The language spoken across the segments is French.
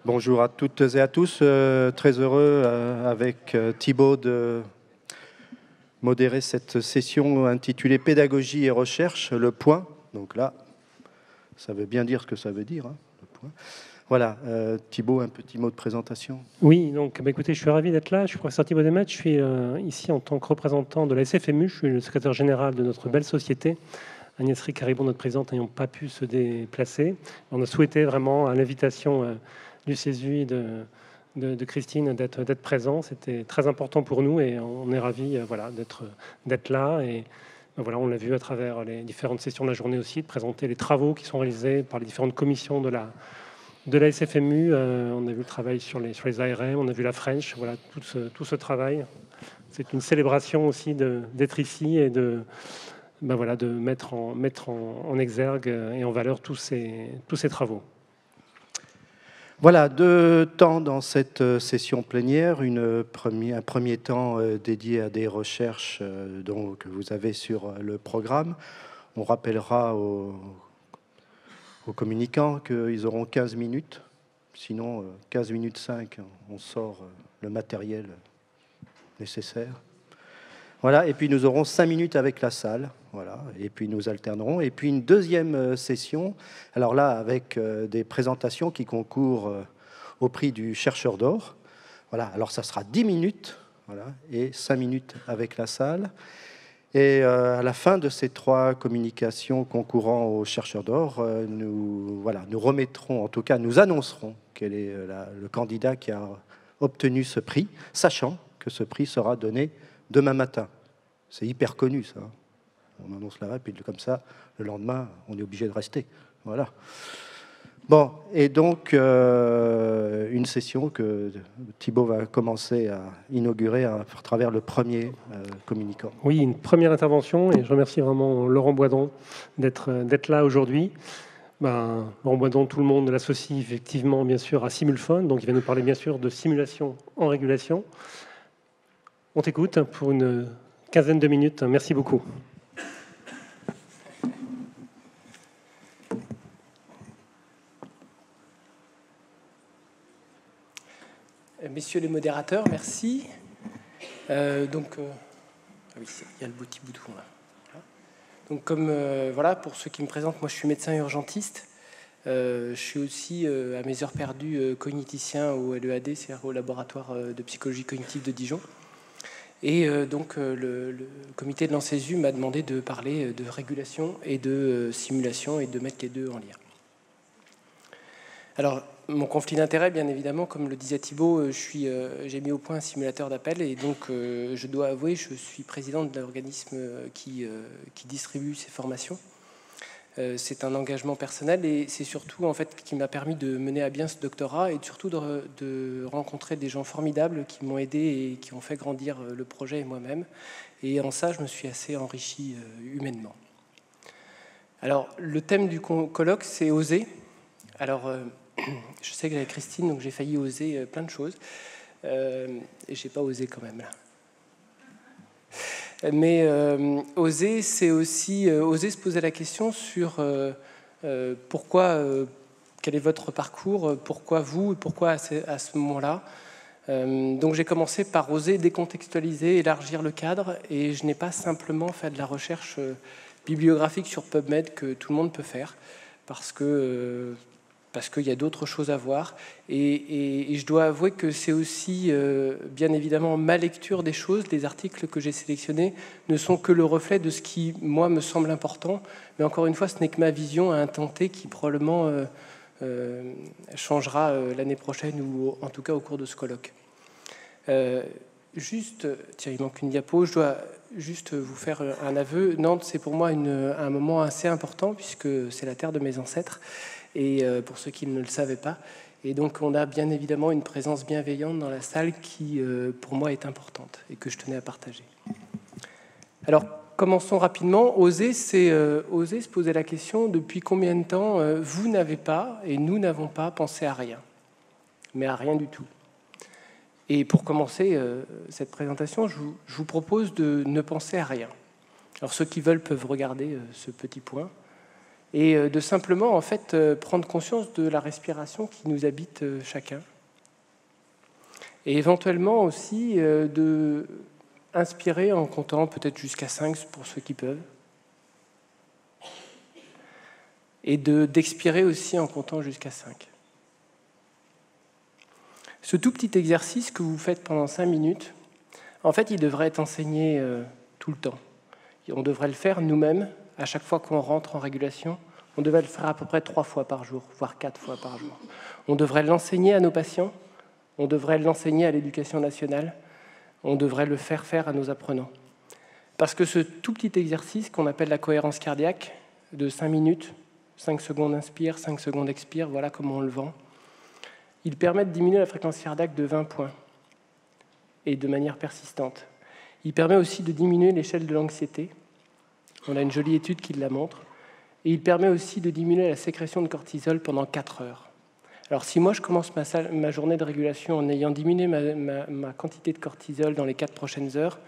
Bonjour à toutes et à tous. Très heureux avec Thibaut de modérer cette session intitulée Pédagogie et recherche, le point. Donc là, ça veut bien dire ce que ça veut dire, hein, le point. Voilà, Thibaut, un petit mot de présentation. Oui, donc écoutez, je suis ravi d'être là. Je suis professeur Thibaut Desmattes. Je suis ici en tant que représentant de la SFMU. Je suis le secrétaire général de notre belle société. Agnès Caribon, notre présidente, n'ayant pas pu se déplacer. On a souhaité vraiment, à l'invitation du CESU de Christine, d'être présent. C'était très important pour nous et on est ravis voilà, d'être là. Et voilà, on l'a vu à travers les différentes sessions de la journée aussi, de présenter les travaux qui sont réalisés par les différentes commissions de la SFMU. On a vu le travail sur les ARM, on a vu la French, voilà, tout ce travail. C'est une célébration aussi d'être ici et de mettre en exergue et en valeur tous ces travaux. Voilà, deux temps dans cette session plénière. Un premier temps dédié à des recherches que vous avez sur le programme. On rappellera aux communicants qu'ils auront 15 minutes. Sinon, 15 minutes 5, on sort le matériel nécessaire. Voilà, et puis nous aurons 5 minutes avec la salle, voilà, et puis nous alternerons. Et puis une deuxième session, alors là, avec des présentations qui concourent au prix du chercheur d'or. Voilà, alors ça sera 10 minutes, voilà, et 5 minutes avec la salle. Et à la fin de ces 3 communications concourant au chercheur d'or, nous remettrons, en tout cas, nous annoncerons quel est le candidat qui a obtenu ce prix, sachant que ce prix sera donné demain matin. C'est hyper connu, ça. On annonce la puis comme ça, le lendemain, on est obligé de rester. Voilà. Bon, et donc, une session que Thibaut va commencer à inaugurer à travers le premier communicant. Oui, une première intervention, et je remercie vraiment Laurent Boisdon d'être là aujourd'hui. Laurent Boisdon, tout le monde l'associe effectivement, bien sûr, à Simulphone, donc il va nous parler, bien sûr, de simulation en régulation. On t'écoute pour une quinzaine de minutes. Merci beaucoup. Messieurs les modérateurs, merci. Ah oui, il y a le petit bouton là. Donc comme voilà, pour ceux qui me présentent, moi je suis médecin urgentiste. Je suis aussi à mes heures perdues cogniticien au LEAD, c'est-à-dire au laboratoire de psychologie cognitive de Dijon. Et donc le comité de l'ANSESU m'a demandé de parler de régulation et de simulation et de mettre les deux en lien. Alors, mon conflit d'intérêt, bien évidemment, comme le disait Thibaut, j'ai mis au point un simulateur d'appel et donc je dois avouer, je suis président de l'organisme qui distribue ces formations. C'est un engagement personnel et c'est surtout en fait qui m'a permis de mener à bien ce doctorat et surtout de rencontrer des gens formidables qui m'ont aidé et qui ont fait grandir le projet et moi-même. Et en ça, je me suis assez enrichi humainement. Alors, le thème du colloque, c'est oser. Alors, je sais que j'avais Christine, donc j'ai failli oser plein de choses. Et j'ai pas osé quand même là. Mais oser, c'est aussi oser se poser la question sur pourquoi, quel est votre parcours, pourquoi vous, pourquoi à ce moment-là. Donc j'ai commencé par oser décontextualiser, élargir le cadre, et je n'ai pas simplement fait de la recherche bibliographique sur PubMed que tout le monde peut faire, parce qu'il y a d'autres choses à voir. Et je dois avouer que c'est aussi, bien évidemment, ma lecture des choses. Les articles que j'ai sélectionnés ne sont que le reflet de ce qui, moi, me semble important. Mais encore une fois, ce n'est que ma vision à un temps T qui probablement changera l'année prochaine ou en tout cas au cours de ce colloque. Tiens, il manque une diapo. Je dois juste vous faire un aveu. Nantes, c'est pour moi un moment assez important puisque c'est la terre de mes ancêtres. Et pour ceux qui ne le savaient pas. Et donc on a bien évidemment une présence bienveillante dans la salle qui, pour moi, est importante et que je tenais à partager. Alors, commençons rapidement. Oser, c'est oser se poser la question depuis combien de temps vous n'avez pas et nous n'avons pas pensé à rien, mais à rien du tout. Et pour commencer cette présentation, je vous propose de ne penser à rien. Alors ceux qui veulent peuvent regarder ce petit point. et de simplement en fait prendre conscience de la respiration qui nous habite chacun. Et éventuellement aussi de inspirer en comptant peut-être jusqu'à 5 pour ceux qui peuvent. Et d'expirer aussi en comptant jusqu'à 5. Ce tout petit exercice que vous faites pendant 5 minutes, en fait, il devrait être enseigné tout le temps. On devrait le faire nous-mêmes, à chaque fois qu'on rentre en régulation. On devrait le faire à peu près 3 fois par jour, voire 4 fois par jour. On devrait l'enseigner à nos patients, on devrait l'enseigner à l'éducation nationale, on devrait le faire faire à nos apprenants. Parce que ce tout petit exercice qu'on appelle la cohérence cardiaque, de 5 minutes, 5 secondes inspire, 5 secondes expire, voilà comment on le vend, il permet de diminuer la fréquence cardiaque de 20 points, et de manière persistante. Il permet aussi de diminuer l'échelle de l'anxiété. On a une jolie étude qui la montre. Et il permet aussi de diminuer la sécrétion de cortisol pendant 4 heures. Alors si moi je commence ma journée de régulation en ayant diminué ma quantité de cortisol dans les 4 prochaines heures,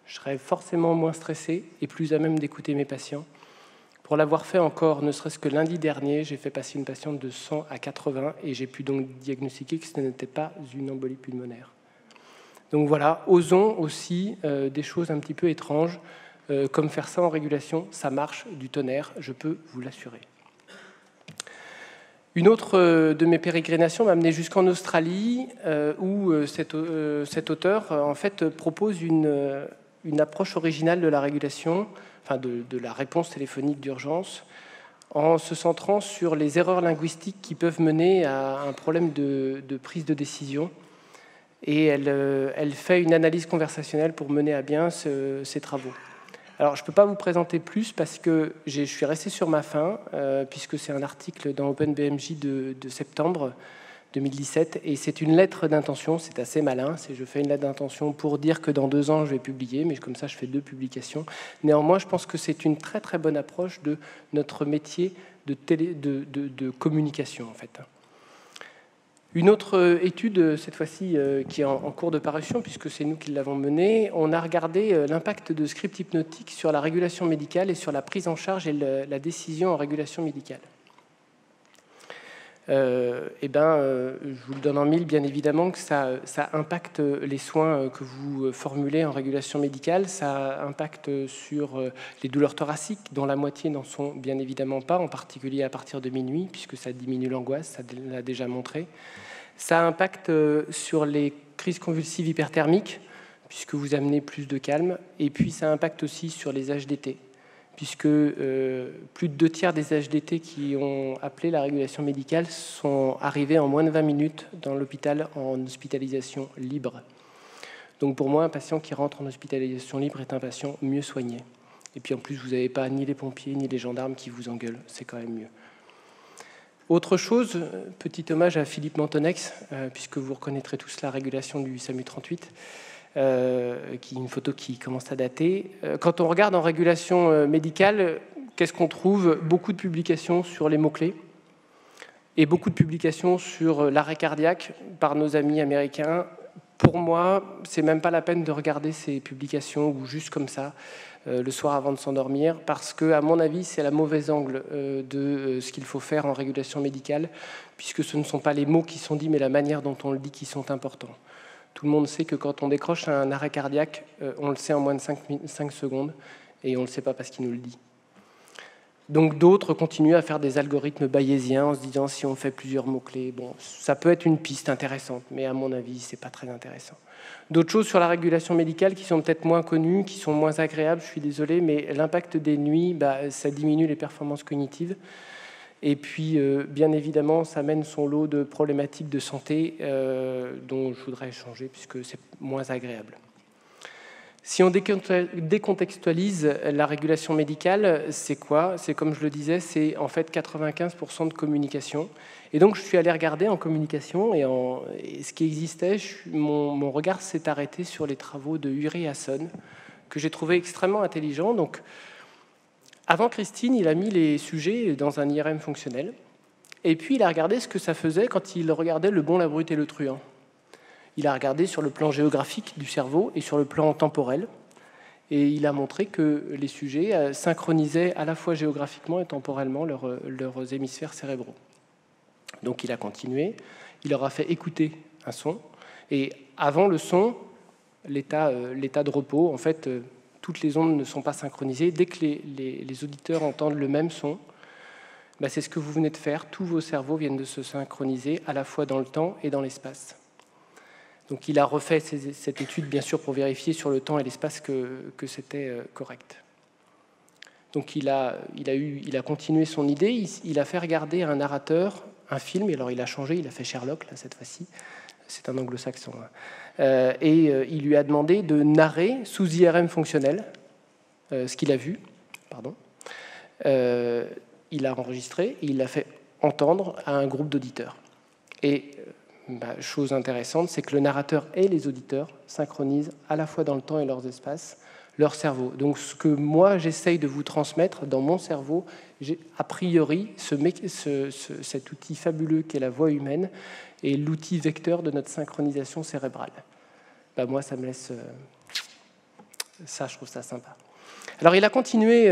je serai forcément moins stressé et plus à même d'écouter mes patients. Pour l'avoir fait encore, ne serait-ce que lundi dernier, j'ai fait passer une patiente de 100 à 80 et j'ai pu donc diagnostiquer que ce n'était pas une embolie pulmonaire. Donc voilà, osons aussi des choses un petit peu étranges, comme faire ça en régulation, ça marche du tonnerre, je peux vous l'assurer. Une autre de mes pérégrinations m'a amené jusqu'en Australie, où cet auteur en fait, propose une approche originale de la régulation, enfin de la réponse téléphonique d'urgence, en se centrant sur les erreurs linguistiques qui peuvent mener à un problème de prise de décision. Et elle fait une analyse conversationnelle pour mener à bien ces travaux. Alors, je ne peux pas vous présenter plus parce que je suis resté sur ma faim, puisque c'est un article dans OpenBMJ de septembre 2017, et c'est une lettre d'intention, c'est assez malin, je fais une lettre d'intention pour dire que dans 2 ans, je vais publier, mais comme ça, je fais 2 publications. Néanmoins, je pense que c'est une très très bonne approche de notre métier de communication, en fait. Une autre étude, cette fois-ci, qui est en cours de parution, puisque c'est nous qui l'avons menée, on a regardé l'impact de script hypnotique sur la régulation médicale et sur la prise en charge et la décision en régulation médicale. Je vous le donne en mille, bien évidemment, que ça impacte les soins que vous formulez en régulation médicale, ça impacte sur les douleurs thoraciques, dont la moitié n'en sont bien évidemment pas, en particulier à partir de minuit, puisque ça diminue l'angoisse, ça l'a déjà montré. Ça impacte sur les crises convulsives hyperthermiques, puisque vous amenez plus de calme, et puis ça impacte aussi sur les HDT, puisque plus de 2/3 des HDT qui ont appelé la régulation médicale sont arrivés en moins de 20 minutes dans l'hôpital en hospitalisation libre. Donc pour moi, un patient qui rentre en hospitalisation libre est un patient mieux soigné. Et puis en plus, vous n'avez pas ni les pompiers ni les gendarmes qui vous engueulent, c'est quand même mieux. Autre chose, petit hommage à Philippe Mantonex, puisque vous reconnaîtrez tous la régulation du SAMU 38, qui est une photo qui commence à dater. Quand on regarde en régulation médicale, qu'est-ce qu'on trouve? Beaucoup de publications sur les mots-clés et beaucoup de publications sur l'arrêt cardiaque par nos amis américains. Pour moi, c'est même pas la peine de regarder ces publications ou juste comme ça le soir avant de s'endormir, parce que, à mon avis, c'est la mauvaise angle de ce qu'il faut faire en régulation médicale, puisque ce ne sont pas les mots qui sont dits, mais la manière dont on le dit qui sont importants. Tout le monde sait que quand on décroche un arrêt cardiaque, on le sait en moins de 5 secondes, et on ne le sait pas parce qu'il nous le dit. Donc d'autres continuent à faire des algorithmes bayésiens en se disant si on fait plusieurs mots-clés, bon, ça peut être une piste intéressante, mais à mon avis, c'est pas très intéressant. D'autres choses sur la régulation médicale qui sont peut-être moins connues, qui sont moins agréables, je suis désolé, mais l'impact des nuits, ça diminue les performances cognitives. Et puis, bien évidemment, ça mène son lot de problématiques de santé dont je voudrais échanger puisque c'est moins agréable. Si on décontextualise la régulation médicale, c'est quoi? C'est comme je le disais, c'est en fait 95% de communication. Et donc je suis allé regarder en communication et ce qui existait, mon regard s'est arrêté sur les travaux de Uri Hasson, que j'ai trouvé extrêmement intelligent. Donc, avant Christine, il a mis les sujets dans un IRM fonctionnel. Et puis il a regardé ce que ça faisait quand il regardait le bon, la brute et le truand. Il a regardé sur le plan géographique du cerveau et sur le plan temporel. Et il a montré que les sujets synchronisaient à la fois géographiquement et temporellement leurs hémisphères cérébraux. Donc il a continué, il leur a fait écouter un son, et avant le son, l'état de repos, en fait, toutes les ondes ne sont pas synchronisées. Dès que les auditeurs entendent le même son, c'est ce que vous venez de faire, tous vos cerveaux viennent de se synchroniser à la fois dans le temps et dans l'espace. Donc il a refait cette étude, bien sûr, pour vérifier sur le temps et l'espace que c'était correct. Donc il a continué son idée, il a fait regarder à un narrateur un film, et alors il a changé, il a fait Sherlock, là, cette fois-ci, c'est un anglo-saxon, il lui a demandé de narrer sous IRM fonctionnel ce qu'il a vu, il a enregistré, et il l'a fait entendre à un groupe d'auditeurs. Et chose intéressante, c'est que le narrateur et les auditeurs synchronisent à la fois dans le temps et leurs espaces leur cerveau. Donc ce que moi j'essaye de vous transmettre dans mon cerveau, j'ai a priori cet outil fabuleux qu'est la voix humaine et l'outil vecteur de notre synchronisation cérébrale. Moi ça me laisse ça, je trouve ça sympa. Alors il a continué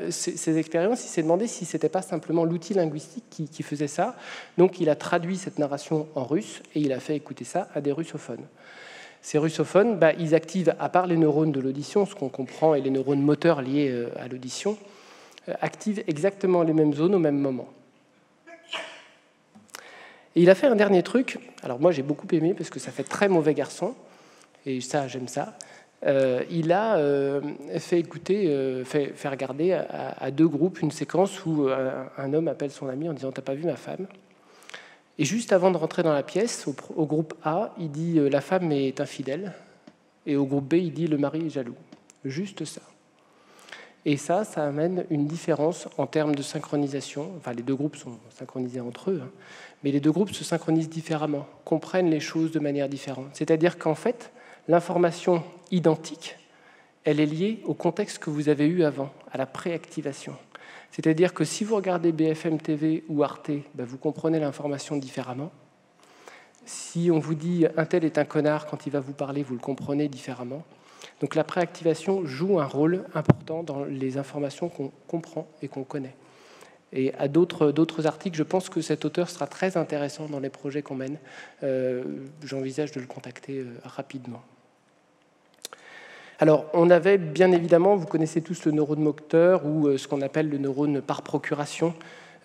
ses expériences, il s'est demandé si ce n'était pas simplement l'outil linguistique qui faisait ça. Donc il a traduit cette narration en russe et il a fait écouter ça à des russophones. Ces russophones, ils activent, à part les neurones de l'audition, ce qu'on comprend, et les neurones moteurs liés à l'audition, activent exactement les mêmes zones au même moment. Et il a fait un dernier truc, alors moi j'ai beaucoup aimé parce que ça fait très mauvais garçon, et ça j'aime ça. Il a fait regarder à deux groupes une séquence où un homme appelle son ami en disant « T'as pas vu ma femme ?» Et juste avant de rentrer dans la pièce, au groupe A, il dit « La femme est infidèle », et au groupe B, il dit « Le mari est jaloux ». Juste ça. Et ça amène une différence en termes de synchronisation. Enfin, les deux groupes sont synchronisés entre eux, mais les deux groupes se synchronisent différemment, comprennent les choses de manière différente. C'est-à-dire qu'en fait, l'information identique, elle est liée au contexte que vous avez eu avant, à la préactivation. C'est-à-dire que si vous regardez BFM TV ou Arte, vous comprenez l'information différemment. Si on vous dit « un tel est un connard » quand il va vous parler, vous le comprenez différemment. Donc la préactivation joue un rôle important dans les informations qu'on comprend et qu'on connaît. Et à d'autres articles, je pense que cet auteur sera très intéressant dans les projets qu'on mène. J'envisage de le contacter rapidement. Alors, on avait bien évidemment, vous connaissez tous le neurone moteur ou ce qu'on appelle le neurone par procuration,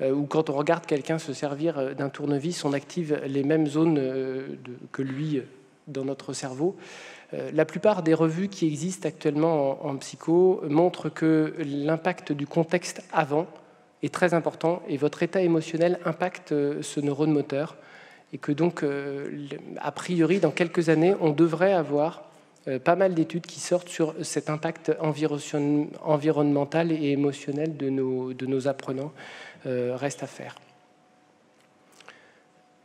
où quand on regarde quelqu'un se servir d'un tournevis, on active les mêmes zones que lui dans notre cerveau. La plupart des revues qui existent actuellement en psycho montrent que l'impact du contexte avant est très important et votre état émotionnel impacte ce neurone moteur et que donc, a priori, dans quelques années, on devrait avoir pas mal d'études qui sortent sur cet impact environnemental et émotionnel de nos apprenants. Reste à faire.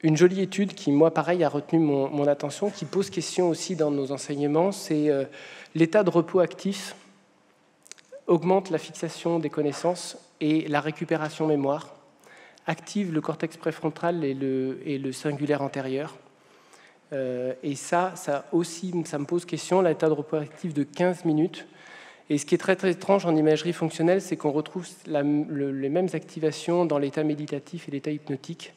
Une jolie étude qui, moi, pareil, a retenu mon attention, qui pose question aussi dans nos enseignements, c'est l'état de repos actif augmente la fixation des connaissances et la récupération mémoire, active le cortex préfrontal et le cingulaire antérieur. Et ça aussi, ça me pose question, l'état de repos actif de 15 minutes. Et ce qui est très, très étrange en imagerie fonctionnelle, c'est qu'on retrouve les mêmes activations dans l'état méditatif et l'état hypnotique.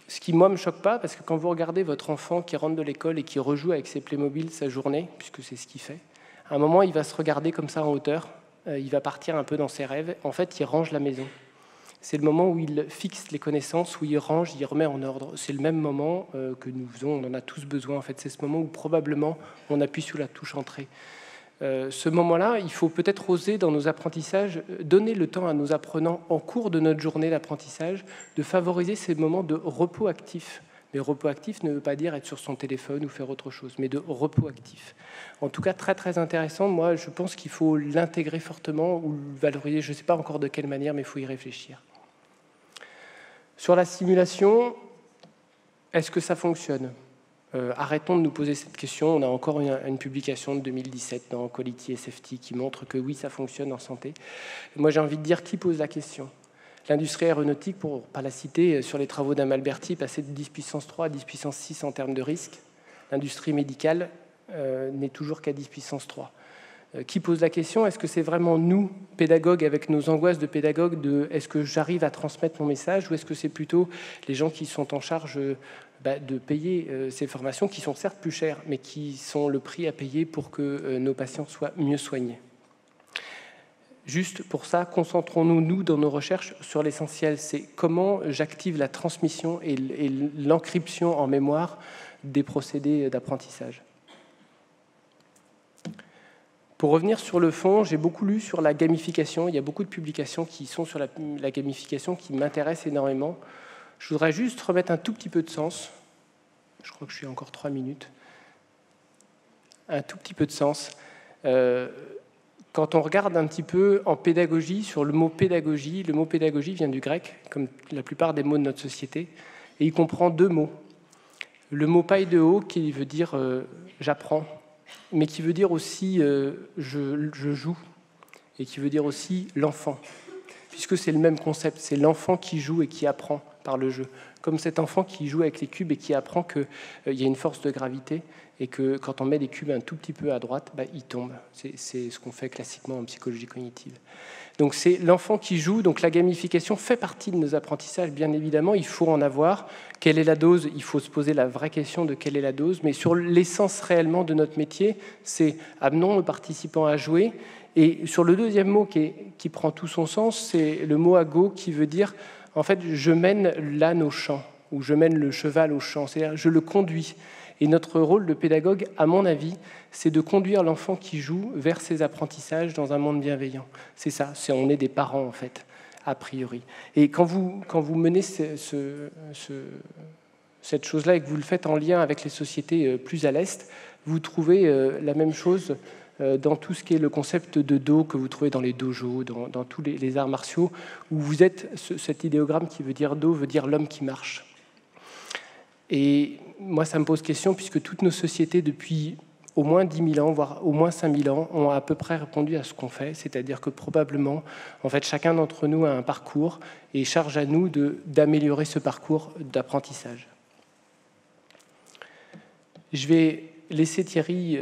Ce qui, moi, ne me choque pas, parce que quand vous regardez votre enfant qui rentre de l'école et qui rejoue avec ses Playmobil sa journée, puisque c'est ce qu'il fait, à un moment, il va se regarder comme ça en hauteur, il va partir un peu dans ses rêves. En fait, il range la maison. C'est le moment où il fixe les connaissances, où il range, il remet en ordre. C'est le même moment que nous faisons, on en a tous besoin. En fait, c'est ce moment où probablement on appuie sur la touche entrée. Ce moment-là, il faut peut-être oser dans nos apprentissages, donner le temps à nos apprenants en cours de notre journée d'apprentissage, de favoriser ces moments de repos actif. Mais repos actif ne veut pas dire être sur son téléphone ou faire autre chose, mais de repos actif. En tout cas, très très intéressant. Moi, je pense qu'il faut l'intégrer fortement ou le valoriser. Je ne sais pas encore de quelle manière, mais il faut y réfléchir. Sur la simulation, est-ce que ça fonctionne ? Arrêtons de nous poser cette question. On a encore une publication de 2017 dans Quality SFT qui montre que oui, ça fonctionne en santé. Moi, j'ai envie de dire qui pose la question ? L'industrie aéronautique, pour ne pas la citer, sur les travaux d'Amal Alberti, passait de 10 puissance 3 à 10 puissance 6 en termes de risque. L'industrie médicale n'est toujours qu'à 10 puissance 3. Qui pose la question? Est-ce que c'est vraiment nous, pédagogues, avec nos angoisses de pédagogues, est-ce que j'arrive à transmettre mon message, ou est-ce que c'est plutôt les gens qui sont en charge de payer ces formations, qui sont certes plus chères, mais qui sont le prix à payer pour que nos patients soient mieux soignés? Juste pour ça, concentrons-nous, nous, dans nos recherches, sur l'essentiel. C'est comment j'active la transmission et l'encryption en mémoire des procédés d'apprentissage. Pour revenir sur le fond, j'ai beaucoup lu sur la gamification. Il y a beaucoup de publications qui sont sur la gamification qui m'intéressent énormément. Je voudrais juste remettre un tout petit peu de sens. Je crois que je suis encore 3 minutes. Un tout petit peu de sens. Quand on regarde un petit peu en pédagogie, sur le mot pédagogie vient du grec, comme la plupart des mots de notre société, et il comprend 2 mots. Le mot paideo, qui veut dire j'apprends, mais qui veut dire aussi je joue, et qui veut dire aussi l'enfant, puisque c'est le même concept, c'est l'enfant qui joue et qui apprend par le jeu, comme cet enfant qui joue avec les cubes et qui apprend qu'il y a une force de gravité et que quand on met les cubes un tout petit peu à droite, ils tombent. C'est ce qu'on fait classiquement en psychologie cognitive. Donc c'est l'enfant qui joue, donc la gamification fait partie de nos apprentissages, bien évidemment, il faut en avoir. Quelle est la dose? Il faut se poser la vraie question de quelle est la dose, mais sur l'essence réellement de notre métier, c'est amenons nos participants à jouer. Et sur le deuxième mot qui prend tout son sens, c'est le mot ago qui veut dire, en fait, je mène l'âne au champ, ou je mène le cheval au champ, c'est-à-dire je le conduis. Et notre rôle de pédagogue, à mon avis, c'est de conduire l'enfant qui joue vers ses apprentissages dans un monde bienveillant. C'est ça, on est des parents, en fait, a priori. Et quand vous menez cette chose-là et que vous le faites en lien avec les sociétés plus à l'Est, vous trouvez la même chose dans tout ce qui est le concept de do que vous trouvez dans les dojos, dans tous les arts martiaux, où vous êtes, cet idéogramme qui veut dire do, veut dire l'homme qui marche. Et moi, ça me pose question, puisque toutes nos sociétés, depuis au moins 10 000 ans, voire au moins 5 000 ans, ont à peu près répondu à ce qu'on fait, c'est-à-dire que probablement, en fait, chacun d'entre nous a un parcours et charge à nous d'améliorer ce parcours d'apprentissage. Je vais laisser Thierry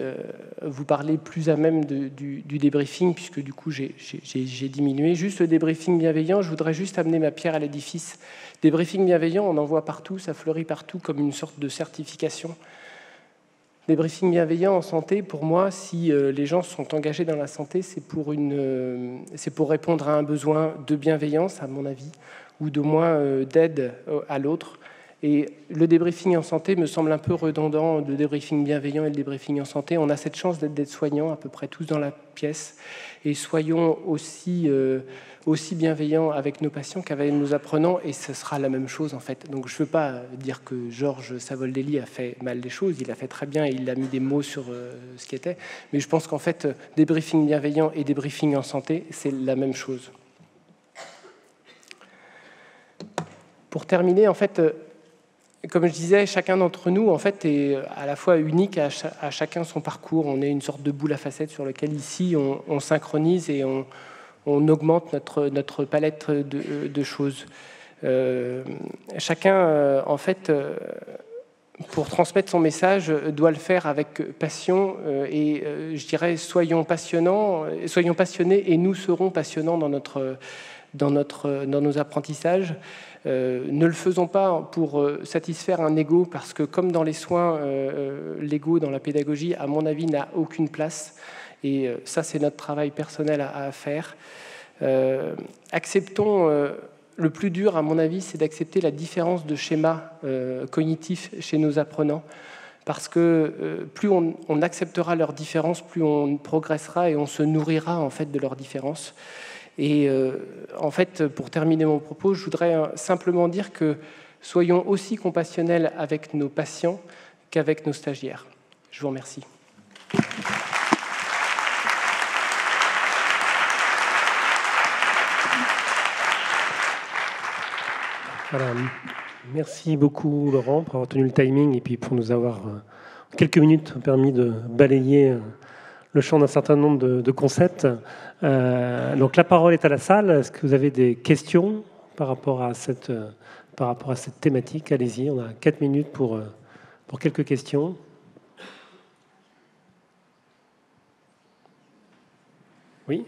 vous parler plus à même du débriefing, puisque du coup, j'ai diminué. Juste le débriefing bienveillant, je voudrais juste amener ma pierre à l'édifice. Débriefing bienveillant, on en voit partout, ça fleurit partout comme une sorte de certification. Débriefing bienveillant en santé, pour moi, si les gens sont engagés dans la santé, c'est pour répondre à un besoin de bienveillance, à mon avis, ou de moins d'aide à l'autre. Et le débriefing en santé me semble un peu redondant, le débriefing bienveillant et le débriefing en santé. On a cette chance d'être soignants, à peu près tous dans la pièce, et soyons aussi bienveillants avec nos patients qu'avec nos apprenants, et ce sera la même chose en fait. Donc je ne veux pas dire que Georges Savoldelli a fait mal les choses, il a fait très bien et il a mis des mots sur ce qui était, mais je pense qu'en fait, débriefing bienveillant et débriefing en santé, c'est la même chose. Pour terminer, en fait, comme je disais, chacun d'entre nous, en fait, est à la fois unique à chacun son parcours. On est une sorte de boule à facettes sur lequel, ici, on synchronise et on augmente notre palette de choses. Chacun, en fait, pour transmettre son message, doit le faire avec passion et, je dirais, soyons passionnés et nous serons passionnants dans nos apprentissages. Ne le faisons pas pour satisfaire un ego, parce que comme dans les soins, l'ego dans la pédagogie, à mon avis, n'a aucune place. Et ça, c'est notre travail personnel à faire. Acceptons, le plus dur, à mon avis, c'est d'accepter la différence de schéma cognitif chez nos apprenants. Parce que plus on acceptera leurs différences, plus on progressera et on se nourrira en fait de leurs différences. Et en fait, pour terminer mon propos, je voudrais simplement dire que soyons aussi compassionnels avec nos patients qu'avec nos stagiaires. Je vous remercie. Voilà. Merci beaucoup, Laurent, pour avoir tenu le timing et puis pour nous avoir, en quelques minutes, permis de balayer le champ d'un certain nombre de concepts. Donc la parole est à la salle. Est-ce que vous avez des questions par rapport à cette thématique? Allez-y, on a 4 minutes pour quelques questions. Oui.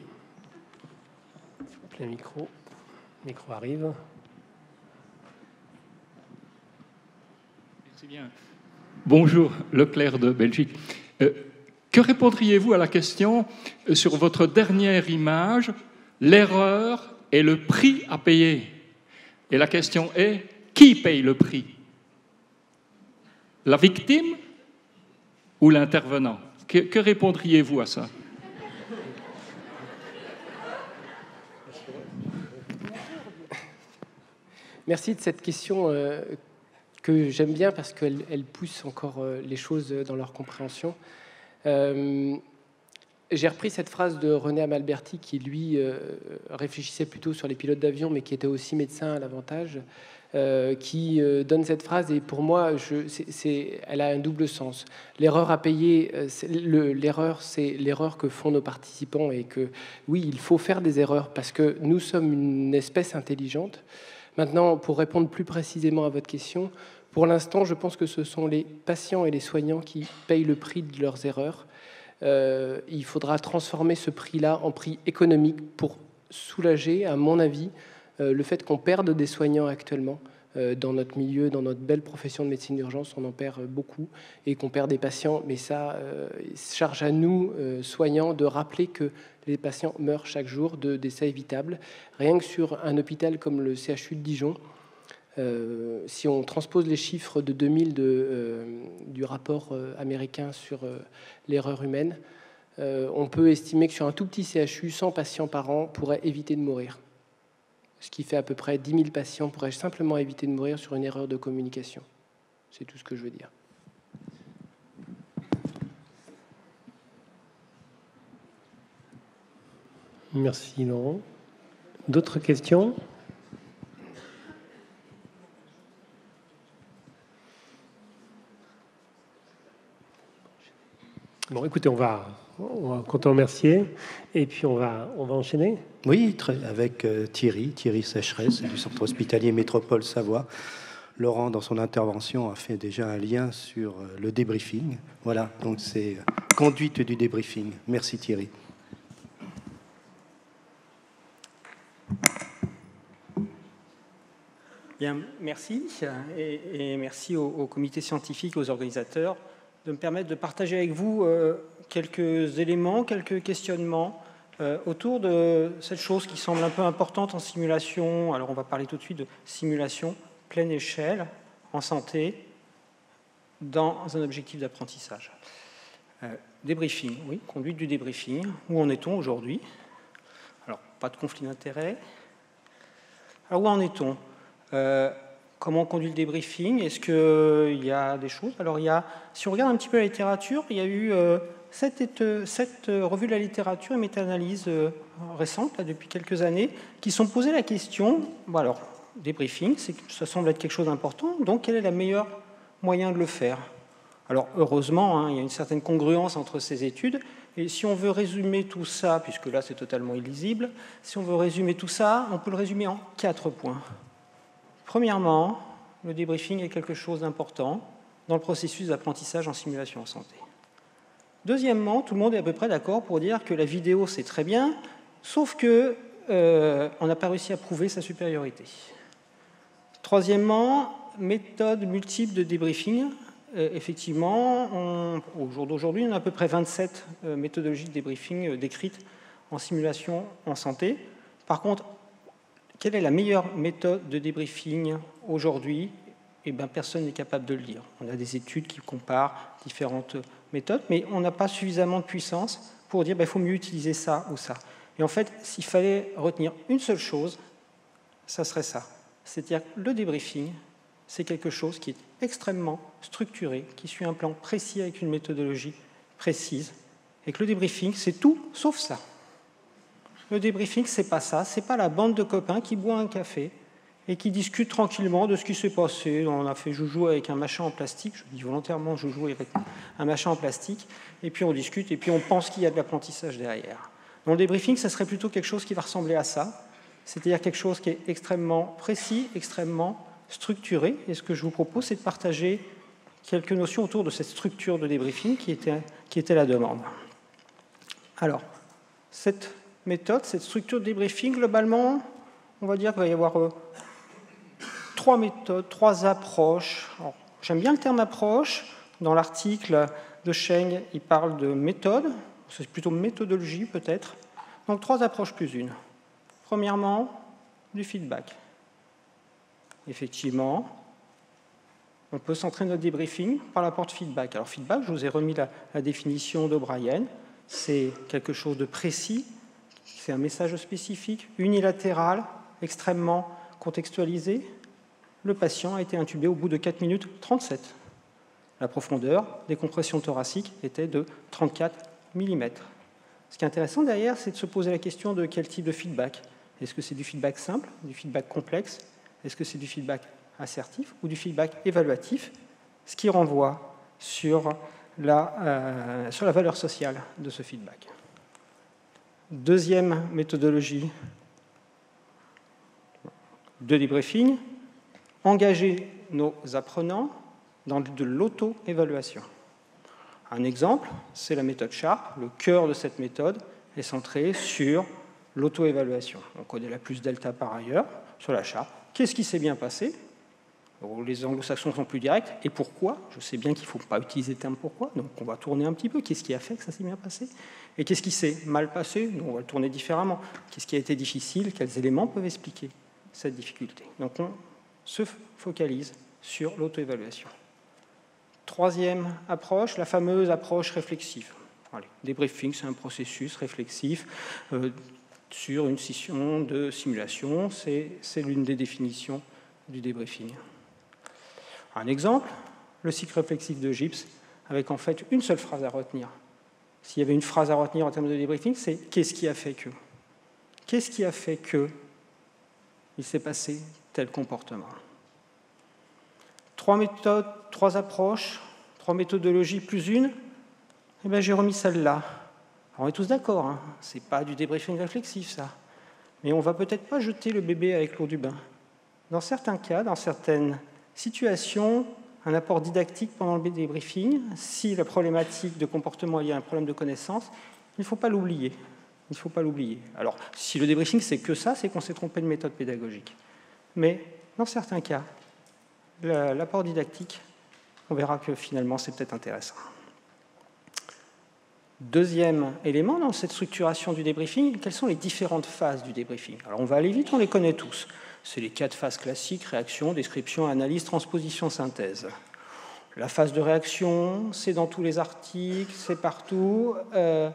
S'il vous plaît, micro. Micro arrive. Merci bien. Bonjour, Leclerc de Belgique. Que répondriez-vous à la question sur votre dernière image, l'erreur et le prix à payer? Et la question est, qui paye le prix? La victime ou l'intervenant? Que répondriez-vous à ça? Merci de cette question que j'aime bien parce qu'elle pousse encore les choses dans leur compréhension. J'ai repris cette phrase de René Amalberti qui, lui, réfléchissait plutôt sur les pilotes d'avion, mais qui était aussi médecin à l'avantage, qui donne cette phrase, et pour moi, elle a un double sens. L'erreur à payer, l'erreur, c'est l'erreur que font nos participants, et que, oui, il faut faire des erreurs, parce que nous sommes une espèce intelligente. Maintenant, pour répondre plus précisément à votre question, pour l'instant, je pense que ce sont les patients et les soignants qui payent le prix de leurs erreurs. Il faudra transformer ce prix-là en prix économique pour soulager, à mon avis, le fait qu'on perde des soignants actuellement. Dans notre milieu, dans notre belle profession de médecine d'urgence, on en perd beaucoup, et qu'on perd des patients. Mais ça, charge à nous, soignants, de rappeler que les patients meurent chaque jour de décès évitables. Rien que sur un hôpital comme le CHU de Dijon, si on transpose les chiffres de 2000 du rapport américain sur l'erreur humaine, on peut estimer que sur un tout petit CHU, 100 patients par an pourraient éviter de mourir. Ce qui fait à peu près 10 000 patients pourraient simplement éviter de mourir sur une erreur de communication. C'est tout ce que je veux dire. Merci Laurent. D'autres questions? Bon, écoutez, on va compter remercier, et puis on va enchaîner. Oui, avec Thierry Sécheresse du Centre hospitalier Métropole Savoie. Laurent, dans son intervention, a fait déjà un lien sur le débriefing. Voilà, donc c'est conduite du débriefing. Merci Thierry. Bien, merci, et merci au comité scientifique, aux organisateurs, de me permettre de partager avec vous quelques éléments, quelques questionnements autour de cette chose qui semble un peu importante en simulation. Alors on va parler tout de suite de simulation pleine échelle en santé dans un objectif d'apprentissage. Débriefing, oui, conduite du débriefing. Où en est-on aujourd'hui? Alors, pas de conflit d'intérêts. Alors, où en est-on? Comment on conduit le débriefing? Est-ce qu'il y a des choses? Alors, si on regarde un petit peu la littérature, il y a eu 7 revues de la littérature et méta-analyses récentes, là, depuis quelques années, qui sont posées la question, bon, alors, débriefing, ça semble être quelque chose d'important, donc quel est le meilleur moyen de le faire? Alors, heureusement, il y a une certaine congruence entre ces études, et si on veut résumer tout ça, puisque là c'est totalement illisible, si on veut résumer tout ça, on peut le résumer en 4 points. Premièrement, le débriefing est quelque chose d'important dans le processus d'apprentissage en simulation en santé. Deuxièmement, tout le monde est à peu près d'accord pour dire que la vidéo c'est très bien, sauf que on n'a pas réussi à prouver sa supériorité. Troisièmement, méthode multiple de débriefing. Effectivement, au jour d'aujourd'hui, on a à peu près 27 méthodologies de débriefing décrites en simulation en santé. Par contre, quelle est la meilleure méthode de débriefing aujourd'hui? Eh bien, personne n'est capable de le dire. On a des études qui comparent différentes méthodes, mais on n'a pas suffisamment de puissance pour dire qu'il faut mieux utiliser ça ou ça. Et en fait, s'il fallait retenir une seule chose, ça serait ça. C'est-à-dire que le débriefing, c'est quelque chose qui est extrêmement structuré, qui suit un plan précis avec une méthodologie précise, et que le débriefing, c'est tout sauf ça. Le débriefing, c'est pas ça, c'est pas la bande de copains qui boit un café et qui discute tranquillement de ce qui s'est passé. On a fait joujou avec un machin en plastique, je dis volontairement joujou avec un machin en plastique, et puis on discute, et puis on pense qu'il y a de l'apprentissage derrière. Dans le débriefing, ça serait plutôt quelque chose qui va ressembler à ça, c'est-à-dire quelque chose qui est extrêmement précis, extrêmement structuré, et ce que je vous propose, c'est de partager quelques notions autour de cette structure de débriefing qui était la demande. Alors, cette méthode, cette structure de débriefing, globalement, on va dire qu'il va y avoir 3 méthodes, 3 approches. J'aime bien le terme approche. Dans l'article de Cheng, il parle de méthode. C'est plutôt méthodologie, peut-être. Donc, 3 approches plus une. Premièrement, du feedback. Effectivement, on peut centrer notre débriefing par la porte feedback. Alors, feedback, je vous ai remis la définition d'O'Brien. C'est quelque chose de précis, c'est un message spécifique, unilatéral, extrêmement contextualisé. Le patient a été intubé au bout de 4 minutes 37. La profondeur des compressions thoraciques était de 34 mm. Ce qui est intéressant derrière, c'est de se poser la question de quel type de feedback. Est-ce que c'est du feedback simple, du feedback complexe? Est-ce que c'est du feedback assertif ou du feedback évaluatif? Ce qui renvoie sur la valeur sociale de ce feedback. Deuxième méthodologie de débriefing, engager nos apprenants dans de l'auto-évaluation. Un exemple, c'est la méthode Sharp. Le cœur de cette méthode est centré sur l'auto-évaluation. On connaît la plus delta par ailleurs sur la Sharp. Qu'est-ce qui s'est bien passé? Les anglo-saxons sont plus directs. Et pourquoi? Je sais bien qu'il ne faut pas utiliser le terme pourquoi, donc on va tourner un petit peu. Qu'est-ce qui a fait que ça s'est bien passé? Et qu'est-ce qui s'est mal passé? Donc on va le tourner différemment. Qu'est-ce qui a été difficile? Quels éléments peuvent expliquer cette difficulté? Donc on se focalise sur l'auto-évaluation. Troisième approche, la fameuse approche réflexive. Allez, débriefing, c'est un processus réflexif sur une session de simulation. C'est l'une des définitions du débriefing. Un exemple, le cycle réflexif de Gibbs, avec en fait une seule phrase à retenir. S'il y avait une phrase à retenir en termes de débriefing, c'est « qu'est-ce qui a fait que ?» Qu'est-ce qui a fait que il s'est passé tel comportement? 3 méthodes, 3 approches, 3 méthodologies plus une. Eh bien, j'ai remis celle-là. Alors, on est tous d'accord, hein, ce n'est pas du débriefing réflexif, ça. Mais on ne va peut-être pas jeter le bébé avec l'eau du bain. Dans certains cas, dans certaines situations, un apport didactique pendant le débriefing, si la problématique de comportement est liée à un problème de connaissance, il ne faut pas l'oublier. Il ne faut pas l'oublier. Alors, si le débriefing, c'est que ça, c'est qu'on s'est trompé de méthode pédagogique. Mais dans certains cas, l'apport didactique, on verra que finalement, c'est peut-être intéressant. Deuxième élément dans cette structuration du débriefing, quelles sont les différentes phases du débriefing? Alors, on va aller vite, on les connaît tous. C'est les 4 phases classiques, réaction, description, analyse, transposition, synthèse. La phase de réaction, c'est dans tous les articles, c'est partout. On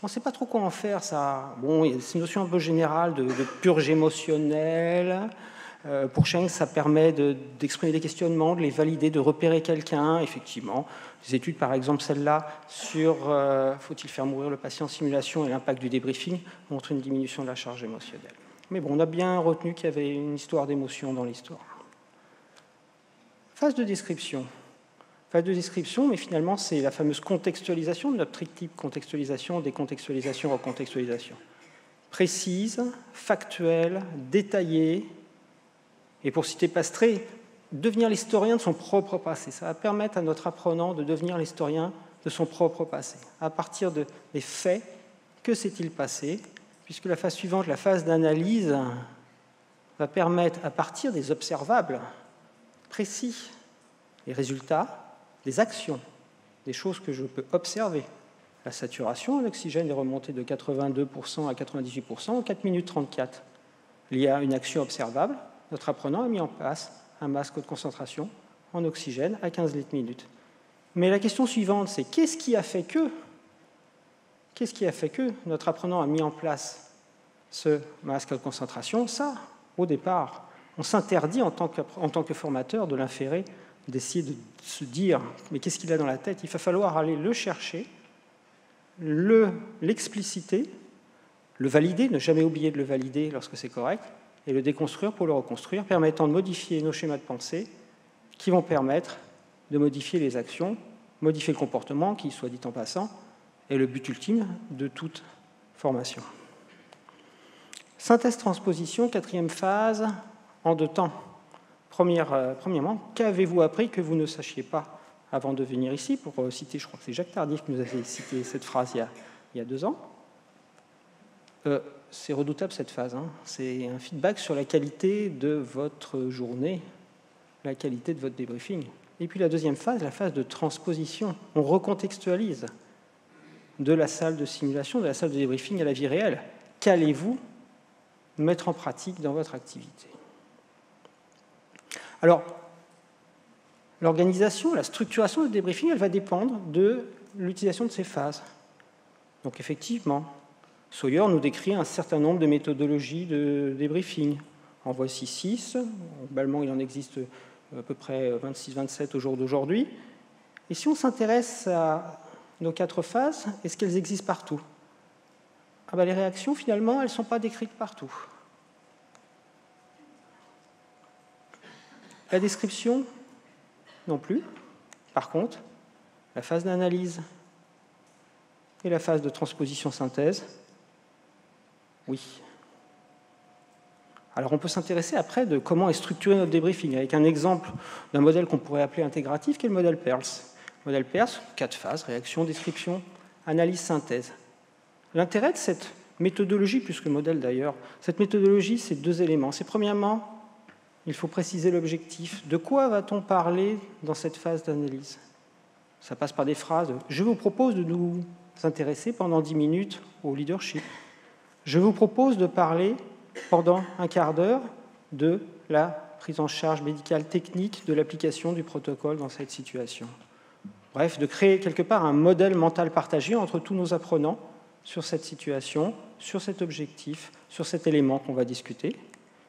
ne sait pas trop quoi en faire, ça. Bon, il y a ces notions un peu générales de purge émotionnelle. Pour Cheng, ça permet d'exprimer des questionnements, de les valider, de repérer quelqu'un. Effectivement, des études, par exemple celle-là, sur faut-il faire mourir le patient en simulation et l'impact du débriefing, montrent une diminution de la charge émotionnelle. Mais bon, on a bien retenu qu'il y avait une histoire d'émotion dans l'histoire. Phase de description. Phase de description, mais finalement, c'est la fameuse contextualisation de notre triptyque contextualisation, décontextualisation, recontextualisation. Précise, factuelle, détaillée. Et pour citer Pastré, devenir l'historien de son propre passé. Ça va permettre à notre apprenant de devenir l'historien de son propre passé. À partir des faits, que s'est-il passé? Puisque la phase suivante, la phase d'analyse, va permettre, à partir des observables précis, les résultats, des actions, des choses que je peux observer. La saturation, l'oxygène est remonté de 82% à 98% en 4 minutes 34. Il y a une action observable. Notre apprenant a mis en place un masque de concentration en oxygène à 15 litres minute. Mais la question suivante, c'est qu'est-ce qui a fait que notre apprenant a mis en place ce masque de concentration? Ça, au départ, on s'interdit en tant que formateur de l'inférer, d'essayer de se dire mais qu'est-ce qu'il a dans la tête? Il va falloir aller le chercher, l'expliciter, le valider, ne jamais oublier de le valider lorsque c'est correct, et le déconstruire pour le reconstruire, permettant de modifier nos schémas de pensée qui vont permettre de modifier les actions, modifier le comportement, qui, soit dit en passant, est le but ultime de toute formation. Synthèse-transposition, 4e phase, en 2 temps. Premièrement, qu'avez-vous appris que vous ne sachiez pas avant de venir ici? Pour citer, je crois que c'est Jacques Tardif qui nous avait cité cette phrase il y a 2 ans. c'est redoutable cette phase, hein. C'est un feedback sur la qualité de votre journée, la qualité de votre débriefing. Et puis la deuxième phase, la phase de transposition. On recontextualise de la salle de simulation, de la salle de débriefing à la vie réelle. Qu'allez-vous mettre en pratique dans votre activité? Alors, l'organisation, la structuration du débriefing, elle va dépendre de l'utilisation de ces phases. Donc effectivement, Sawyer nous décrit un certain nombre de méthodologies de débriefing. En voici 6. Globalement, il en existe à peu près 26-27 au jour d'aujourd'hui. Et si on s'intéresse à nos 4 phases, est-ce qu'elles existent partout? Les réactions, finalement, elles ne sont pas décrites partout. La description, non plus. Par contre, la phase d'analyse et la phase de transposition-synthèse, oui. Alors on peut s'intéresser après de comment est structuré notre débriefing, avec un exemple d'un modèle qu'on pourrait appeler intégratif, qui est le modèle PEARLS. Le modèle PEARLS, 4 phases, réaction, description, analyse, synthèse. L'intérêt de cette méthodologie, plus que le modèle d'ailleurs, cette méthodologie, c'est 2 éléments. C'est premièrement, il faut préciser l'objectif. De quoi va-t-on parler dans cette phase d'analyse? Ça passe par des phrases « Je vous propose de nous intéresser pendant 10 minutes au leadership. Je vous propose de parler pendant un quart d'heure de la prise en charge médicale technique de l'application du protocole dans cette situation. » Bref, de créer quelque part un modèle mental partagé entre tous nos apprenants sur cette situation, sur cet objectif, sur cet élément qu'on va discuter.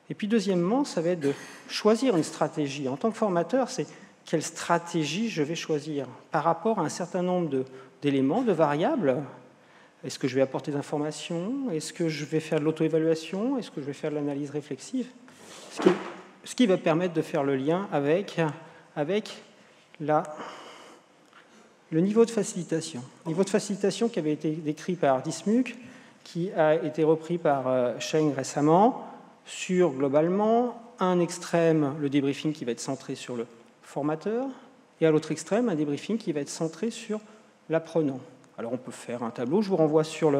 Et puis deuxièmement, ça va être de choisir une stratégie. En tant que formateur, c'est quelle stratégie je vais choisir par rapport à un certain nombre d'éléments, de variables. Est-ce que je vais apporter des informations? Est-ce que je vais faire de l'auto-évaluation? Est-ce que je vais faire de l'analyse réflexive? Ce qui va permettre de faire le lien avec le niveau de facilitation. Le niveau de facilitation qui avait été décrit par Dismuke, qui a été repris par Sheng récemment, sur globalement un extrême, le débriefing qui va être centré sur le formateur, et à l'autre extrême, un débriefing qui va être centré sur l'apprenant. Alors on peut faire un tableau, je vous renvoie sur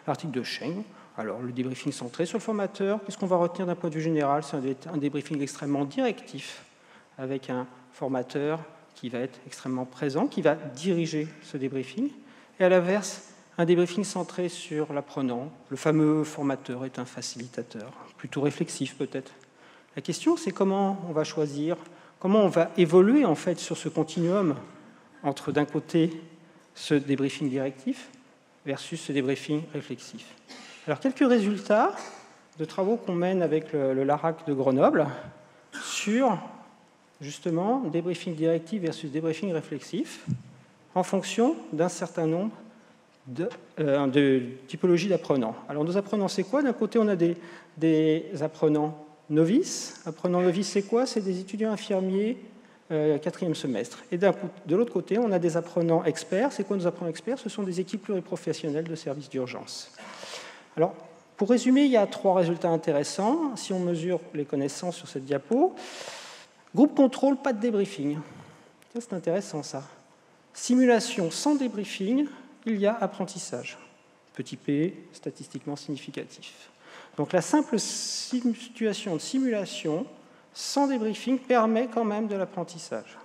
l'article de Sheng. Alors le débriefing centré sur le formateur, qu'est-ce qu'on va retenir d'un point de vue général? C'est un débriefing extrêmement directif, avec un formateur qui va être extrêmement présent, qui va diriger ce débriefing. Et à l'inverse, un débriefing centré sur l'apprenant. Le fameux formateur est un facilitateur, plutôt réflexif peut-être. La question, c'est comment on va choisir, comment on va évoluer en fait sur ce continuum entre d'un côté ce débriefing directif versus ce débriefing réflexif. Alors quelques résultats de travaux qu'on mène avec le LARAC de Grenoble sur justement débriefing directif versus débriefing réflexif en fonction d'un certain nombre de typologies d'apprenants. Alors nos apprenants, c'est quoi? D'un côté, on a des apprenants novices. Apprenants novices, c'est quoi? C'est des étudiants infirmiers 4e semestre. Et de l'autre côté, on a des apprenants experts. C'est quoi nos apprenants experts? Ce sont des équipes pluriprofessionnelles de services d'urgence. Alors, pour résumer, il y a 3 résultats intéressants. Si on mesure les connaissances sur cette diapo, groupe contrôle, pas de débriefing. Ça, c'est intéressant, ça. Simulation sans débriefing, il y a apprentissage. Petit p, statistiquement significatif. Donc la simple situation de simulation sans débriefing permet quand même de l'apprentissage.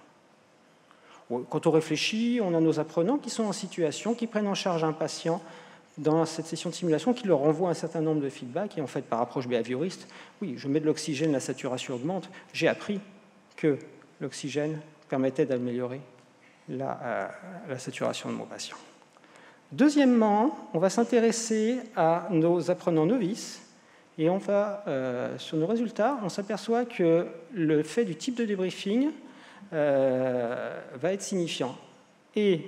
Quand on réfléchit, on a nos apprenants qui sont en situation, qui prennent en charge un patient dans cette session de simulation, qui leur renvoie un certain nombre de feedbacks. Et en fait, par approche behavioriste, oui, je mets de l'oxygène, la saturation augmente. J'ai appris que l'oxygène permettait d'améliorer la saturation de mon patient. Deuxièmement, on va s'intéresser à nos apprenants novices. Et on va, sur nos résultats, on s'aperçoit que le fait du type de débriefing va être signifiant et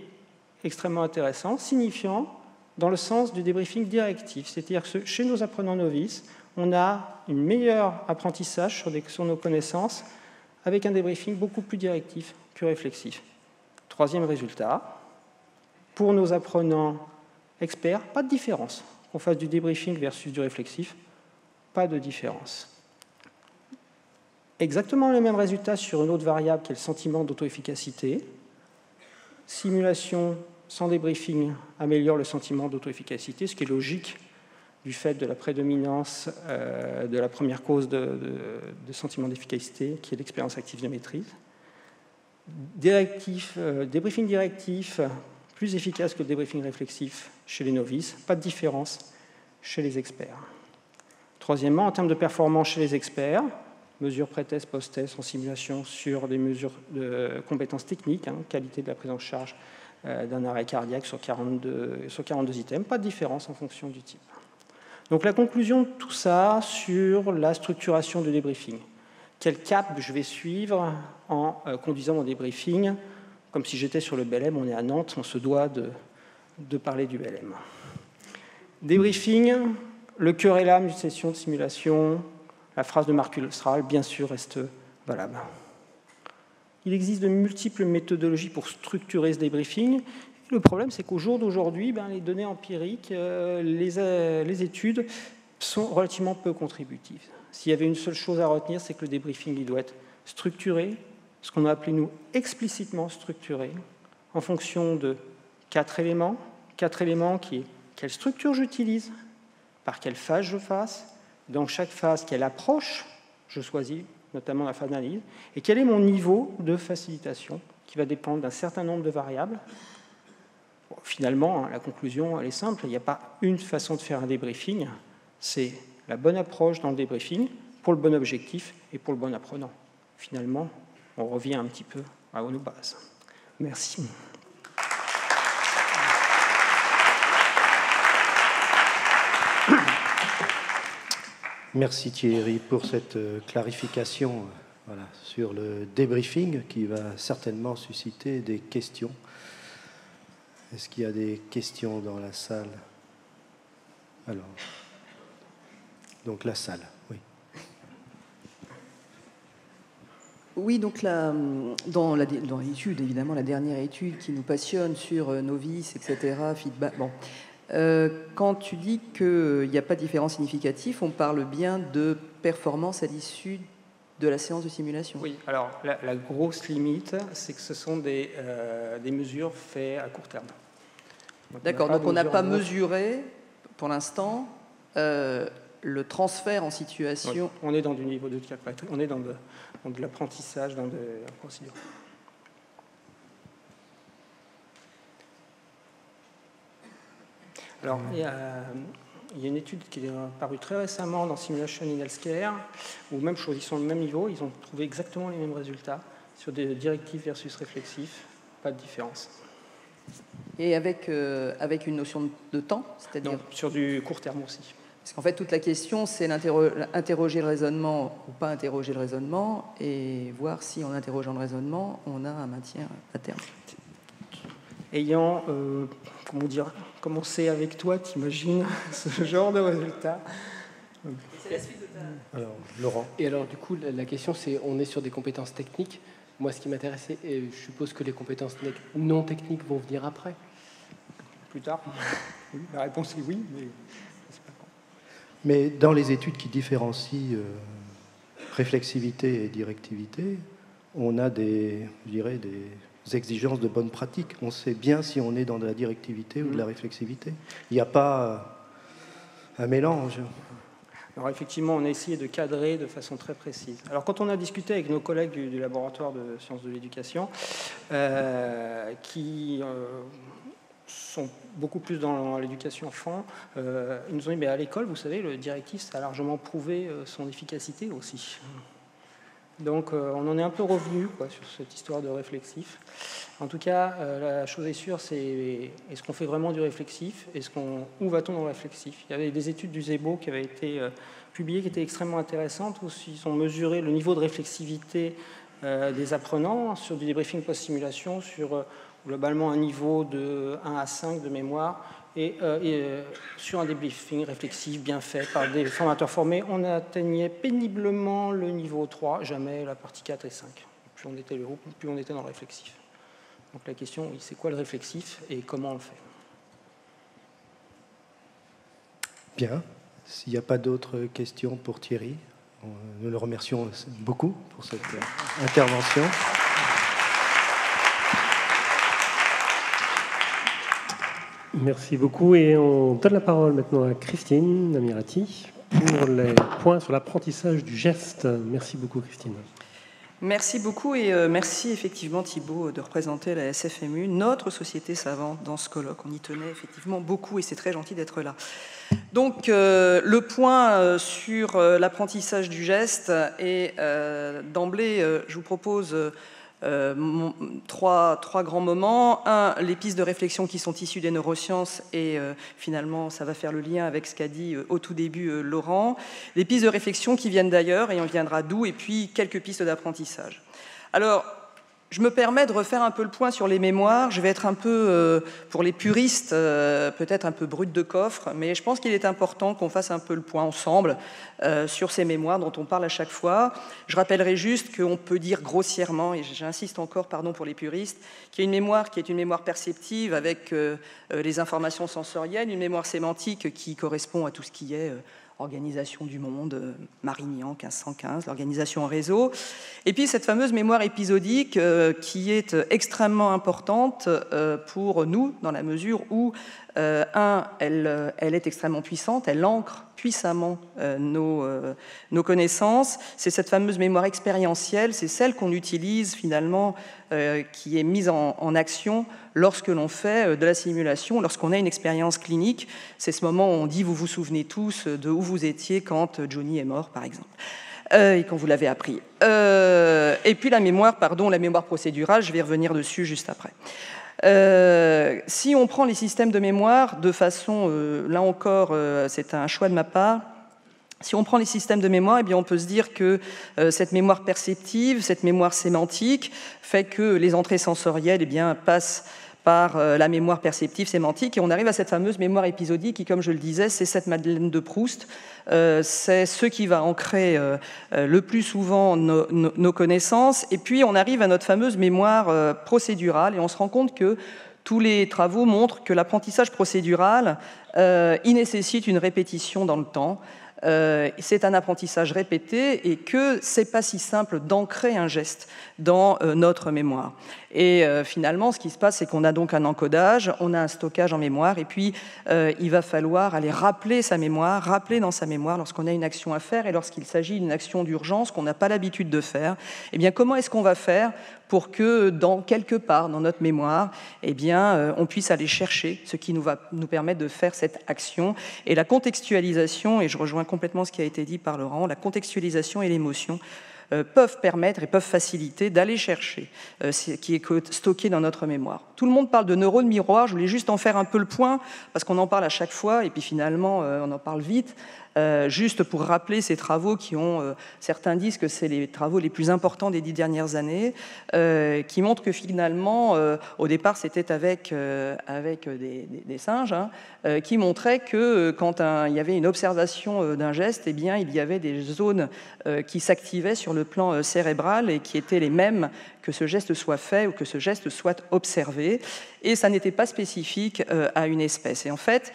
extrêmement intéressant, signifiant dans le sens du débriefing directif. C'est-à-dire que chez nos apprenants novices, on a un meilleur apprentissage sur nos connaissances avec un débriefing beaucoup plus directif que réflexif. Troisième résultat, pour nos apprenants experts, pas de différence. Qu'on fasse du débriefing versus du réflexif, pas de différence. Exactement le même résultat sur une autre variable qui est le sentiment d'auto-efficacité. Simulation sans débriefing améliore le sentiment d'auto-efficacité, ce qui est logique du fait de la prédominance de la première cause de sentiment d'efficacité, qui est l'expérience active de maîtrise. Débriefing directif, plus efficace que le débriefing réflexif chez les novices, pas de différence chez les experts. Troisièmement, en termes de performance chez les experts, mesures pré-test, post-test en simulation sur des mesures de compétences techniques, qualité de la prise en charge d'un arrêt cardiaque sur 42 items, pas de différence en fonction du type. Donc la conclusion de tout ça sur la structuration du débriefing. Quel cap je vais suivre en conduisant mon débriefing? Comme si j'étais sur le BLM, on est à Nantes, on se doit de parler du BLM. Débriefing, le cœur et l'âme d'une session de simulation, la phrase de Marc Lustral, bien sûr, reste valable. Il existe de multiples méthodologies pour structurer ce débriefing. Le problème, c'est qu'au jour d'aujourd'hui, les données empiriques, les études sont relativement peu contributives. S'il y avait une seule chose à retenir, c'est que le débriefing il doit être structuré, ce qu'on a appelé, nous, explicitement structuré, en fonction de 4 éléments. 4 éléments qui est quelle structure j'utilise, par quelle phase je fasse, dans chaque phase, quelle approche je choisis, notamment la phase d'analyse, et quel est mon niveau de facilitation, qui va dépendre d'un certain nombre de variables. Bon, finalement, la conclusion, elle est simple, il n'y a pas une façon de faire un débriefing, c'est la bonne approche dans le débriefing, pour le bon objectif et pour le bon apprenant. Finalement, on revient un petit peu à nos bases. Merci. Merci Thierry pour cette clarification sur le débriefing qui va certainement susciter des questions. Est-ce qu'il y a des questions dans la salle? Alors, donc la salle, oui. Oui, donc dans l'étude, évidemment, la dernière étude qui nous passionne sur novices, etc., feedback, bon. Quand tu dis qu'il n'y a pas de différence significative, on parle bien de performance à l'issue de la séance de simulation. Oui, alors la grosse limite, c'est que ce sont des mesures faites à court terme. D'accord, donc on n'a pas mesuré, pour l'instant, le transfert en situation... Oui, on est dans du niveau de calculatrice, on est dans de l'apprentissage, dans des procédures. Alors, il y a une étude qui est parue très récemment dans Simulation in Healthcare, où même chose, ils sont au même niveau, ils ont trouvé exactement les mêmes résultats sur des directifs versus réflexifs, pas de différence. Et avec une notion de temps, c'est-à-dire... Non, sur du court terme aussi. Parce qu'en fait, toute la question, c'est interroger le raisonnement ou pas interroger le raisonnement, et voir si en interrogeant le raisonnement, on a un maintien à terme. Ayant, commencé avec toi, t'imagines ce genre de résultat. C'est la suite de ta... Alors, Laurent. Et alors, du coup, la question, c'est, on est sur des compétences techniques. Moi, ce qui m'intéressait, et je suppose que les compétences non techniques vont venir après. Plus tard. Oui, la réponse est oui, mais c'est pas quand. Mais dans les études qui différencient réflexivité et directivité, on a des exigences de bonne pratique. On sait bien si on est dans de la directivité ou de la réflexivité. Il n'y a pas un mélange. Alors effectivement, on a essayé de cadrer de façon très précise. Alors quand on a discuté avec nos collègues du laboratoire de sciences de l'éducation, qui sont beaucoup plus dans l'éducation enfant, ils nous ont dit, mais à l'école, vous savez, le directif, ça a largement prouvé son efficacité aussi. Donc on en est un peu revenu sur cette histoire de réflexif. En tout cas, la chose est sûre, c'est est-ce qu'on fait vraiment du réflexif? Où va-t-on dans le réflexif? Il y avait des études du ZEBO qui avaient été publiées, qui étaient extrêmement intéressantes, où ils ont mesuré le niveau de réflexivité des apprenants sur du débriefing post-simulation, sur globalement un niveau de 1 à 5 de mémoire, et sur un débriefing réflexif bien fait par des formateurs formés, on atteignait péniblement le niveau 3, jamais la partie 4 et 5. Plus on était le groupe, plus on était dans le réflexif. Donc la question, oui, c'est quoi le réflexif et comment on le fait? Bien. S'il n'y a pas d'autres questions pour Thierry, nous le remercions beaucoup pour cette intervention. Merci beaucoup. Et on donne la parole maintenant à Christine Amirati pour les points sur l'apprentissage du geste. Merci beaucoup, Christine. Merci beaucoup et merci effectivement Thibaut de représenter la SFMU, notre société savante dans ce colloque. On y tenait effectivement beaucoup et c'est très gentil d'être là. Donc le point sur l'apprentissage du geste et d'emblée je vous propose trois grands moments. Un, les pistes de réflexion qui sont issues des neurosciences et finalement ça va faire le lien avec ce qu'a dit au tout début Laurent. Les pistes de réflexion qui viennent d'ailleurs et on viendra d'où, et puis quelques pistes d'apprentissage. Alors, je me permets de refaire un peu le point sur les mémoires. Je vais être un peu, pour les puristes, peut-être un peu brut de coffre, mais je pense qu'il est important qu'on fasse un peu le point ensemble sur ces mémoires dont on parle à chaque fois. Je rappellerai juste qu'on peut dire grossièrement, et j'insiste encore, pardon pour les puristes, qu'il y a une mémoire qui est une mémoire perceptive avec les informations sensorielles, une mémoire sémantique qui correspond à tout ce qui est organisation du monde, Marignan 1515, l'organisation en réseau. Et puis cette fameuse mémoire épisodique qui est extrêmement importante pour nous, dans la mesure où, elle est extrêmement puissante, elle ancre puissamment nos connaissances. C'est cette fameuse mémoire expérientielle, c'est celle qu'on utilise finalement, qui est mise en action lorsque l'on fait de la simulation, lorsqu'on a une expérience clinique. C'est ce moment où on dit, vous vous souvenez tous de où vous étiez quand Johnny est mort, par exemple, et quand vous l'avez appris. Et puis la mémoire procédurale, je vais revenir dessus juste après. Si on prend les systèmes de mémoire de façon, là encore, c'est un choix de ma part, si on prend les systèmes de mémoire, eh bien on peut se dire que cette mémoire perceptive, cette mémoire sémantique, fait que les entrées sensorielles passent par la mémoire perceptive sémantique, et on arrive à cette fameuse mémoire épisodique qui, comme je le disais, c'est cette Madeleine de Proust, c'est ce qui va ancrer le plus souvent nos connaissances, et puis on arrive à notre fameuse mémoire procédurale, et on se rend compte que tous les travaux montrent que l'apprentissage procédural, il nécessite une répétition dans le temps. C'est un apprentissage répété et que c'est pas si simple d'ancrer un geste dans notre mémoire. Et finalement, ce qui se passe, c'est qu'on a donc un encodage, on a un stockage en mémoire, et puis il va falloir aller rappeler sa mémoire, rappeler dans sa mémoire lorsqu'on a une action à faire et lorsqu'il s'agit d'une action d'urgence qu'on n'a pas l'habitude de faire. Eh bien, comment est-ce qu'on va faire pour que, quelque part dans notre mémoire, eh bien, on puisse aller chercher ce qui va nous permettre de faire cette action. Et la contextualisation, et je rejoins complètement ce qui a été dit par Laurent, la contextualisation et l'émotion peuvent permettre et peuvent faciliter d'aller chercher ce qui est stocké dans notre mémoire. Tout le monde parle de neurones miroirs, je voulais juste en faire un peu le point, parce qu'on en parle à chaque fois, et puis finalement, on en parle vite. Juste pour rappeler ces travaux qui ont, certains disent que c'est les travaux les plus importants des 10 dernières années, qui montrent que finalement, au départ c'était avec des singes, qui montraient que quand il y avait une observation d'un geste, eh bien, il y avait des zones qui s'activaient sur le plan cérébral et qui étaient les mêmes que ce geste soit fait ou que ce geste soit observé, et ça n'était pas spécifique à une espèce. Et en fait,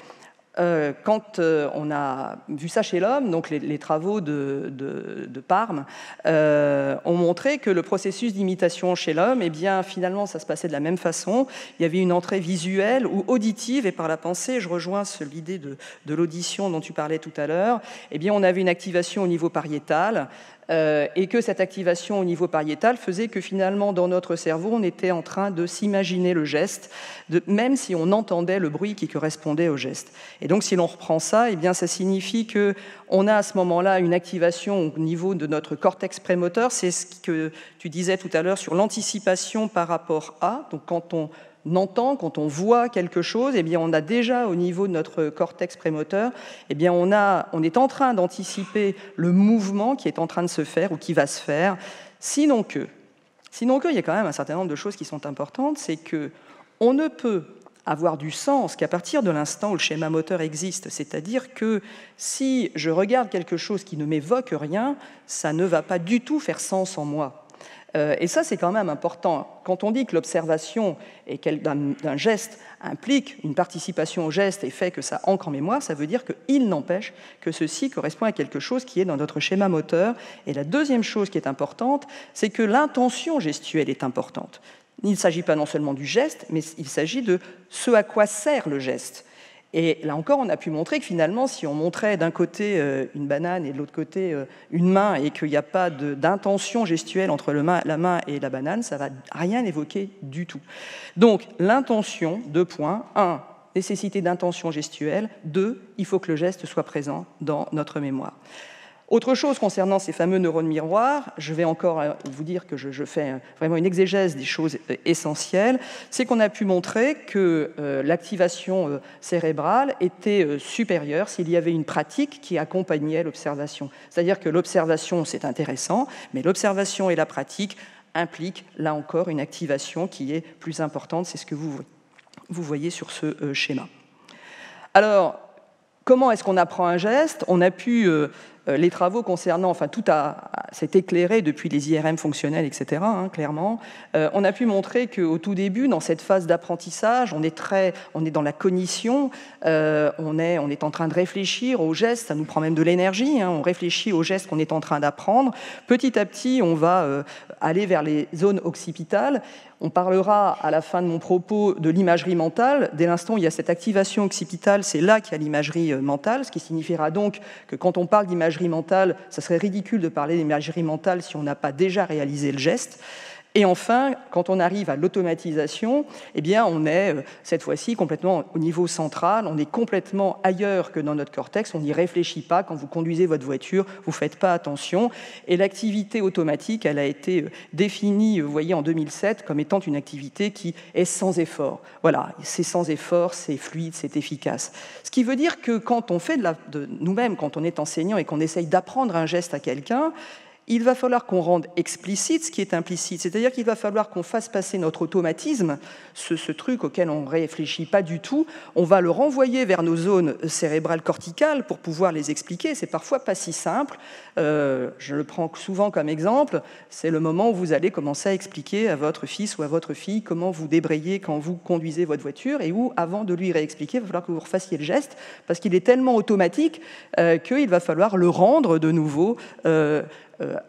quand on a vu ça chez l'homme, donc les travaux de Parme ont montré que le processus d'imitation chez l'homme, eh bien, finalement, ça se passait de la même façon. Il y avait une entrée visuelle ou auditive, et par la pensée, je rejoins l'idée de l'audition dont tu parlais tout à l'heure, eh bien, on avait une activation au niveau pariétal, et que cette activation au niveau pariétal faisait que finalement dans notre cerveau on était en train de s'imaginer le geste, même si on entendait le bruit qui correspondait au geste. Et donc si l'on reprend ça, eh bien, ça signifie qu'on a à ce moment-là une activation au niveau de notre cortex prémoteur, c'est ce que tu disais tout à l'heure sur l'anticipation par rapport à, donc quand on entend, quand on voit quelque chose, eh bien, on a déjà au niveau de notre cortex prémoteur, eh bien, on est en train d'anticiper le mouvement qui est en train de se faire ou qui va se faire. Sinon que, il y a quand même un certain nombre de choses qui sont importantes, c'est que on ne peut avoir du sens qu'à partir de l'instant où le schéma moteur existe. C'est-à-dire que si je regarde quelque chose qui ne m'évoque rien, ça ne va pas du tout faire sens en moi. Et ça, c'est quand même important. Quand on dit que l'observation d'un geste implique une participation au geste et fait que ça ancre en mémoire, ça veut dire qu'il n'empêche que ceci correspond à quelque chose qui est dans notre schéma moteur. Et la deuxième chose qui est importante, c'est que l'intention gestuelle est importante. Il ne s'agit pas non seulement du geste, mais il s'agit de ce à quoi sert le geste. Et là encore, on a pu montrer que finalement, si on montrait d'un côté une banane et de l'autre côté une main, et qu'il n'y a pas d'intention gestuelle entre la main et la banane, ça ne va rien évoquer du tout. Donc, l'intention, 2 points. 1, nécessité d'intention gestuelle. 2, il faut que le geste soit présent dans notre mémoire. Autre chose concernant ces fameux neurones miroirs, je vais encore vous dire que je fais vraiment une exégèse des choses essentielles, c'est qu'on a pu montrer que l'activation cérébrale était supérieure s'il y avait une pratique qui accompagnait l'observation. C'est-à-dire que l'observation, c'est intéressant, mais l'observation et la pratique impliquent, là encore, une activation qui est plus importante. C'est ce que vous voyez sur ce schéma. Alors, comment est-ce qu'on apprend un geste ? On a pu... les travaux concernant, enfin tout s'est éclairé depuis les IRM fonctionnels, etc., clairement. On a pu montrer qu'au tout début, dans cette phase d'apprentissage, on est dans la cognition, on est en train de réfléchir aux gestes, ça nous prend même de l'énergie, on réfléchit aux gestes qu'on est en train d'apprendre. Petit à petit, on va aller vers les zones occipitales. On parlera à la fin de mon propos de l'imagerie mentale. Dès l'instant où il y a cette activation occipitale, c'est là qu'il y a l'imagerie mentale, ce qui signifiera donc que quand on parle d'imagerie mentale, ça serait ridicule de parler d'imagerie mentale si on n'a pas déjà réalisé le geste. Et enfin, quand on arrive à l'automatisation, eh bien, on est cette fois-ci complètement au niveau central, on est complètement ailleurs que dans notre cortex, on n'y réfléchit pas. Quand vous conduisez votre voiture, vous ne faites pas attention. Et l'activité automatique, elle a été définie, vous voyez, en 2007, comme étant une activité qui est sans effort. Voilà, c'est sans effort, c'est fluide, c'est efficace. Ce qui veut dire que quand on fait nous-mêmes, quand on est enseignant et qu'on essaye d'apprendre un geste à quelqu'un, il va falloir qu'on rende explicite ce qui est implicite. C'est-à-dire qu'il va falloir qu'on fasse passer notre automatisme, ce truc auquel on ne réfléchit pas du tout, on va le renvoyer vers nos zones cérébrales corticales pour pouvoir les expliquer. C'est parfois pas si simple. Je le prends souvent comme exemple. C'est le moment où vous allez commencer à expliquer à votre fils ou à votre fille comment vous débrayez quand vous conduisez votre voiture et où, avant de lui réexpliquer, il va falloir que vous refassiez le geste parce qu'il est tellement automatique qu'il va falloir le rendre de nouveau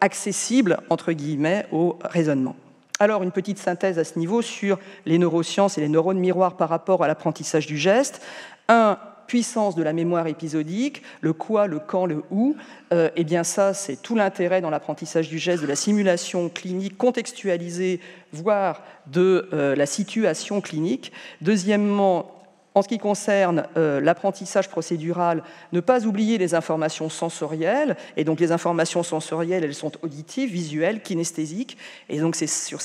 accessible, entre guillemets, au raisonnement. Alors, une petite synthèse à ce niveau sur les neurosciences et les neurones miroirs par rapport à l'apprentissage du geste. 1, puissance de la mémoire épisodique, le quoi, le quand, le où. Eh bien ça, c'est tout l'intérêt dans l'apprentissage du geste, de la simulation clinique contextualisée, voire de la situation clinique. Deuxièmement, en ce qui concerne l'apprentissage procédural, ne pas oublier les informations sensorielles. Et donc les informations sensorielles, elles sont auditives, visuelles, kinesthésiques. Et donc c'est sur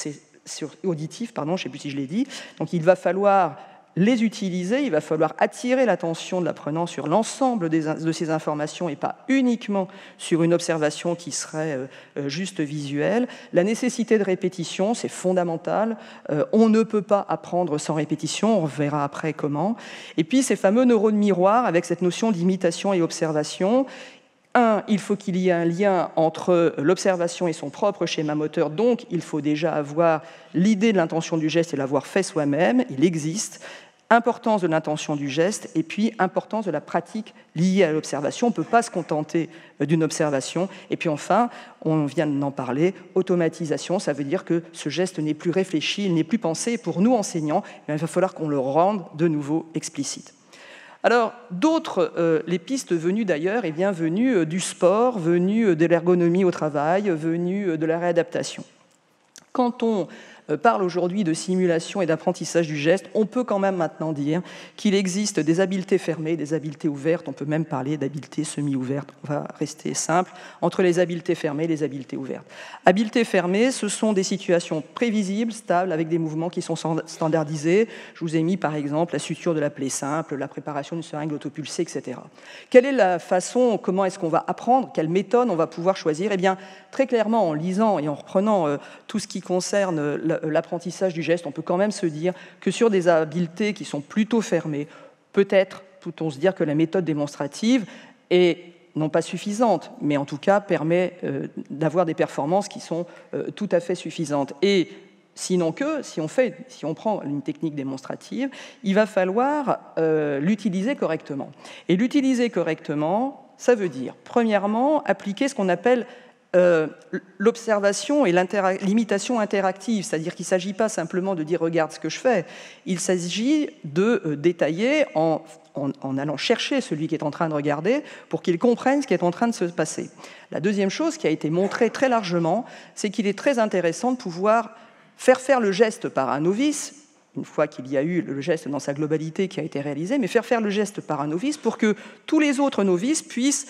auditives, pardon, je ne sais plus si je l'ai dit. Donc il va falloir les utiliser, il va falloir attirer l'attention de l'apprenant sur l'ensemble de ces informations et pas uniquement sur une observation qui serait juste visuelle. La nécessité de répétition, c'est fondamental. On ne peut pas apprendre sans répétition, on verra après comment. Et puis ces fameux neurones miroirs avec cette notion d'imitation et observation. 1, il faut qu'il y ait un lien entre l'observation et son propre schéma moteur, donc il faut déjà avoir l'idée de l'intention du geste et l'avoir fait soi-même, il existe. Importance de l'intention du geste et puis importance de la pratique liée à l'observation. On ne peut pas se contenter d'une observation. Et puis enfin, on vient d'en parler, automatisation, ça veut dire que ce geste n'est plus réfléchi, il n'est plus pensé. Pour nous enseignants, il va falloir qu'on le rende de nouveau explicite. Alors, d'autres, les pistes venues d'ailleurs, et bien venues du sport, venues de l'ergonomie au travail, venues de la réadaptation. Quand on parle aujourd'hui de simulation et d'apprentissage du geste, on peut quand même maintenant dire qu'il existe des habiletés fermées, des habiletés ouvertes, on peut même parler d'habiletés semi-ouvertes, on va rester simple, entre les habiletés fermées et les habiletés ouvertes. Habiletés fermées, ce sont des situations prévisibles, stables, avec des mouvements qui sont standardisés. Je vous ai mis par exemple la suture de la plaie simple, la préparation d'une seringue autopulsée, etc. Quelle est la façon, comment est-ce qu'on va apprendre, quelle méthode on va pouvoir choisir ? Eh bien, très clairement, en lisant et en reprenant tout ce qui concerne l'apprentissage du geste, on peut quand même se dire que sur des habiletés qui sont plutôt fermées, peut-être peut-on se dire que la méthode démonstrative est non pas suffisante, mais en tout cas permet d'avoir des performances qui sont tout à fait suffisantes. Et sinon que, si on prend une technique démonstrative, il va falloir l'utiliser correctement. Et l'utiliser correctement, ça veut dire, premièrement, appliquer ce qu'on appelle l'observation et l'imitation interactive, c'est-à-dire qu'il ne s'agit pas simplement de dire « regarde ce que je fais », il s'agit de détailler en allant chercher celui qui est en train de regarder pour qu'il comprenne ce qui est en train de se passer. La deuxième chose qui a été montrée très largement, c'est qu'il est très intéressant de pouvoir faire le geste par un novice, une fois qu'il y a eu le geste dans sa globalité qui a été réalisé, mais faire le geste par un novice pour que tous les autres novices puissent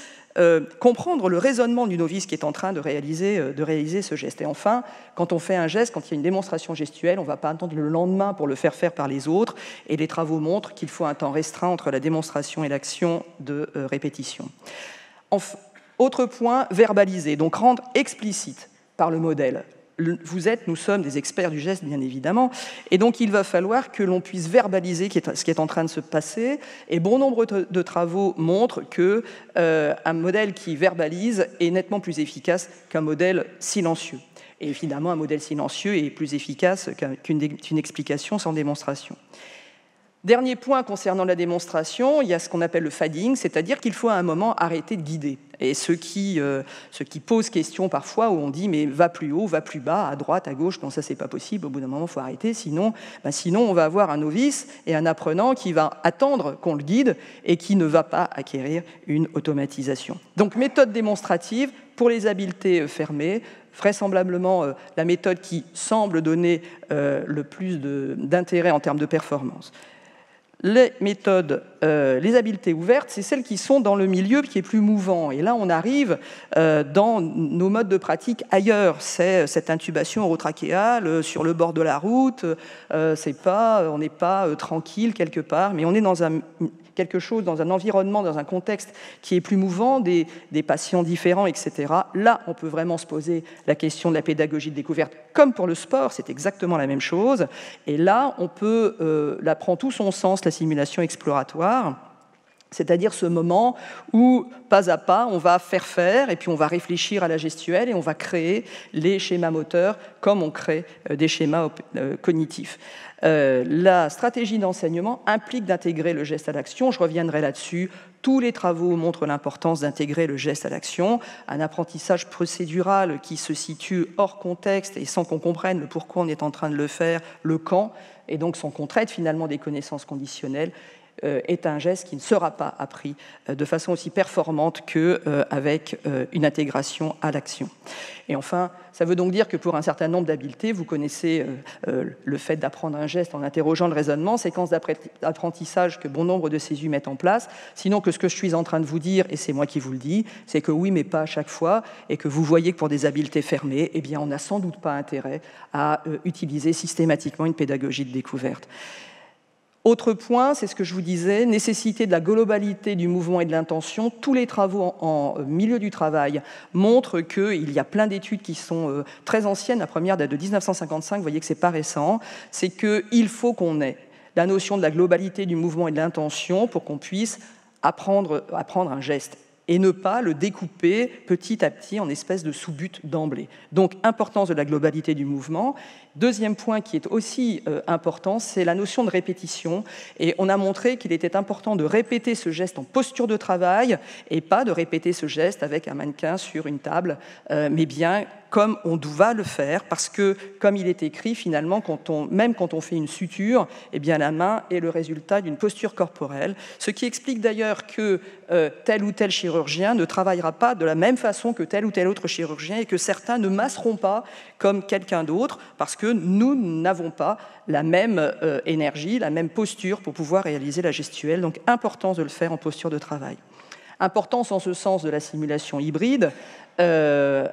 comprendre le raisonnement du novice qui est en train de réaliser ce geste. Et enfin, quand on fait un geste, quand il y a une démonstration gestuelle, on ne va pas attendre le lendemain pour le faire par les autres, et les travaux montrent qu'il faut un temps restreint entre la démonstration et l'action de répétition. Enfin, autre point, verbaliser, donc rendre explicite par le modèle. Nous sommes des experts du geste, bien évidemment, et donc il va falloir que l'on puisse verbaliser ce qui est en train de se passer, et bon nombre de travaux montrent qu'un modèle qui verbalise est nettement plus efficace qu'un modèle silencieux. Et évidemment, un modèle silencieux est plus efficace qu'une explication sans démonstration. Dernier point concernant la démonstration, il y a ce qu'on appelle le fading, c'est-à-dire qu'il faut à un moment arrêter de guider. Et ce qui pose question parfois, où on dit mais va plus haut, va plus bas, à droite, à gauche, non ça c'est pas possible, au bout d'un moment il faut arrêter, sinon on va avoir un novice et un apprenant qui va attendre qu'on le guide et qui ne va pas acquérir une automatisation. Donc méthode démonstrative pour les habiletés fermées, vraisemblablement la méthode qui semble donner le plus d'intérêt en termes de performance. Les méthodes, les habiletés ouvertes, c'est celles qui sont dans le milieu qui est plus mouvant. Et là, on arrive dans nos modes de pratique ailleurs. C'est cette intubation orotrachéale sur le bord de la route. On n'est pas tranquille quelque part, mais on est dans quelque chose, dans un environnement, dans un contexte qui est plus mouvant, des patients différents, etc. Là, on peut vraiment se poser la question de la pédagogie de découverte, comme pour le sport, c'est exactement la même chose. Et là, là prend tout son sens, la simulation exploratoire, c'est-à-dire ce moment où, pas à pas, on va faire, et puis on va réfléchir à la gestuelle, et on va créer les schémas moteurs comme on crée des schémas cognitifs. La stratégie d'enseignement implique d'intégrer le geste à l'action. Je reviendrai là-dessus. Tous les travaux montrent l'importance d'intégrer le geste à l'action. Un apprentissage procédural qui se situe hors contexte et sans qu'on comprenne le pourquoi on est en train de le faire, le quand, et donc sans qu'on traite finalement des connaissances conditionnelles, est un geste qui ne sera pas appris de façon aussi performante qu'avec une intégration à l'action. Et enfin, ça veut donc dire que pour un certain nombre d'habiletés, vous connaissez le fait d'apprendre un geste en interrogeant le raisonnement, séquence d'apprentissage que bon nombre de CESU mettent en place, sinon que ce que je suis en train de vous dire, et c'est moi qui vous le dis, c'est que oui, mais pas à chaque fois, et que vous voyez que pour des habiletés fermées, eh bien, on n'a sans doute pas intérêt à utiliser systématiquement une pédagogie de découverte. Autre point, c'est ce que je vous disais, nécessité de la globalité du mouvement et de l'intention. Tous les travaux en milieu du travail montrent qu'il y a plein d'études qui sont très anciennes. La première date de 1955, vous voyez que ce n'est pas récent. C'est qu'il faut qu'on ait la notion de la globalité du mouvement et de l'intention pour qu'on puisse apprendre un geste et ne pas le découper petit à petit en espèces de sous-buts d'emblée. Donc, importance de la globalité du mouvement. Deuxième point qui est aussi important, c'est la notion de répétition. Et on a montré qu'il était important de répéter ce geste en posture de travail et pas de répéter ce geste avec un mannequin sur une table, mais bien comme on va le faire, parce que, comme il est écrit, finalement, même quand on fait une suture, eh bien, la main est le résultat d'une posture corporelle, ce qui explique d'ailleurs que tel ou tel chirurgien ne travaillera pas de la même façon que tel ou tel autre chirurgien et que certains ne masseront pas comme quelqu'un d'autre, parce que nous n'avons pas la même énergie, la même posture pour pouvoir réaliser la gestuelle. Donc, importance de le faire en posture de travail. Importance en ce sens de la simulation hybride,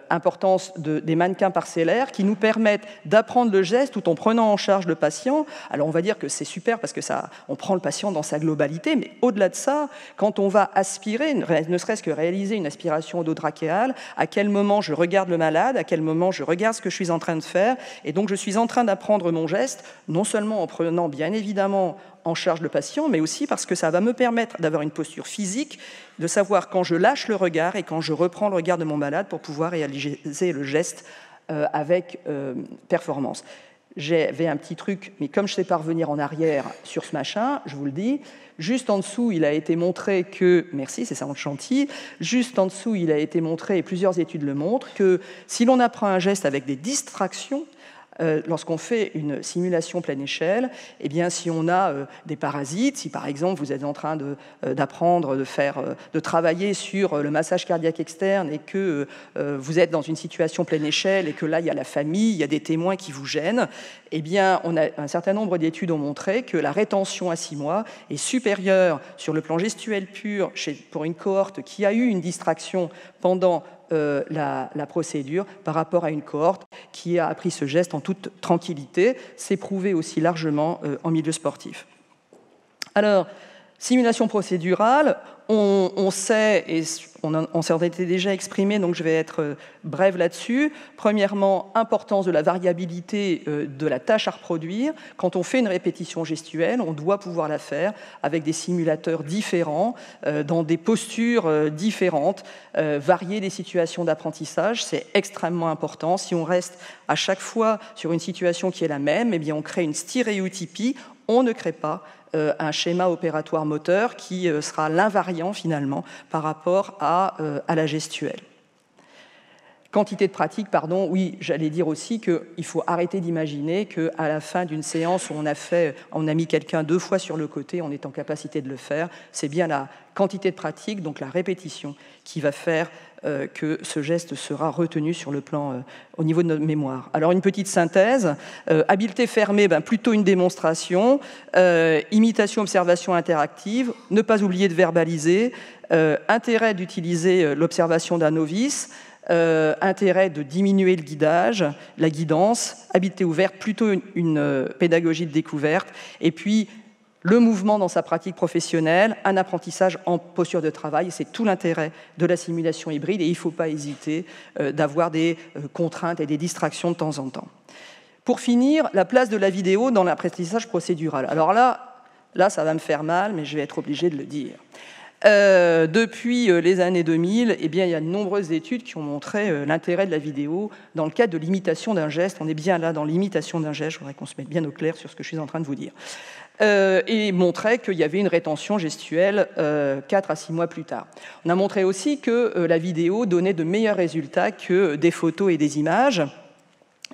importance des mannequins parcellaires qui nous permettent d'apprendre le geste tout en prenant en charge le patient. Alors on va dire que c'est super parce que on prend le patient dans sa globalité, mais au-delà de ça, quand on va aspirer, ne serait-ce que réaliser une aspiration odotrachéale, à quel moment je regarde le malade, à quel moment je regarde ce que je suis en train de faire, et donc je suis en train d'apprendre mon geste, non seulement en prenant bien évidemment en charge le patient, mais aussi parce que ça va me permettre d'avoir une posture physique, de savoir quand je lâche le regard et quand je reprends le regard de mon malade pour pouvoir réaliser le geste avec performance. j'avais un petit truc, mais comme je ne sais pas revenir en arrière sur ce machin, je vous le dis, juste en dessous, il a été montré que, merci, c'est ça en chantilly, juste en dessous, il a été montré, et plusieurs études le montrent, que si l'on apprend un geste avec des distractions, lorsqu'on fait une simulation pleine échelle, eh bien, si on a des parasites, si par exemple vous êtes en train d'apprendre, de travailler sur le massage cardiaque externe et que vous êtes dans une situation pleine échelle et que là il y a la famille, il y a des témoins qui vous gênent, eh bien, on a un certain nombre d'études ont montré que la rétention à 6 mois est supérieure sur le plan gestuel pur pour une cohorte qui a eu une distraction pendant la procédure par rapport à une cohorte qui a appris ce geste en toute tranquillité. C'est prouvé aussi largement en milieu sportif. Alors, simulation procédurale, on sait, et on s'en était déjà exprimé, donc je vais être brève là-dessus. Premièrement, importance de la variabilité de la tâche à reproduire. Quand on fait une répétition gestuelle, on doit pouvoir la faire avec des simulateurs différents, dans des postures différentes, varier les situations d'apprentissage, c'est extrêmement important. Si on reste à chaque fois sur une situation qui est la même, eh bien on crée une stéréotypie, on ne crée pas un schéma opératoire moteur qui sera l'invariant finalement par rapport à la gestuelle. Quantité de pratique, pardon, oui, j'allais dire aussi qu'il faut arrêter d'imaginer qu'à la fin d'une séance où on a mis quelqu'un 2 fois sur le côté, on est en capacité de le faire. C'est bien la quantité de pratique, donc la répétition, qui va faire que ce geste sera retenu sur le plan au niveau de notre mémoire. Alors une petite synthèse, habileté fermée, plutôt une démonstration, imitation, observation interactive, ne pas oublier de verbaliser, intérêt d'utiliser l'observation d'un novice, intérêt de diminuer le guidage, la guidance, habileté ouverte, plutôt une pédagogie de découverte, et puis le mouvement dans sa pratique professionnelle, un apprentissage en posture de travail, c'est tout l'intérêt de la simulation hybride, et il ne faut pas hésiter d'avoir des contraintes et des distractions de temps en temps. Pour finir, la place de la vidéo dans l'apprentissage procédural. Alors là, ça va me faire mal, mais je vais être obligé de le dire. Depuis les années 2000, eh bien, il y a de nombreuses études qui ont montré l'intérêt de la vidéo dans le cadre de l'imitation d'un geste. On est bien là dans l'imitation d'un geste, je voudrais qu'on se mette bien au clair sur ce que je suis en train de vous dire. Et montrait qu'il y avait une rétention gestuelle 4 à 6 mois plus tard. On a montré aussi que la vidéo donnait de meilleurs résultats que des photos et des images.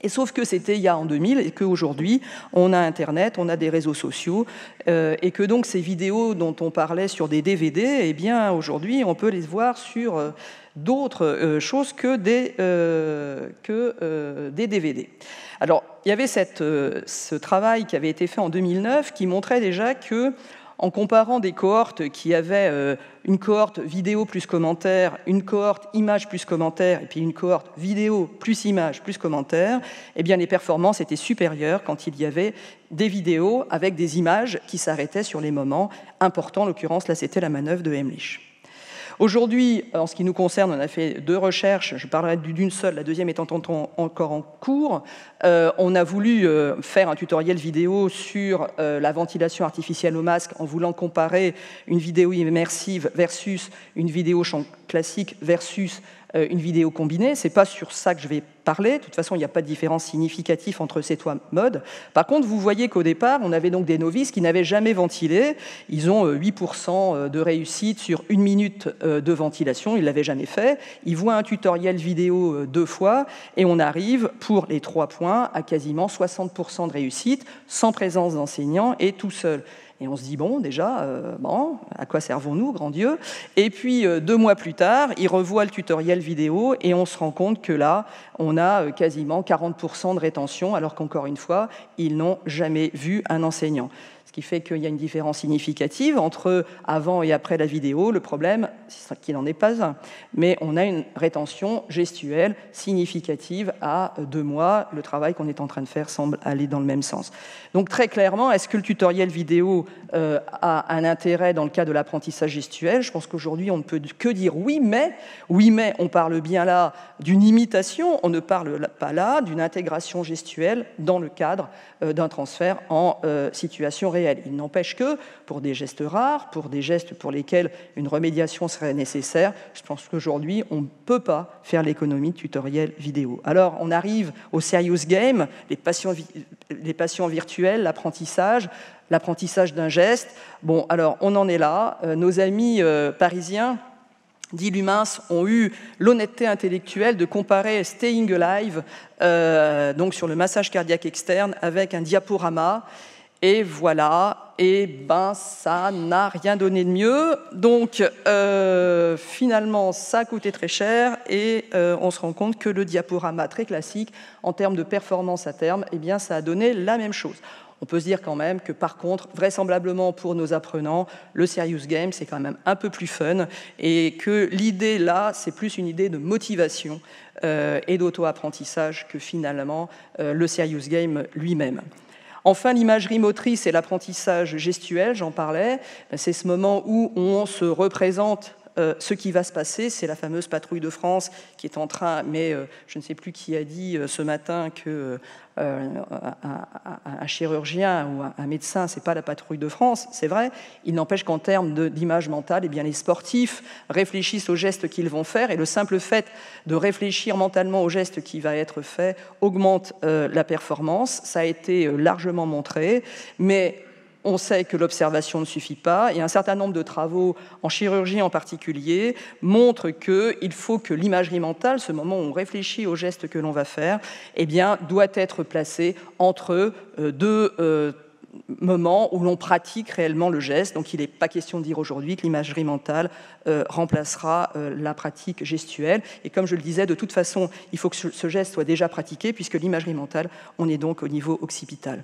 Et sauf que c'était il y a en 2000 et qu'aujourd'hui, on a Internet, on a des réseaux sociaux et que donc ces vidéos dont on parlait sur des DVD, eh bien aujourd'hui, on peut les voir sur d'autres choses que des DVD. Alors, il y avait ce travail qui avait été fait en 2009 qui montrait déjà que, en comparant des cohortes qui avaient une cohorte vidéo plus commentaire, une cohorte image plus commentaire, et puis une cohorte vidéo plus image plus commentaire, eh bien les performances étaient supérieures quand il y avait des vidéos avec des images qui s'arrêtaient sur les moments importants. En l'occurrence, là, c'était la manœuvre de Heimlich. Aujourd'hui, en ce qui nous concerne, on a fait 2 recherches, je parlerai d'une seule, la deuxième étant encore en cours. On a voulu faire un tutoriel vidéo sur la ventilation artificielle au masque en voulant comparer une vidéo immersive versus une vidéo champ classique versus une vidéo combinée. Ce n'est pas sur ça que je vais parler. De toute façon, il n'y a pas de différence significative entre ces 3 modes. Par contre, vous voyez qu'au départ, on avait donc des novices qui n'avaient jamais ventilé. Ils ont 8% de réussite sur 1 minute de ventilation. Ils ne l'avaient jamais fait. Ils voient un tutoriel vidéo 2 fois et on arrive, pour les 3 points, à quasiment 60% de réussite, sans présence d'enseignant et tout seul. Et on se dit, bon, déjà, à quoi servons-nous, grand Dieu? Et puis, 2 mois plus tard, ils revoient le tutoriel vidéo et on se rend compte que là, on a quasiment 40% de rétention, alors qu'encore une fois, ils n'ont jamais vu un enseignant. Ce qui fait qu'il y a une différence significative entre avant et après la vidéo. Le problème, c'est qu'il n'en est pas un. Mais on a une rétention gestuelle significative à 2 mois. Le travail qu'on est en train de faire semble aller dans le même sens. Donc très clairement, est-ce que le tutoriel vidéo a un intérêt dans le cas de l'apprentissage gestuel? Je pense qu'aujourd'hui, on ne peut que dire oui, mais on parle bien là d'une imitation, on ne parle pas là d'une intégration gestuelle dans le cadre d'un transfert en situation réelle. Il n'empêche que, pour des gestes rares, pour des gestes pour lesquels une remédiation serait nécessaire, je pense qu'aujourd'hui, on ne peut pas faire l'économie de tutoriels vidéo. Alors, on arrive au serious game, les passions virtuelles, l'apprentissage d'un geste. Bon, alors, on en est là. Nos amis parisiens d'Illumins ont eu l'honnêteté intellectuelle de comparer Staying Alive, donc sur le massage cardiaque externe, avec un diaporama. Et voilà, et ben ça n'a rien donné de mieux. Donc finalement, ça a coûté très cher et on se rend compte que le diaporama très classique, en termes de performance à terme, eh bien ça a donné la même chose. On peut se dire quand même que par contre, vraisemblablement pour nos apprenants, le serious game, c'est quand même un peu plus fun et que l'idée là, c'est plus une idée de motivation et d'auto-apprentissage que finalement le serious game lui-même. Enfin, l'imagerie motrice et l'apprentissage gestuel, j'en parlais, c'est ce moment où on se représente ce qui va se passer. C'est la fameuse patrouille de France qui est en train, mais je ne sais plus qui a dit ce matin que un chirurgien ou un médecin, c'est pas la patrouille de France, c'est vrai. Il n'empêche qu'en termes d'image mentale, eh bien, les sportifs réfléchissent aux gestes qu'ils vont faire et le simple fait de réfléchir mentalement au geste qui va être fait augmente la performance. Ça a été largement montré, mais on sait que l'observation ne suffit pas et un certain nombre de travaux, en chirurgie en particulier, montrent qu'il faut que l'imagerie mentale, ce moment où on réfléchit au geste que l'on va faire, eh bien, doit être placé entre deux moment où l'on pratique réellement le geste. Donc il n'est pas question de dire aujourd'hui que l'imagerie mentale remplacera la pratique gestuelle. Et comme je le disais, de toute façon, il faut que ce geste soit déjà pratiqué, puisque l'imagerie mentale, on est donc au niveau occipital.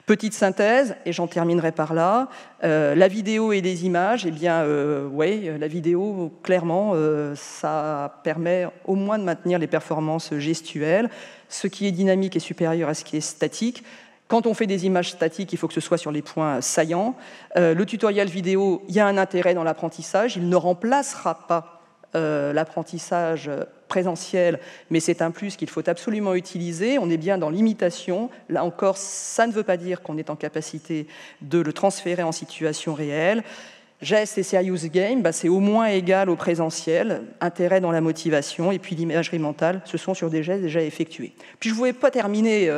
Petite synthèse, et j'en terminerai par là. La vidéo et les images, eh bien, oui, la vidéo, clairement, ça permet au moins de maintenir les performances gestuelles. Ce qui est dynamique est supérieur à ce qui est statique. Quand on fait des images statiques, il faut que ce soit sur les points saillants. Le tutoriel vidéo, il y a un intérêt dans l'apprentissage. Il ne remplacera pas l'apprentissage présentiel, mais c'est un plus qu'il faut absolument utiliser. On est bien dans l'imitation. Là encore, ça ne veut pas dire qu'on est en capacité de le transférer en situation réelle. Geste et serious game, c'est au moins égal au présentiel, intérêt dans la motivation, et puis l'imagerie mentale, ce sont sur des gestes déjà effectués. Puis je ne pouvais pas terminer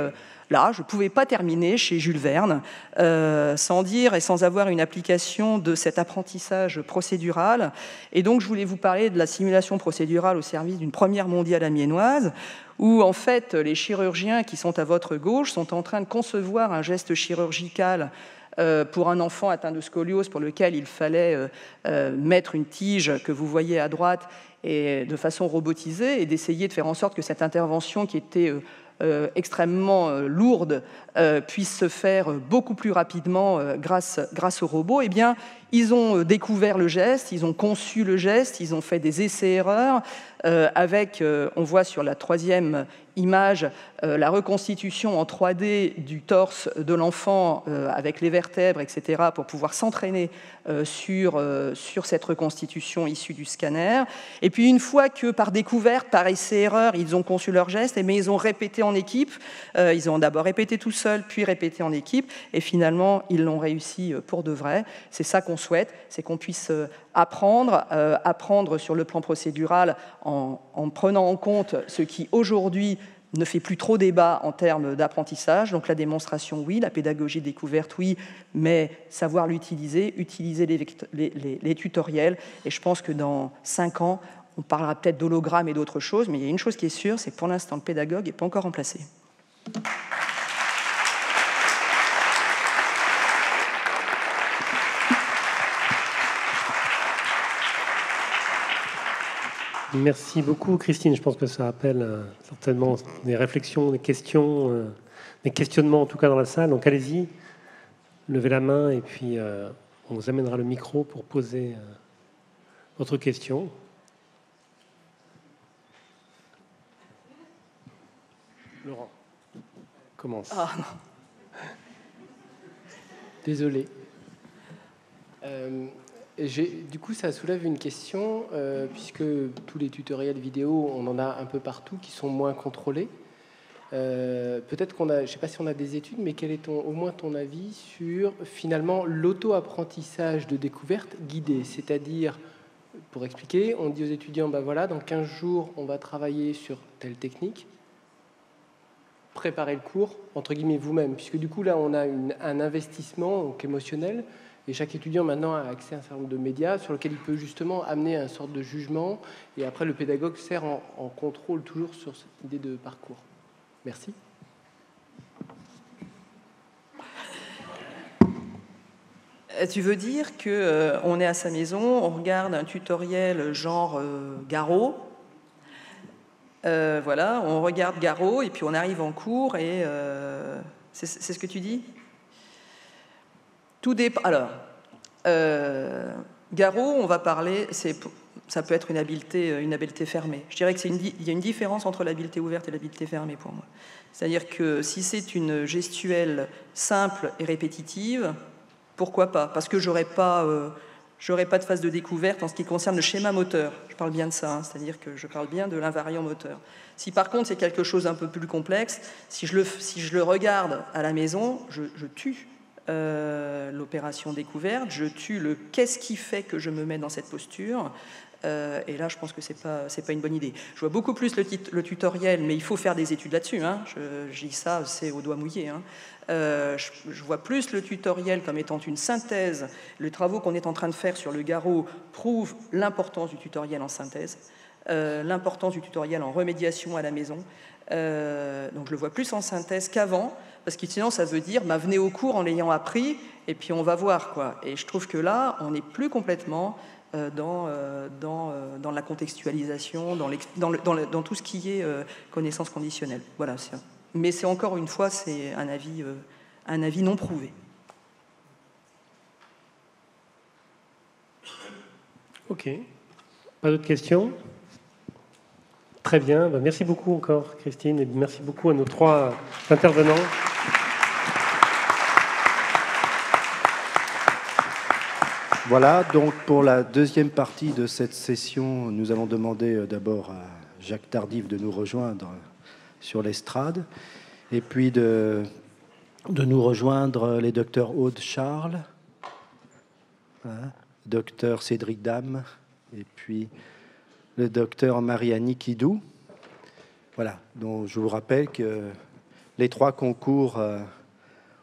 là, je ne pouvais pas terminer chez Jules Verne sans dire et sans avoir une application de cet apprentissage procédural. Et donc je voulais vous parler de la simulation procédurale au service d'une première mondiale amiénoise, où en fait les chirurgiens qui sont à votre gauche sont en train de concevoir un geste chirurgical pour un enfant atteint de scoliose pour lequel il fallait mettre une tige que vous voyez à droite et de façon robotisée et d'essayer de faire en sorte que cette intervention qui était extrêmement lourde puisse se faire beaucoup plus rapidement grâce au robot. Eh bien, ils ont découvert le geste, ils ont conçu le geste, ils ont fait des essais-erreurs avec, on voit sur la troisième image, la reconstitution en 3D du torse de l'enfant avec les vertèbres, etc., pour pouvoir s'entraîner sur cette reconstitution issue du scanner. Et puis une fois que par découverte, par essai-erreur, ils ont conçu leur geste, mais ils ont répété en équipe. Ils ont d'abord répété tout seuls, puis répété en équipe, et finalement, ils l'ont réussi pour de vrai. C'est ça qu'on souhaite, c'est qu'on puisse apprendre sur le plan procédural en prenant en compte ce qui aujourd'hui ne fait plus trop débat en termes d'apprentissage. Donc la démonstration, oui, la pédagogie découverte, oui, mais savoir l'utiliser, utiliser les tutoriels. Et je pense que dans 5 ans, on parlera peut-être d'hologrammes et d'autres choses, mais il y a une chose qui est sûre, c'est que pour l'instant, le pédagogue n'est pas encore remplacé. Merci beaucoup, Christine. Je pense que ça appelle certainement des réflexions, des questions, des questionnements en tout cas dans la salle. Donc allez-y, levez la main et puis on vous amènera le micro pour poser votre question. Laurent, commence. Ah. Désolé. Du coup, ça soulève une question, puisque tous les tutoriels vidéo, on en a un peu partout, qui sont moins contrôlés. Peut-être qu'on a, je ne sais pas si on a des études, mais quel est au moins ton avis sur finalement l'auto-apprentissage de découverte guidée? C'est-à-dire, pour expliquer, on dit aux étudiants, ben voilà, dans 15 jours, on va travailler sur telle technique, préparer le cours, entre guillemets, vous-même, puisque du coup, là, on a un investissement donc, émotionnel, et chaque étudiant, maintenant, a accès à un certain nombre de médias sur lesquels il peut justement amener une sorte de jugement, et après, le pédagogue sert en contrôle toujours sur cette idée de parcours. Merci. Tu veux dire qu'on est à sa maison, on regarde un tutoriel genre Garot, voilà, on regarde Garot et puis on arrive en cours et c'est ce que tu dis? Tout dépend. Alors, Garot, on va parler, ça peut être une habileté fermée. Je dirais qu'il y a une différence entre l'habileté ouverte et l'habileté fermée pour moi. C'est-à-dire que si c'est une gestuelle simple et répétitive, pourquoi pas? Parce que j'aurais pas de phase de découverte en ce qui concerne le schéma moteur. Je parle bien de ça, hein, c'est-à-dire que je parle bien de l'invariant moteur. Si par contre c'est quelque chose un peu plus complexe, si je le regarde à la maison, je tue l'opération découverte, je tue le qu'est-ce qui fait que je me mets dans cette posture. Et là, je pense que c'est pas une bonne idée. Je vois beaucoup plus le tutoriel, mais il faut faire des études là-dessus. Hein. Je dis ça, c'est au doigt mouillé. Hein. Je vois plus le tutoriel comme étant une synthèse. Les travaux qu'on est en train de faire sur le Garot prouvent l'importance du tutoriel en synthèse, l'importance du tutoriel en remédiation à la maison. Donc je le vois plus en synthèse qu'avant, parce que sinon ça veut dire venez au cours en l'ayant appris, et puis on va voir, quoi. Et je trouve que là, on n'est plus complètement dans la contextualisation, dans tout ce qui est connaissance conditionnelle. Voilà. Mais c'est encore une fois, c'est un avis non prouvé. Ok. Pas d'autres questions? Très bien. Merci beaucoup encore, Christine, et merci beaucoup à nos 3 intervenants. Voilà, donc pour la deuxième partie de cette session, nous allons demander d'abord à Jacques Tardif de nous rejoindre sur l'estrade, et puis de nous rejoindre les docteurs Aude Charles, docteur Cédric Dame, et puis le docteur Marie-Annie Kidou. Voilà, donc je vous rappelle que les 3 concours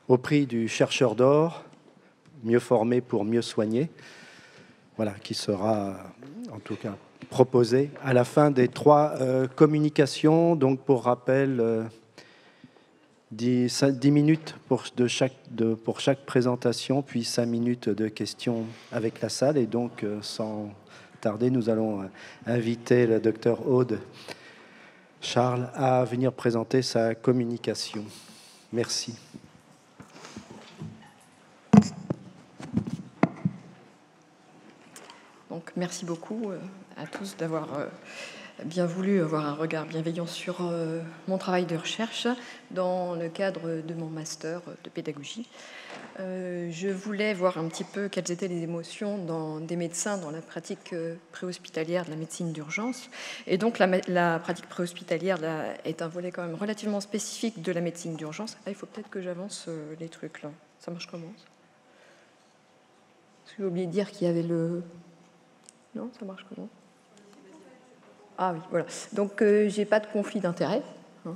au prix du chercheur d'or, mieux formé pour mieux soigner, voilà, qui sera en tout cas proposé à la fin des 3 communications. Donc pour rappel, 10 minutes pour chaque présentation, puis 5 minutes de questions avec la salle. Et donc sans tarder, nous allons inviter le docteur Aude Charles à venir présenter sa communication. Merci. Donc, merci beaucoup à tous d'avoir bien voulu avoir un regard bienveillant sur mon travail de recherche dans le cadre de mon master de pédagogie. Je voulais voir un petit peu quelles étaient les émotions des médecins dans la pratique préhospitalière de la médecine d'urgence. Et donc la pratique préhospitalière est un volet quand même relativement spécifique de la médecine d'urgence. Ah, il faut peut-être que j'avance les trucs là. Ça marche comment? J'ai oublié de dire qu'il y avait le... Non, ça marche comment? Ah oui, voilà. Donc, j'ai pas de conflit d'intérêt. Hein.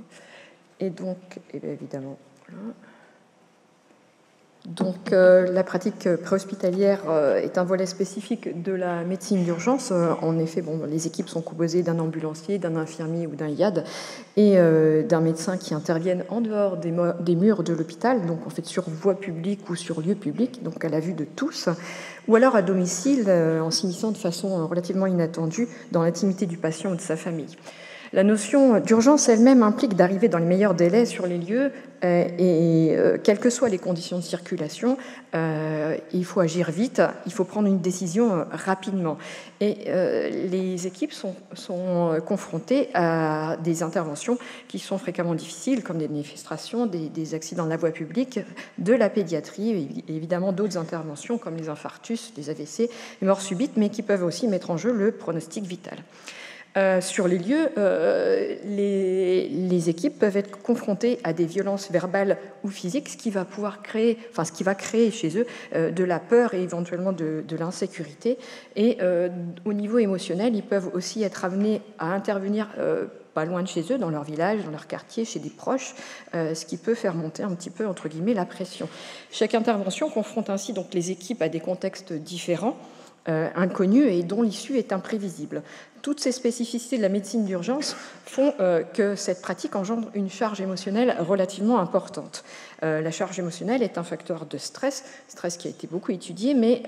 Et donc, évidemment, voilà. Donc, la pratique préhospitalière est un volet spécifique de la médecine d'urgence. En effet, les équipes sont composées d'un ambulancier, d'un infirmier ou d'un IAD et d'un médecin qui interviennent en dehors des murs de l'hôpital, donc en fait sur voie publique ou sur lieu public, donc à la vue de tous, ou alors à domicile en s'immisçant de façon relativement inattendue dans l'intimité du patient ou de sa famille. La notion d'urgence elle-même implique d'arriver dans les meilleurs délais sur les lieux et quelles que soient les conditions de circulation, il faut agir vite, il faut prendre une décision rapidement. Et les équipes sont confrontées à des interventions qui sont fréquemment difficiles, comme des manifestations, des accidents de la voie publique, de la pédiatrie, et évidemment d'autres interventions comme les infarctus, les AVC, les morts subites, mais qui peuvent aussi mettre en jeu le pronostic vital. Sur les lieux, les équipes peuvent être confrontées à des violences verbales ou physiques, ce qui va créer chez eux de la peur et éventuellement de l'insécurité. Et au niveau émotionnel, ils peuvent aussi être amenés à intervenir pas loin de chez eux, dans leur village, dans leur quartier, chez des proches, ce qui peut faire monter un petit peu, entre guillemets, la pression. Chaque intervention confronte ainsi donc les équipes à des contextes différents, inconnus et dont l'issue est imprévisible. Toutes ces spécificités de la médecine d'urgence font que cette pratique engendre une charge émotionnelle relativement importante. La charge émotionnelle est un facteur de stress qui a été beaucoup étudié, mais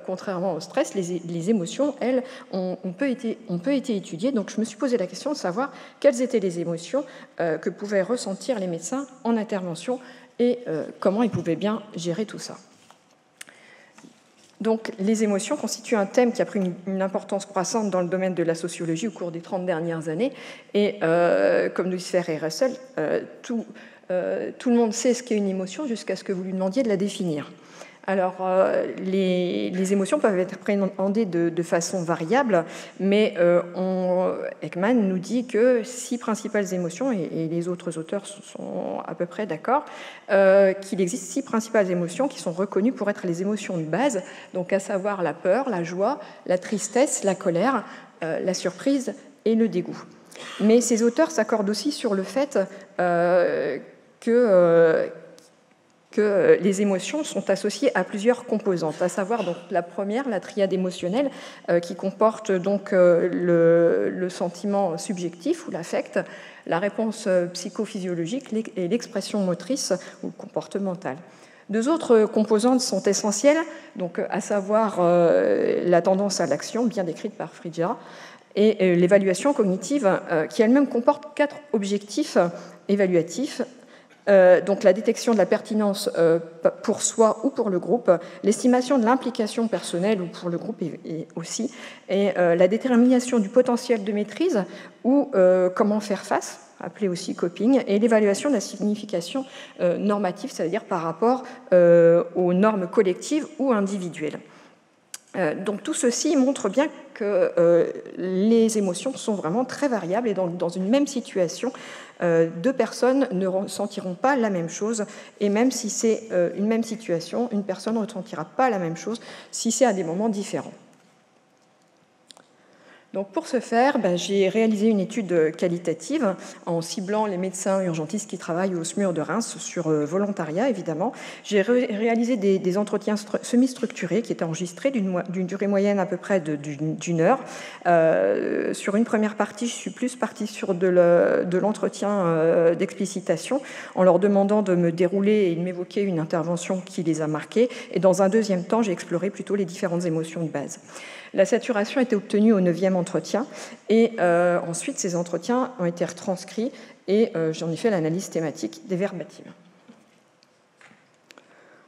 contrairement au stress, les émotions, elles, ont peu été étudiées. Donc je me suis posé la question de savoir quelles étaient les émotions que pouvaient ressentir les médecins en intervention et comment ils pouvaient bien gérer tout ça. Donc, les émotions constituent un thème qui a pris une importance croissante dans le domaine de la sociologie au cours des 30 dernières années. Et comme Lucifer et Russell, tout le monde sait ce qu'est une émotion jusqu'à ce que vous lui demandiez de la définir. Alors, les émotions peuvent être appréhendées de façon variable, mais Ekman nous dit que 6 principales émotions, et les autres auteurs sont à peu près d'accord, qu'il existe 6 principales émotions qui sont reconnues pour être les émotions de base, donc à savoir la peur, la joie, la tristesse, la colère, la surprise et le dégoût. Mais ces auteurs s'accordent aussi sur le fait que les émotions sont associées à plusieurs composantes, à savoir donc la première, la triade émotionnelle, qui comporte donc le sentiment subjectif ou l'affect, la réponse psychophysiologique et l'expression motrice ou comportementale. 2 autres composantes sont essentielles, donc à savoir la tendance à l'action, bien décrite par Friggia, et l'évaluation cognitive, qui elle-même comporte 4 objectifs évaluatifs. Donc la détection de la pertinence pour soi ou pour le groupe, l'estimation de l'implication personnelle ou pour le groupe aussi, et la détermination du potentiel de maîtrise ou comment faire face, appelé aussi coping, et l'évaluation de la signification normative, c'est-à-dire par rapport aux normes collectives ou individuelles. Donc tout ceci montre bien que les émotions sont vraiment très variables et dans une même situation, 2 personnes ne ressentiront pas la même chose, et même si c'est une même situation, une personne ne ressentira pas la même chose si c'est à des moments différents. Donc pour ce faire, j'ai réalisé une étude qualitative en ciblant les médecins urgentistes qui travaillent au SMUR de Reims sur volontariat, évidemment. J'ai réalisé des entretiens semi-structurés qui étaient enregistrés d'une durée moyenne à peu près d'une heure. Sur une première partie, je suis plus partie sur de l'entretien d'explicitation en leur demandant de me dérouler et de m'évoquer une intervention qui les a marqués. Et dans un deuxième temps, j'ai exploré plutôt les différentes émotions de base. La saturation a été obtenue au 9e entretien et ensuite ces entretiens ont été retranscrits et j'en ai fait l'analyse thématique des verbatims.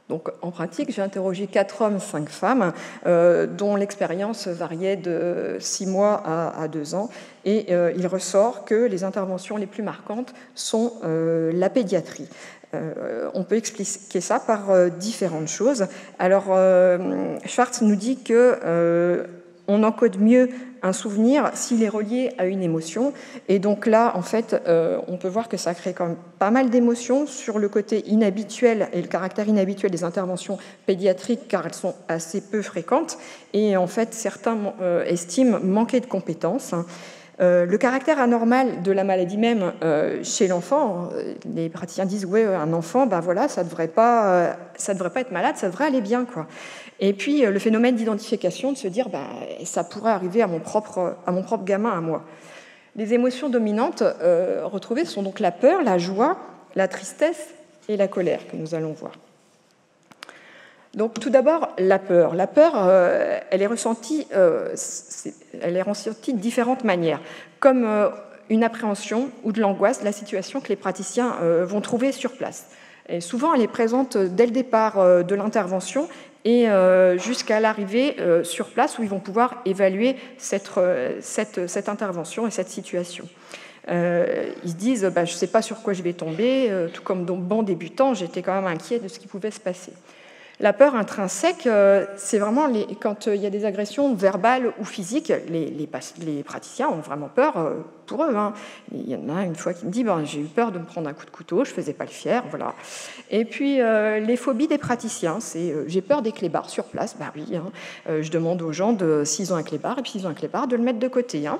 Donc, en pratique, j'ai interrogé 4 hommes, 5 femmes, dont l'expérience variait de 6 mois à 2 ans. Et il ressort que les interventions les plus marquantes sont la pédiatrie. On peut expliquer ça par différentes choses. Alors, Schwartz nous dit qu'on encode mieux un souvenir s'il est relié à une émotion. Et donc là, en fait, on peut voir que ça crée quand même pas mal d'émotions sur le côté inhabituel et le caractère inhabituel des interventions pédiatriques, car elles sont assez peu fréquentes. Et en fait, certains estiment manquer de compétences. Le caractère anormal de la maladie même chez l'enfant, les praticiens disent ouais, un enfant, voilà, ça devrait pas être malade, ça devrait aller bien, quoi. Et puis le phénomène d'identification, de se dire ça pourrait arriver à mon propre gamin, à moi. Les émotions dominantes retrouvées sont donc la peur, la joie, la tristesse et la colère que nous allons voir. Donc tout d'abord, la peur. La peur, elle est ressentie de différentes manières, comme une appréhension ou de l'angoisse de la situation que les praticiens vont trouver sur place. Et souvent, elle est présente dès le départ de l'intervention et jusqu'à l'arrivée sur place où ils vont pouvoir évaluer cette intervention et cette situation. Ils se disent je ne sais pas sur quoi je vais tomber, tout comme bon débutant, j'étais quand même inquiet de ce qui pouvait se passer. La peur intrinsèque, c'est vraiment quand il y a des agressions verbales ou physiques, les praticiens ont vraiment peur pour eux. Hein. Il y en a une fois qui me dit j'ai eu peur de me prendre un coup de couteau, je ne faisais pas le fier. Voilà. Et puis les phobies des praticiens, c'est j'ai peur des clébards sur place. Bah oui, hein. Je demande aux gens s'ils ont un clébard, et puis s'ils ont un clébard, de le mettre de côté. Hein.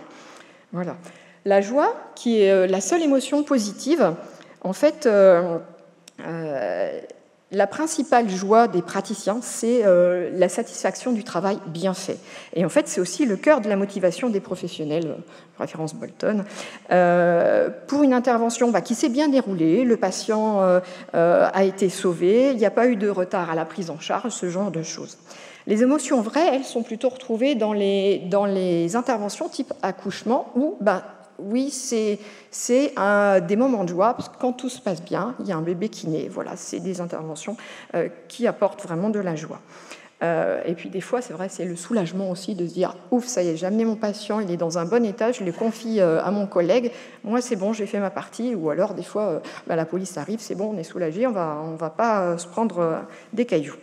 Voilà. La joie, qui est la seule émotion positive, en fait. La principale joie des praticiens, c'est la satisfaction du travail bien fait. Et en fait, c'est aussi le cœur de la motivation des professionnels, référence Bolton, pour une intervention qui s'est bien déroulée, le patient a été sauvé, il n'y a pas eu de retard à la prise en charge, ce genre de choses. Les émotions vraies, elles sont plutôt retrouvées dans les interventions type accouchement, où oui, c'est des moments de joie, parce que quand tout se passe bien, il y a un bébé qui naît. Voilà, c'est des interventions qui apportent vraiment de la joie. Et puis des fois, c'est vrai, c'est le soulagement aussi de se dire « Ouf, ça y est, j'ai amené mon patient, il est dans un bon état, je le confie à mon collègue, moi c'est bon, j'ai fait ma partie. » Ou alors des fois, la police arrive, c'est bon, on est soulagé, on va pas se prendre des cailloux.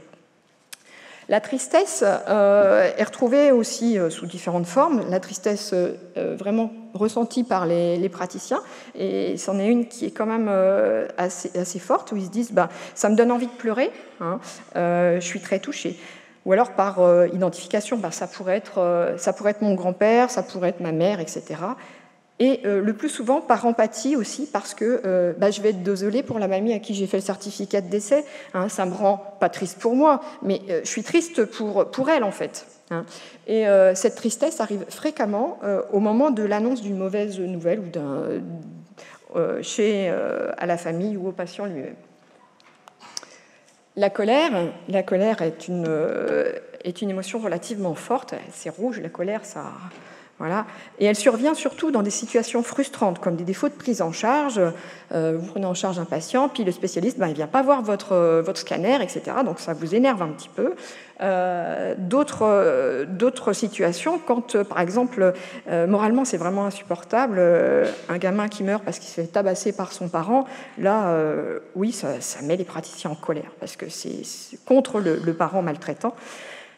La tristesse est retrouvée aussi sous différentes formes. La tristesse vraiment ressentie par les praticiens, et c'en est une qui est quand même assez forte, où ils se disent ça me donne envie de pleurer, hein, je suis très touchée. Ou alors par identification, ça pourrait être mon grand-père, ça pourrait être ma mère, etc. Et le plus souvent par empathie aussi, parce que je vais être désolée pour la mamie à qui j'ai fait le certificat de décès. Hein, ça me rend pas triste pour moi, mais je suis triste pour elle en fait. Hein. Et cette tristesse arrive fréquemment au moment de l'annonce d'une mauvaise nouvelle ou à la famille ou au patient lui-même. La colère est une émotion relativement forte. C'est rouge, la colère, ça. Voilà. Et elle survient surtout dans des situations frustrantes, comme des défauts de prise en charge. Vous prenez en charge un patient, puis le spécialiste, il ne vient pas voir votre scanner, etc. Donc ça vous énerve un petit peu. D'autres situations, quand, par exemple, moralement, c'est vraiment insupportable, un gamin qui meurt parce qu'il se fait tabasser par son parent, là, oui, ça met les praticiens en colère, parce que c'est contre le parent maltraitant.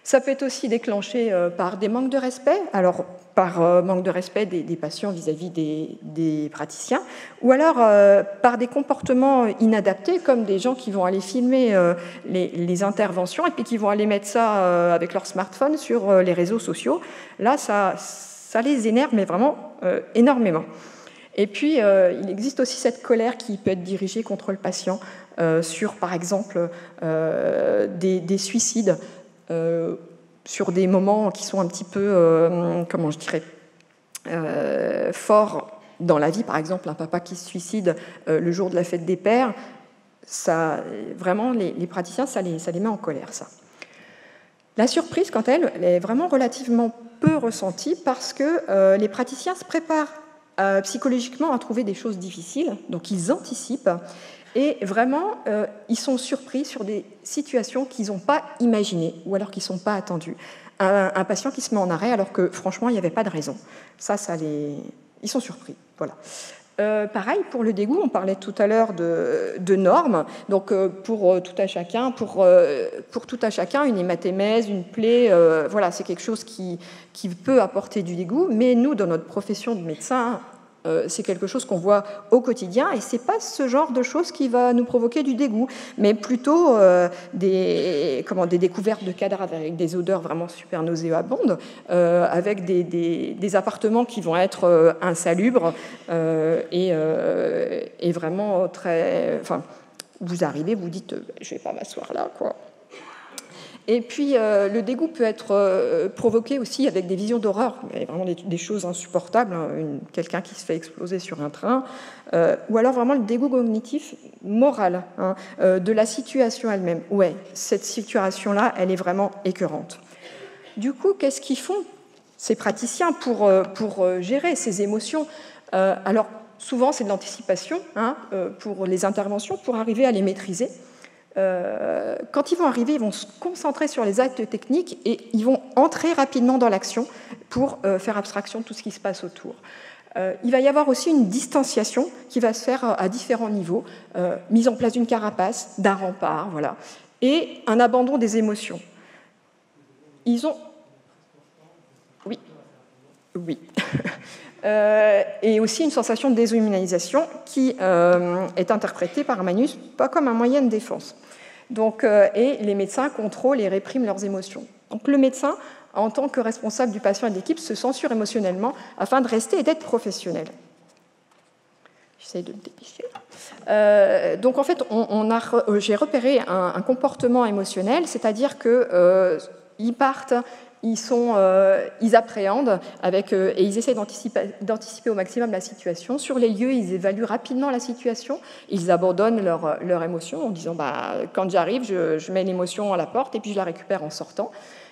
Ça peut être aussi déclenché par des manques de respect, alors par manque de respect des patients vis-à-vis des praticiens, ou alors par des comportements inadaptés, comme des gens qui vont aller filmer les interventions et puis qui vont aller mettre ça avec leur smartphone sur les réseaux sociaux. Là, ça les énerve, mais vraiment énormément. Et puis, il existe aussi cette colère qui peut être dirigée contre le patient sur, par exemple, des suicides, sur des moments qui sont un petit peu, forts dans la vie. Par exemple, un papa qui se suicide le jour de la fête des pères, ça, vraiment, les praticiens, ça les met en colère, ça. La surprise, quant à elle, est vraiment relativement peu ressentie parce que les praticiens se préparent psychologiquement à trouver des choses difficiles, donc ils anticipent. Et vraiment, ils sont surpris sur des situations qu'ils n'ont pas imaginées ou alors qui ne sont pas attendues. Un patient qui se met en arrêt alors que, franchement, il n'y avait pas de raison. Ils sont surpris. Voilà. Pareil, pour le dégoût, on parlait tout à l'heure de normes. Donc, pour tout à chacun, une hématémèse, une plaie, voilà, c'est quelque chose qui peut apporter du dégoût. Mais nous, dans notre profession de médecin, c'est quelque chose qu'on voit au quotidien et c'est pas ce genre de choses qui va nous provoquer du dégoût, mais plutôt des découvertes de cadavres avec des odeurs vraiment super nauséabondes, avec des appartements qui vont être insalubres et vraiment très... Enfin, vous arrivez, vous dites « je vais pas m'asseoir là, quoi ». Et puis, le dégoût peut être provoqué aussi avec des visions d'horreur. Il y a vraiment des choses insupportables, hein, quelqu'un qui se fait exploser sur un train, ou alors vraiment le dégoût cognitif moral, hein, de la situation elle-même. Ouais, cette situation-là, elle est vraiment écœurante. Du coup, qu'est-ce qu'ils font, ces praticiens, pour gérer ces émotions? Alors, souvent, c'est de l'anticipation, hein, pour les interventions, pour arriver à les maîtriser. Quand ils vont arriver, ils vont se concentrer sur les actes techniques et ils vont entrer rapidement dans l'action pour faire abstraction de tout ce qui se passe autour. Il va y avoir aussi une distanciation qui va se faire à différents niveaux, mise en place d'une carapace, d'un rempart, voilà. et un abandon des émotions. Ils ont... Oui. Oui. Et aussi une sensation de déshumanisation qui est interprétée par Manus pas comme un moyen de défense. Donc, et les médecins contrôlent et répriment leurs émotions. Donc le médecin, en tant que responsable du patient et de l'équipe, se censure émotionnellement afin de rester et d'être professionnel. J'essaie de me dépêcher. Donc en fait, j'ai repéré un comportement émotionnel, c'est-à-dire qu'ils partent, ils appréhendent et ils essaient d'anticiper au maximum la situation. Sur les lieux, ils évaluent rapidement la situation. Ils abandonnent leur émotion en disant quand j'arrive, je mets l'émotion à la porte et puis je la récupère en sortant.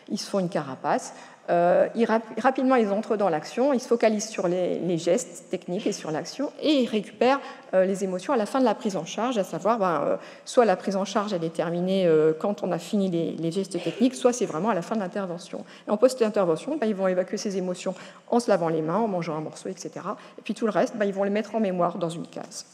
Ils se font une carapace. Rapidement, ils entrent dans l'action, ils se focalisent sur les gestes techniques et sur l'action, et ils récupèrent les émotions à la fin de la prise en charge, à savoir, soit la prise en charge elle est terminée quand on a fini les gestes techniques, soit c'est vraiment à la fin de l'intervention. Et en post-intervention, ils vont évacuer ces émotions en se lavant les mains, en mangeant un morceau, etc. Et puis tout le reste, ils vont les mettre en mémoire dans une case.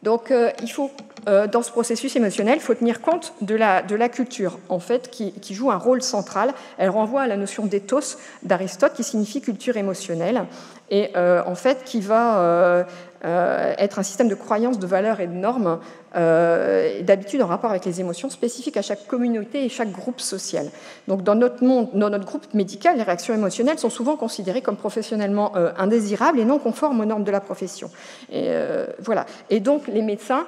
Donc, il faut, dans ce processus émotionnel, il faut tenir compte de la culture, en fait, qui joue un rôle central. Elle renvoie à la notion d'éthos d'Aristote, qui signifie culture émotionnelle, et en fait, qui va être un système de croyances, de valeurs et de normes, d'habitude en rapport avec les émotions spécifiques à chaque communauté et chaque groupe social. Donc, dans notre groupe médical, les réactions émotionnelles sont souvent considérées comme professionnellement indésirables et non conformes aux normes de la profession. Et, voilà. Et donc, les médecins,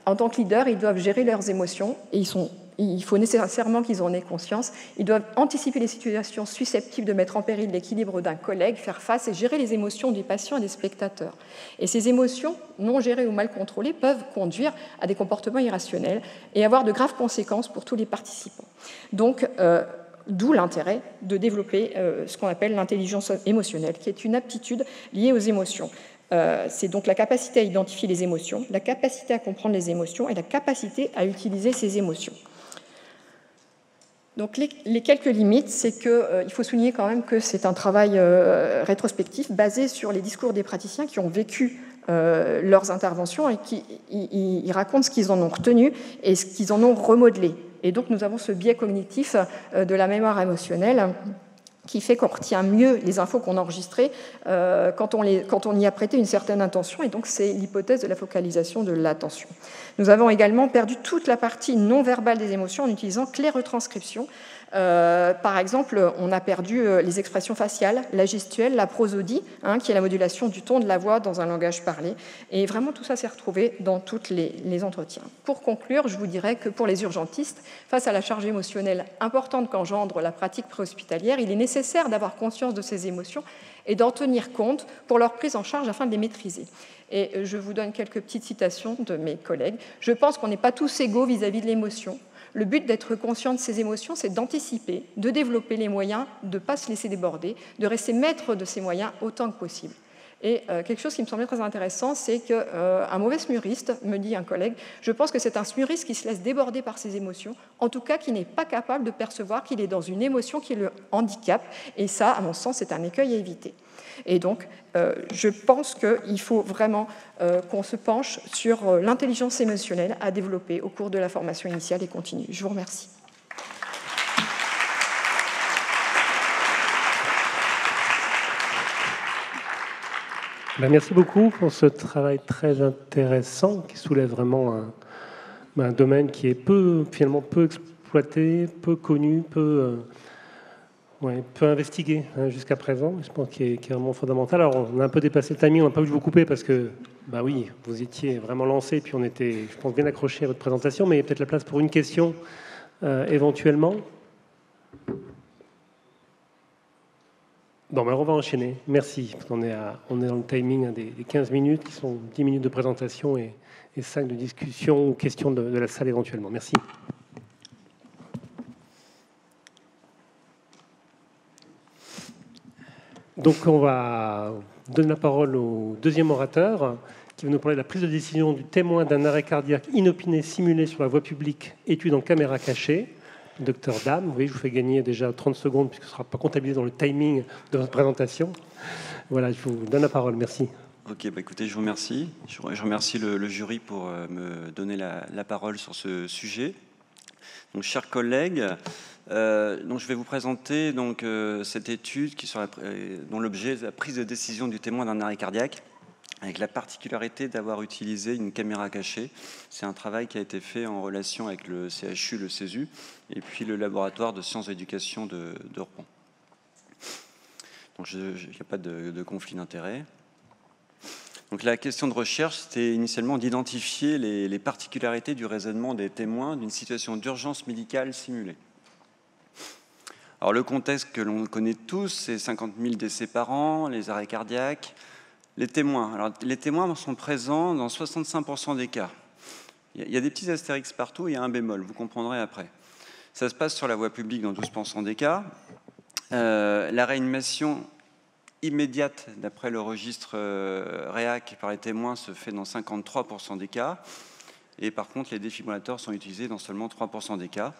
en tant que leaders, ils doivent gérer leurs émotions et il faut nécessairement qu'ils en aient conscience. Ils doivent anticiper les situations susceptibles de mettre en péril l'équilibre d'un collègue, faire face et gérer les émotions du patient et des spectateurs. Et ces émotions, non gérées ou mal contrôlées, peuvent conduire à des comportements irrationnels et avoir de graves conséquences pour tous les participants. Donc, d'où l'intérêt de développer ce qu'on appelle l'intelligence émotionnelle, qui est une aptitude liée aux émotions. C'est donc la capacité à identifier les émotions, la capacité à comprendre les émotions et la capacité à utiliser ces émotions. Donc les quelques limites, c'est qu'il faut souligner quand même que c'est un travail rétrospectif basé sur les discours des praticiens qui ont vécu leurs interventions et qui ils racontent ce qu'ils en ont retenu et ce qu'ils en ont remodelé. Et donc nous avons ce biais cognitif de la mémoire émotionnelle qui fait qu'on retient mieux les infos qu'on a enregistrées quand on y a prêté une certaine attention, et donc c'est l'hypothèse de la focalisation de l'attention. Nous avons également perdu toute la partie non verbale des émotions en utilisant que les retranscriptions. Par exemple, on a perdu les expressions faciales, la gestuelle, la prosodie, qui est la modulation du ton de la voix dans un langage parlé. Et vraiment, tout ça s'est retrouvé dans tous les entretiens. Pour conclure, je vous dirais que pour les urgentistes, face à la charge émotionnelle importante qu'engendre la pratique préhospitalière, il est nécessaire d'avoir conscience de ces émotions et d'en tenir compte pour leur prise en charge afin de les maîtriser. Et je vous donne quelques petites citations de mes collègues. Je pense qu'on n'est pas tous égaux vis-à-vis de l'émotion. Le but d'être conscient de ces émotions, c'est d'anticiper, de développer les moyens, de ne pas se laisser déborder, de rester maître de ces moyens autant que possible. Et quelque chose qui me semblait très intéressant, c'est qu'un mauvais smuriste, me dit un collègue, je pense que c'est un smuriste qui se laisse déborder par ses émotions, en tout cas qui n'est pas capable de percevoir qu'il est dans une émotion qui le handicape. Et ça, à mon sens, c'est un écueil à éviter. Et donc, je pense qu'il faut vraiment qu'on se penche sur l'intelligence émotionnelle à développer au cours de la formation initiale et continue. Je vous remercie. Merci beaucoup pour ce travail très intéressant qui soulève vraiment un domaine qui est finalement peu exploité, peu connu, peu investigué jusqu'à présent. Je pense qu'il est vraiment fondamental. Alors, on a un peu dépassé le timing, on n'a pas voulu vous couper parce que, oui, vous étiez vraiment lancé, puis on était, je pense, bien accroché à votre présentation, mais il y a peut-être la place pour une question éventuellement. Bon, on va enchaîner. Merci. Parce qu'on est dans le timing des 15 minutes, qui sont 10 minutes de présentation et 5 de discussion ou questions de la salle éventuellement. Merci. Donc, on va donner la parole au deuxième orateur, qui va nous parler de la prise de décision du témoin d'un arrêt cardiaque inopiné simulé sur la voie publique, étude en caméra cachée. Docteur Dame, vous voyez, je vous fais gagner déjà 30 secondes puisque ce ne sera pas comptabilisé dans le timing de votre présentation. Voilà, je vous donne la parole. Merci. Ok, bah écoutez, je vous remercie. Je remercie le jury pour me donner la parole sur ce sujet. Donc, chers collègues, donc je vais vous présenter donc, cette étude dont l'objet est la prise de décision du témoin d'un arrêt cardiaque, avec la particularité d'avoir utilisé une caméra cachée. C'est un travail qui a été fait en relation avec le CHU, le CESU, et puis le laboratoire de sciences d'éducation de Rouen. Donc il n'y a pas de conflit d'intérêts. Donc la question de recherche, c'était initialement d'identifier les particularités du raisonnement des témoins d'une situation d'urgence médicale simulée. Alors le contexte que l'on connaît tous, c'est 50 000 décès par an, les arrêts cardiaques. Les témoins. Alors les témoins sont présents dans 65% des cas. Il y a des petits astérix partout, il y a un bémol, vous comprendrez après. Ça se passe sur la voie publique dans 12% des cas. La réanimation immédiate, d'après le registre REAC par les témoins, se fait dans 53% des cas. Et par contre, les défibrillateurs sont utilisés dans seulement 3% des cas,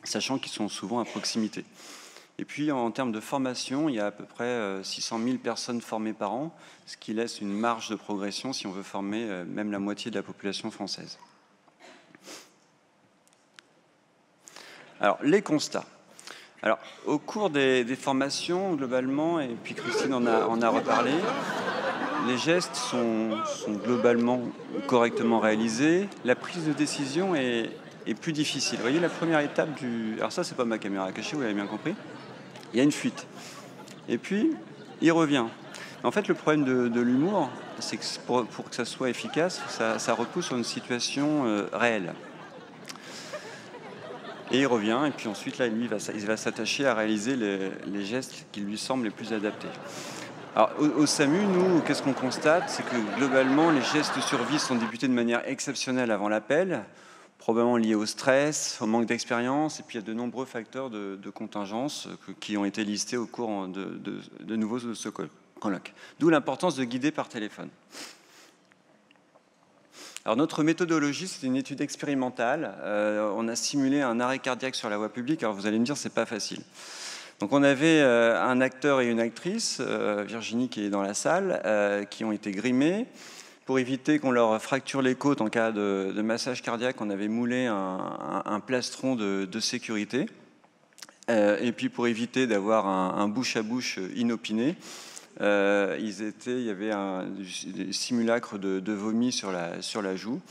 sachant qu'ils sont souvent à proximité. Et puis, en termes de formation, il y a à peu près 600 000 personnes formées par an, ce qui laisse une marge de progression si on veut former même la moitié de la population française. Alors, les constats. Alors, au cours des formations, globalement, et puis Christine en a reparlé, les gestes sont globalement correctement réalisés. La prise de décision est plus difficile. Vous voyez, la première étape Alors ça, c'est pas ma caméra cachée, vous avez bien compris. Il y a une fuite. Et puis, il revient. En fait, le problème de l'humour, c'est que pour que ça soit efficace, ça repousse sur une situation réelle. Et il revient, et puis ensuite, là, lui, il va s'attacher à réaliser les gestes qui lui semblent les plus adaptés. Alors, au SAMU, nous, qu'est-ce qu'on constate? C'est que, globalement, les gestes de survie sont débutés de manière exceptionnelle avant l'appel, probablement liés au stress, au manque d'expérience, et puis il y a de nombreux facteurs de contingence qui ont été listés au cours de nouveau de ce colloque. D'où l'importance de guider par téléphone. Alors notre méthodologie, c'est une étude expérimentale. On a simulé un arrêt cardiaque sur la voie publique. Alors vous allez me dire, c'est pas facile. Donc on avait un acteur et une actrice, Virginie qui est dans la salle, qui ont été grimés. Pour éviter qu'on leur fracture les côtes en cas de massage cardiaque, on avait moulé un plastron de sécurité. Et puis pour éviter d'avoir un bouche-à-bouche inopiné, il y avait des simulacres de vomi sur la joue.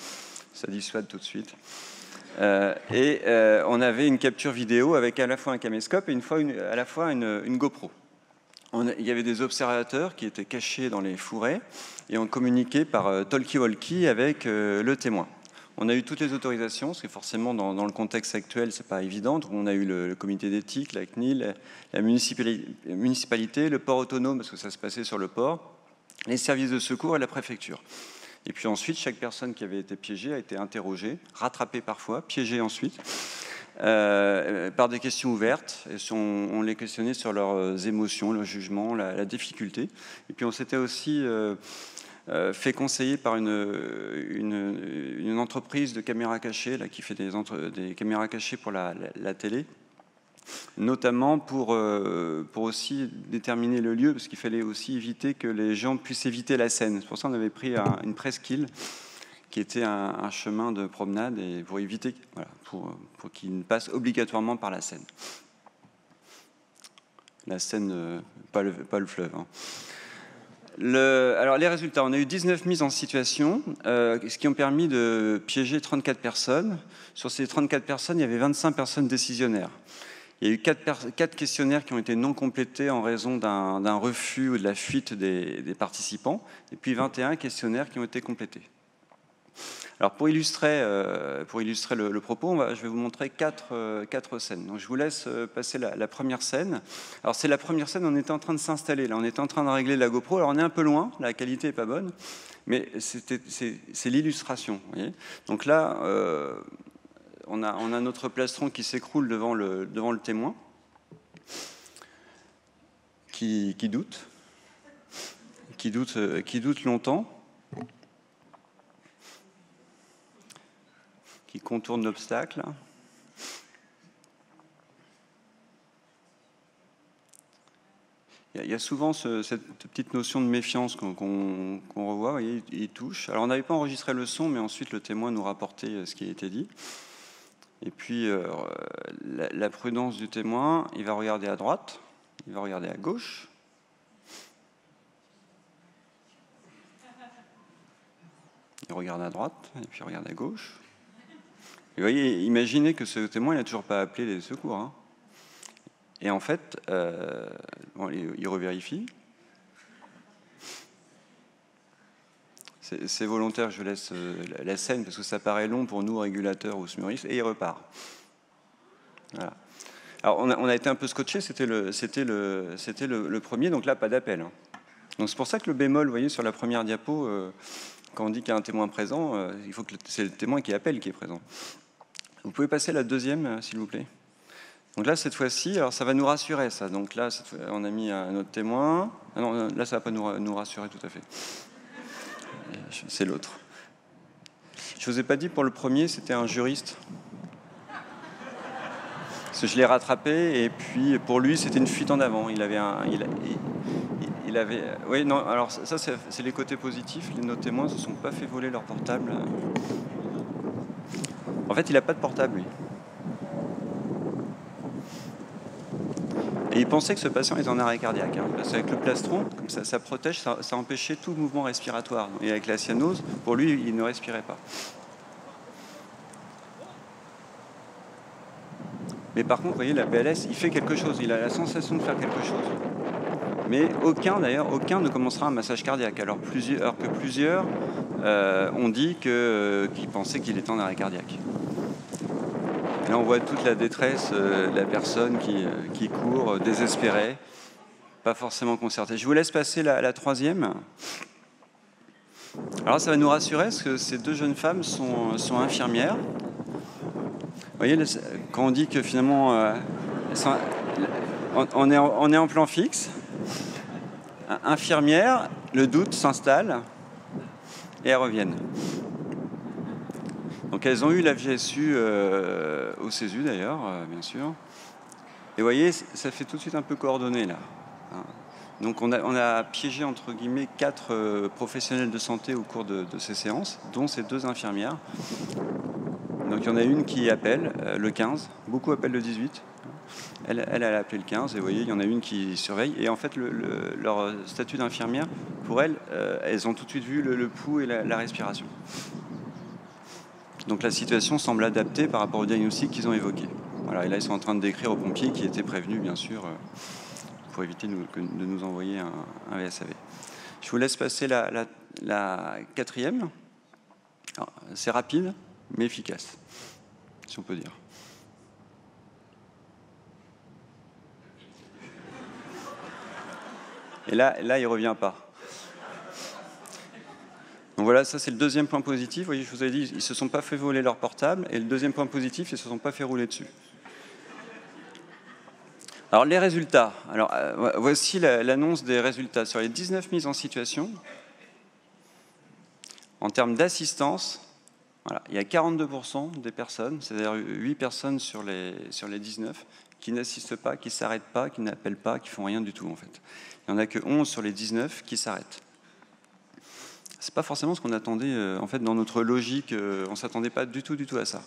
Ça dissuade tout de suite. On avait une capture vidéo avec à la fois un caméscope et à la fois une GoPro. Il y avait des observateurs qui étaient cachés dans les fourrés et on communiquait par talkie-walkie avec le témoin. On a eu toutes les autorisations, parce que forcément, dans le contexte actuel, c'est pas évident. Donc, on a eu le comité d'éthique, la CNIL, la municipalité, le port autonome, parce que ça se passait sur le port, les services de secours et la préfecture. Et puis ensuite, chaque personne qui avait été piégée a été interrogée, rattrapée parfois, piégée ensuite, par des questions ouvertes. Et on les questionnait sur leurs émotions, leur jugement, la difficulté. Et puis on s'était aussi fait conseiller par une entreprise de caméras cachées là, qui fait des caméras cachées pour la télé, notamment pour aussi déterminer le lieu, parce qu'il fallait aussi éviter que les gens puissent éviter la Seine. C'est pour ça qu'on avait pris une presqu'île qui était un chemin de promenade et pour éviter, voilà, pour qu'ils ne passent obligatoirement par la Seine. La Seine, pas le fleuve. Hein. Alors les résultats, on a eu 19 mises en situation, ce qui ont permis de piéger 34 personnes. Sur ces 34 personnes, il y avait 25 personnes décisionnaires. Il y a eu 4 questionnaires qui ont été non complétés en raison d'un refus ou de la fuite des participants, et puis 21 questionnaires qui ont été complétés. Alors pour illustrer le propos, je vais vous montrer 4 scènes. Donc je vous laisse passer la première scène. Alors c'est la première scène, on était en train de s'installer. Là, on était en train de régler la GoPro. Alors on est un peu loin, la qualité n'est pas bonne, mais c'est l'illustration. Donc là, on a notre plastron qui s'écroule devant le témoin, qui doute longtemps, qui contourne l'obstacle. Il y a souvent cette petite notion de méfiance qu'on revoit. Vous voyez, il touche. Alors, on n'avait pas enregistré le son, mais ensuite, le témoin nous rapportait ce qui a été dit. Et puis, la prudence du témoin, il va regarder à droite, il va regarder à gauche. Il regarde à droite, et puis il regarde à gauche. Et vous voyez, imaginez que ce témoin, il n'a toujours pas appelé les secours. Hein. Et en fait, bon, il revérifie. C'est volontaire, je laisse la scène, parce que ça paraît long pour nous, régulateurs ou smuristes, et il repart. Voilà. Alors, on a été un peu scotché, c'était le premier, donc là, pas d'appel. Hein. Donc c'est pour ça que le bémol, vous voyez, sur la première diapo, quand on dit qu'il y a un témoin présent, il faut que c'est le témoin qui appelle qui est présent. Vous pouvez passer la deuxième, s'il vous plaît. Donc là, cette fois-ci, alors ça va nous rassurer, ça. Donc là, on a mis un autre témoin. Ah non, là, ça ne va pas nous rassurer tout à fait. C'est l'autre. Je ne vous ai pas dit, pour le premier, c'était un juriste. Parce que je l'ai rattrapé, et puis pour lui, c'était une fuite en avant. Il avait oui, non, alors ça, c'est les côtés positifs. Nos témoins ne se sont pas fait voler leur portable. En fait, il n'a pas de portable, lui. Et il pensait que ce patient était en arrêt cardiaque. Hein, parce qu'avec le plastron, comme ça protège, ça empêchait tout mouvement respiratoire. Et avec la cyanose, pour lui, il ne respirait pas. Mais par contre, vous voyez, la BLS, il fait quelque chose. Il a la sensation de faire quelque chose. Mais aucun ne commencera un massage cardiaque. Alors que plusieurs ont dit qu'ils pensaient qu'il était en arrêt cardiaque. Et là, on voit toute la détresse de la personne qui court, désespérée, pas forcément concertée. Je vous laisse passer la troisième. Alors, ça va nous rassurer, parce que ces deux jeunes femmes sont infirmières. Vous voyez, quand on dit que finalement, on est en plan fixe, infirmières, le doute s'installe et elles reviennent. Donc elles ont eu la VSU au CESU d'ailleurs, bien sûr. Et vous voyez, ça fait tout de suite un peu coordonné là. Donc on a piégé entre guillemets 4 professionnels de santé au cours de ces séances, dont ces 2 infirmières. Donc il y en a une qui appelle le 15, beaucoup appellent le 18. Elle a appelé le 15, et vous voyez, il y en a une qui surveille. Et en fait, leur statut d'infirmière, pour elles, elles ont tout de suite vu le pouls et la respiration. Donc la situation semble adaptée par rapport au diagnostic qu'ils ont évoqué. Voilà, et là, ils sont en train de décrire aux pompiers qui étaient prévenus, bien sûr, pour éviter de nous envoyer un VSAV. Je vous laisse passer la quatrième. C'est rapide, mais efficace, si on peut dire. Et là, il ne revient pas. Donc voilà, ça c'est le deuxième point positif. Vous voyez, je vous ai dit, ils ne se sont pas fait voler leur portable. Et le deuxième point positif, ils ne se sont pas fait rouler dessus. Alors les résultats. Alors voici l'annonce des résultats. Sur les 19 mises en situation, en termes d'assistance, voilà, il y a 42% des personnes, c'est-à-dire 8 personnes sur les 19, qui n'assistent pas, qui ne s'arrêtent pas, qui n'appellent pas, qui ne font rien du tout en fait. Il n'y en a que 11 sur les 19 qui s'arrêtent. Ce n'est pas forcément ce qu'on attendait en fait, dans notre logique, on ne s'attendait pas du tout à ça.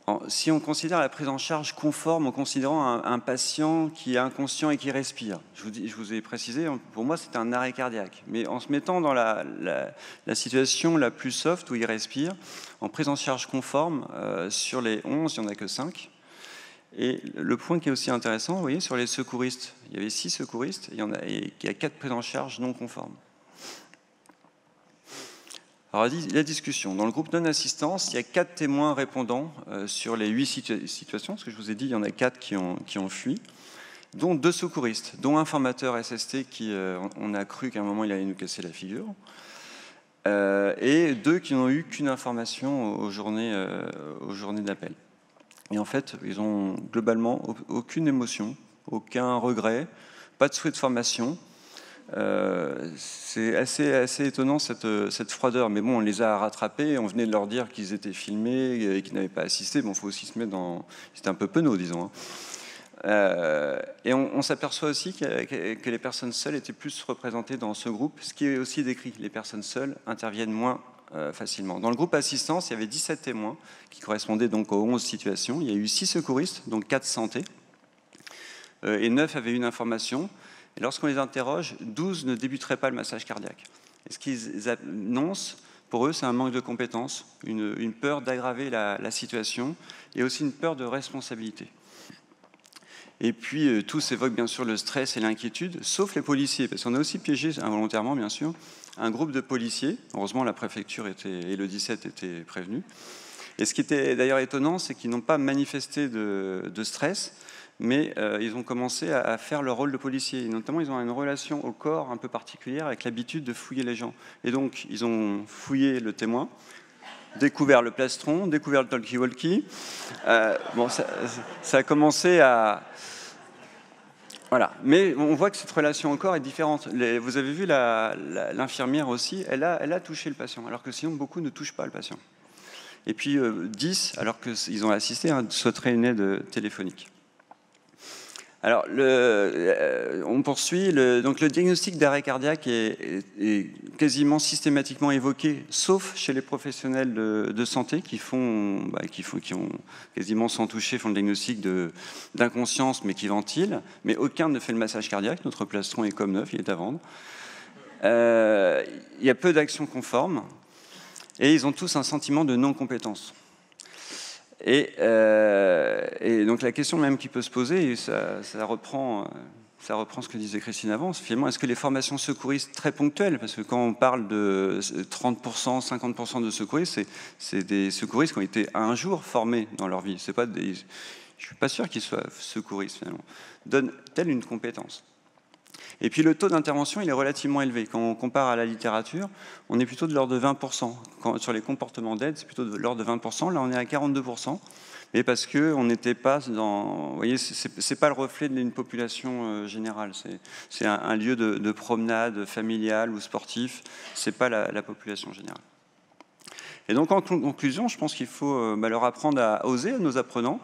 Alors, si on considère la prise en charge conforme en considérant un patient qui est inconscient et qui respire, je vous ai précisé, pour moi c'est un arrêt cardiaque, mais en se mettant dans la situation la plus soft où il respire, en prise en charge conforme, sur les 11, il n'y en a que 5. Et le point qui est aussi intéressant, vous voyez, sur les secouristes, il y avait 6 secouristes, il y a 4 prises en charge non conformes. Alors, la discussion. Dans le groupe non-assistance, il y a 4 témoins répondants sur les 8 situations, parce que je vous ai dit, il y en a 4 qui ont fui, dont 2 secouristes, dont un formateur SST qui, on a cru qu'à un moment, il allait nous casser la figure, et 2 qui n'ont eu qu'une information aux journées d'appel. Et en fait, ils ont globalement aucune émotion, aucun regret, pas de souhait de formation. C'est assez étonnant cette froideur, mais bon, on les a rattrapés, on venait de leur dire qu'ils étaient filmés et qu'ils n'avaient pas assisté. Bon, il faut aussi se mettre dans... C'était un peu penaud, disons. Et on s'aperçoit aussi que les personnes seules étaient plus représentées dans ce groupe, ce qui est aussi décrit. Les personnes seules interviennent moins facilement. Dans le groupe assistance, il y avait 17 témoins qui correspondaient donc aux 11 situations. Il y a eu 6 secouristes, donc 4 santé, et 9 avaient une information. Et lorsqu'on les interroge, 12 ne débuteraient pas le massage cardiaque. Et ce qu'ils annoncent, pour eux, c'est un manque de compétences, une peur d'aggraver la situation et aussi une peur de responsabilité. Et puis, tous évoquent bien sûr le stress et l'inquiétude, sauf les policiers, parce qu'on a aussi piégé, involontairement bien sûr, un groupe de policiers. Heureusement, la préfecture et le 17 étaient prévenus. Et ce qui était d'ailleurs étonnant, c'est qu'ils n'ont pas manifesté de stress, mais ils ont commencé à faire leur rôle de policier. Et notamment, ils ont une relation au corps un peu particulière avec l'habitude de fouiller les gens. Et donc, ils ont fouillé le témoin, découvert le plastron, découvert le talkie-walkie. Bon, ça a commencé à... Voilà. Mais on voit que cette relation au corps est différente. Vous avez vu l'infirmière aussi, elle a touché le patient, alors que sinon, beaucoup ne touchent pas le patient. Et puis 10, alors qu'ils ont assisté à souhaiteraient une aide téléphonique. Alors, on poursuit. Donc, le diagnostic d'arrêt cardiaque est quasiment systématiquement évoqué, sauf chez les professionnels de santé qui ont quasiment sans toucher, font le diagnostic d'inconscience, mais qui ventilent. Mais aucun ne fait le massage cardiaque. Notre plastron est comme neuf, il est à vendre. Il y a peu d'actions conformes et ils ont tous un sentiment de non-compétence. Et donc la question même qui peut se poser, et ça reprend ce que disait Christine avant, finalement, est-ce que les formations secouristes très ponctuelles, parce que quand on parle de 30%, 50% de secouristes, c'est des secouristes qui ont été un jour formés dans leur vie. Je ne suis pas sûr qu'ils soient secouristes, finalement. Donne-t-elle une compétence ? Et puis le taux d'intervention, il est relativement élevé. Quand on compare à la littérature, on est plutôt de l'ordre de 20%. Sur les comportements d'aide, c'est plutôt de l'ordre de 20%. Là, on est à 42%. Mais parce qu'on n'était pas dans... Vous voyez, c'est pas le reflet d'une population générale. C'est un lieu de promenade familiale ou sportif. C'est pas la population générale. Et donc, en conclusion, je pense qu'il faut leur apprendre à oser, à nos apprenants,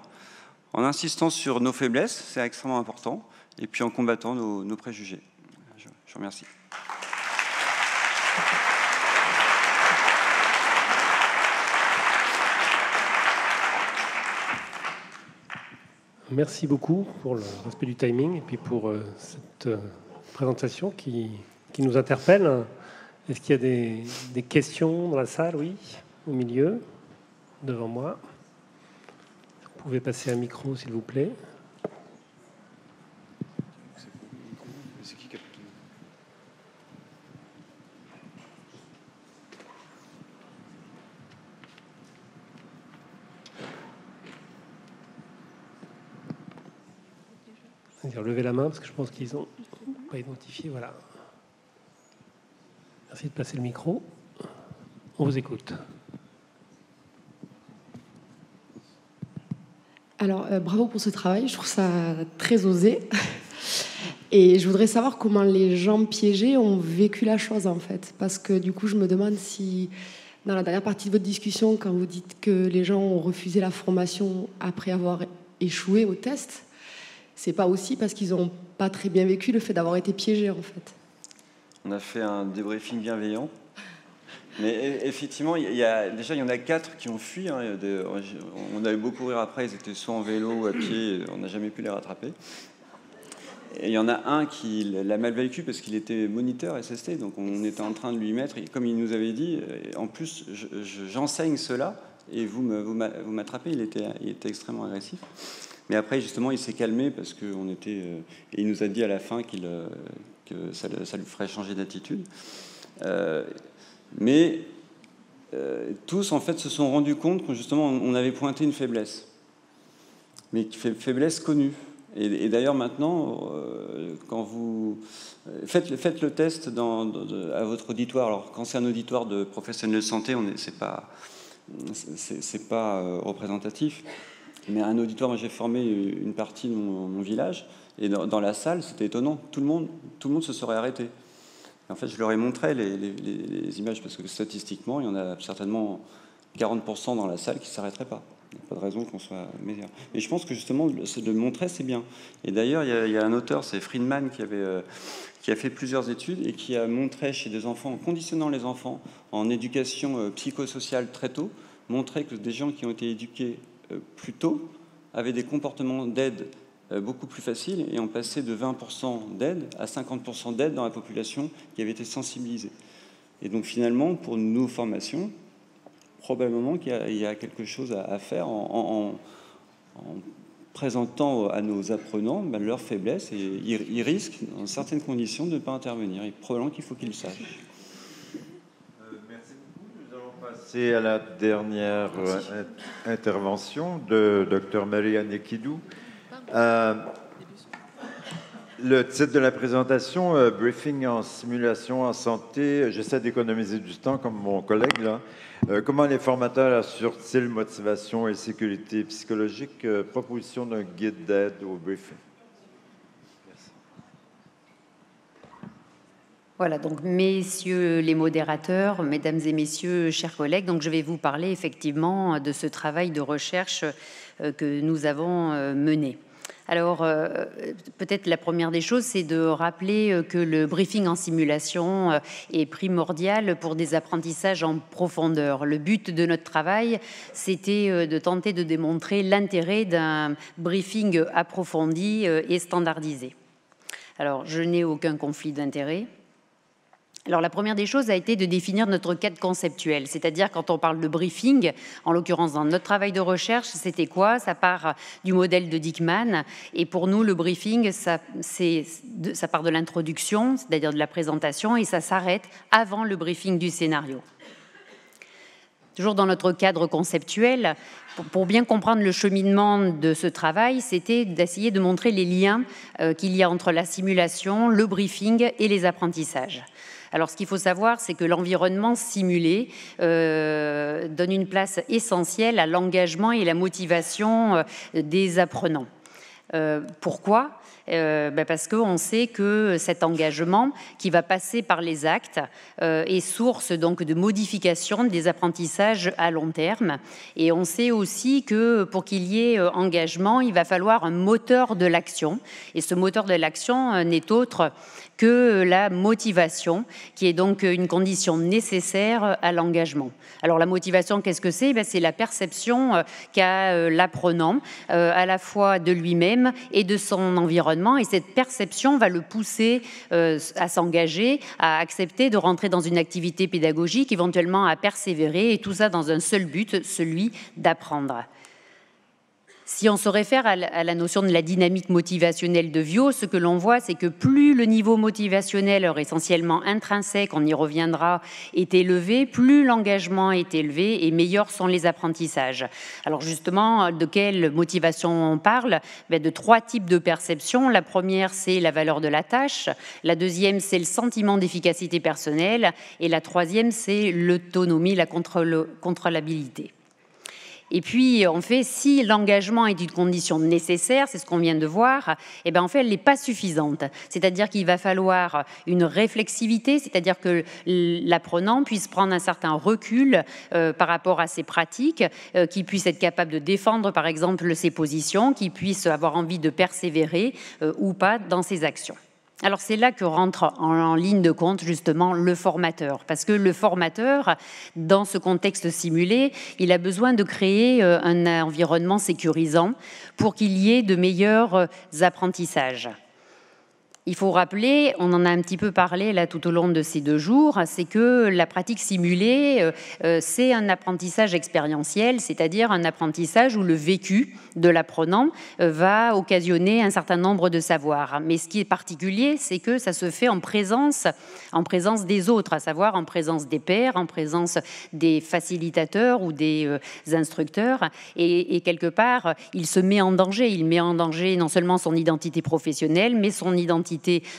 en insistant sur nos faiblesses, c'est extrêmement important, et puis en combattant nos préjugés. Je vous remercie. Merci beaucoup pour le respect du timing et puis pour cette présentation qui nous interpelle. Est-ce qu'il y a des questions dans la salle? Oui, au milieu, devant moi. Vous pouvez passer un micro, s'il vous plaît. Levez la main parce que je pense qu'ils n'ont pas identifié. Voilà. Merci de passer le micro. On vous écoute. Alors, bravo pour ce travail. Je trouve ça très osé. Et je voudrais savoir comment les gens piégés ont vécu la chose, en fait. Parce que du coup, je me demande si, dans la dernière partie de votre discussion, quand vous dites que les gens ont refusé la formation après avoir échoué au test, c'est pas aussi parce qu'ils n'ont pas très bien vécu le fait d'avoir été piégés, en fait. On a fait un débriefing bienveillant. Mais effectivement, il y en a 4 qui ont fui. Hein. On a eu beau courir après, ils étaient soit en vélo ou à pied, on n'a jamais pu les rattraper. Et il y en a un qui l'a mal vécu parce qu'il était moniteur SST, donc on était en train de lui mettre, et comme il nous avait dit, en plus, j'enseigne cela, et vous m'attrapez, il était extrêmement agressif. Mais après, justement, il s'est calmé parce qu'on était... et il nous a dit à la fin que ça lui ferait changer d'attitude. Mais tous, en fait, se sont rendus compte que, justement, on avait pointé une faiblesse. Mais faiblesse connue. Et d'ailleurs, maintenant, quand vous... Faites le test à votre auditoire. Alors, quand c'est un auditoire de professionnels de santé, c'est pas représentatif. Mais un auditoire, moi j'ai formé une partie de mon village, et dans la salle, c'était étonnant, tout le monde se serait arrêté. Et en fait, je leur ai montré les images, parce que statistiquement, il y en a certainement 40% dans la salle qui ne s'arrêteraient pas. Il n'y a pas de raison qu'on soit meilleur. Mais je pense que justement, de le montrer, c'est bien. Et d'ailleurs, il y a un auteur, c'est Friedman, qui a fait plusieurs études et qui a montré chez des enfants, en conditionnant les enfants en éducation psychosociale très tôt, montrer que des gens qui ont été éduqués plus tôt avaient des comportements d'aide beaucoup plus faciles et ont passé de 20% d'aide à 50% d'aide dans la population qui avait été sensibilisée. Et donc finalement, pour nos formations, probablement qu'il y a quelque chose à faire en présentant à nos apprenants leurs faiblesses, et ils risquent, dans certaines conditions, de ne pas intervenir. Et probablement qu'il faut qu'ils le sachent. Merci beaucoup. Nous allons passer à la dernière intervention de Dr Marianne Ekidou. Le titre de la présentation, Briefing en simulation en santé. J'essaie d'économiser du temps comme mon collègue là. Comment les formateurs assurent-ils motivation et sécurité psychologique? Proposition d'un guide d'aide au briefing. Merci. Voilà, donc messieurs les modérateurs, mesdames et messieurs, chers collègues, donc je vais vous parler effectivement de ce travail de recherche que nous avons mené. Alors, peut-être la première des choses, c'est de rappeler que le briefing en simulation est primordial pour des apprentissages en profondeur. Le but de notre travail, c'était de tenter de démontrer l'intérêt d'un briefing approfondi et standardisé. Alors, je n'ai aucun conflit d'intérêt. Alors, la première des choses a été de définir notre cadre conceptuel, c'est-à-dire quand on parle de briefing, en l'occurrence dans notre travail de recherche, c'était quoi? Ça part du modèle de Dickman, et pour nous, le briefing, ça part de l'introduction, c'est-à-dire de la présentation, et ça s'arrête avant le briefing du scénario. Toujours dans notre cadre conceptuel, pour bien comprendre le cheminement de ce travail, c'était d'essayer de montrer les liens qu'il y a entre la simulation, le briefing et les apprentissages. Alors, ce qu'il faut savoir, c'est que l'environnement simulé donne une place essentielle à l'engagement et la motivation des apprenants. Pourquoi ? Parce qu'on sait que cet engagement qui va passer par les actes est source donc de modification des apprentissages à long terme. Et on sait aussi que pour qu'il y ait engagement, il va falloir un moteur de l'action. Et ce moteur de l'action n'est autre que la motivation, qui est donc une condition nécessaire à l'engagement. Alors la motivation, qu'est-ce que c'est ? C'est la perception qu'a l'apprenant à la fois de lui-même et de son environnement. Et cette perception va le pousser à s'engager, à accepter de rentrer dans une activité pédagogique, éventuellement à persévérer, et tout ça dans un seul but, celui d'apprendre. Si on se réfère à la notion de la dynamique motivationnelle de Viau, ce que l'on voit, c'est que plus le niveau motivationnel, essentiellement intrinsèque, on y reviendra, est élevé, plus l'engagement est élevé et meilleurs sont les apprentissages. Alors justement, de quelle motivation on parle ? De 3 types de perceptions. La première, c'est la valeur de la tâche. La deuxième, c'est le sentiment d'efficacité personnelle. Et la troisième, c'est l'autonomie, la contrôlabilité. Et puis, en fait, si l'engagement est une condition nécessaire, c'est ce qu'on vient de voir, en fait, elle n'est pas suffisante. C'est-à-dire qu'il va falloir une réflexivité, c'est-à-dire que l'apprenant puisse prendre un certain recul par rapport à ses pratiques, qu'il puisse être capable de défendre, par exemple, ses positions, qu'il puisse avoir envie de persévérer ou pas dans ses actions. Alors c'est là que rentre en ligne de compte justement le formateur, parce que le formateur, dans ce contexte simulé, il a besoin de créer un environnement sécurisant pour qu'il y ait de meilleurs apprentissages. Il faut rappeler, on en a un petit peu parlé là tout au long de ces 2 jours, c'est que la pratique simulée, c'est un apprentissage expérientiel, c'est-à-dire un apprentissage où le vécu de l'apprenant va occasionner un certain nombre de savoirs. Mais ce qui est particulier, c'est que ça se fait en présence des autres, à savoir en présence des pairs, en présence des facilitateurs ou des instructeurs. Et quelque part, il se met en danger. Il met en danger non seulement son identité professionnelle, mais son identité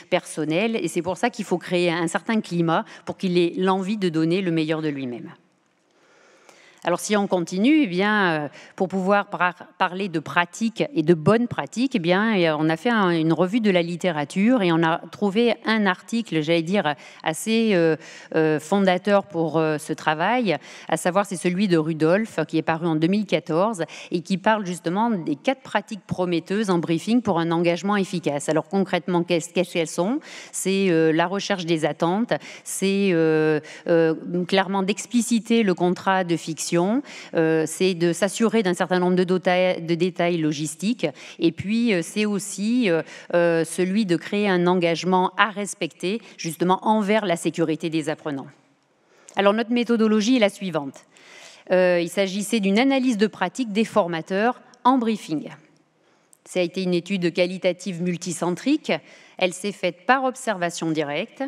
personnelle. Et c'est pour ça qu'il faut créer un certain climat pour qu'il ait l'envie de donner le meilleur de lui-même. Alors si on continue, eh bien, pour pouvoir parler de pratiques et de bonnes pratiques, eh bien, on a fait une revue de la littérature et on a trouvé un article, j'allais dire, assez fondateur pour ce travail, à savoir c'est celui de Rudolph, qui est paru en 2014 et qui parle justement des 4 pratiques prometteuses en briefing pour un engagement efficace. Alors concrètement, qu'est-ce qu'elles sont? C'est la recherche des attentes, c'est clairement d'expliciter le contrat de fiction, c'est de s'assurer d'un certain nombre de détails logistiques, et puis c'est aussi celui de créer un engagement à respecter, justement envers la sécurité des apprenants. Alors notre méthodologie est la suivante. Il s'agissait d'une analyse de pratique des formateurs en briefing. Ça a été une étude qualitative multicentrique, elle s'est faite par observation directe.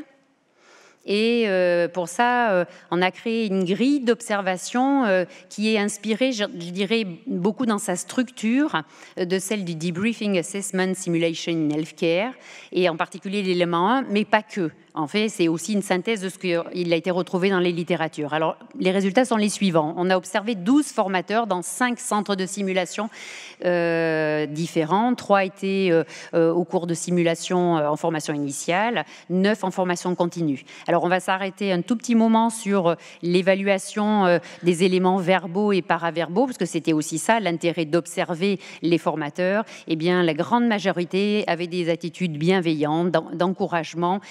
Et pour ça, on a créé une grille d'observation qui est inspirée, je dirais, beaucoup dans sa structure de celle du Debriefing Assessment Simulation in Healthcare, et en particulier l'élément 1, mais pas que. En fait, c'est aussi une synthèse de ce qu'il a été retrouvé dans les littératures. Alors, les résultats sont les suivants. On a observé 12 formateurs dans 5 centres de simulation différents. 3 étaient au cours de simulation en formation initiale, 9 en formation continue. Alors, on va s'arrêter un tout petit moment sur l'évaluation des éléments verbaux et paraverbaux, parce que c'était aussi ça, l'intérêt d'observer les formateurs. Eh bien, la grande majorité avait des attitudes bienveillantes, d'encouragement,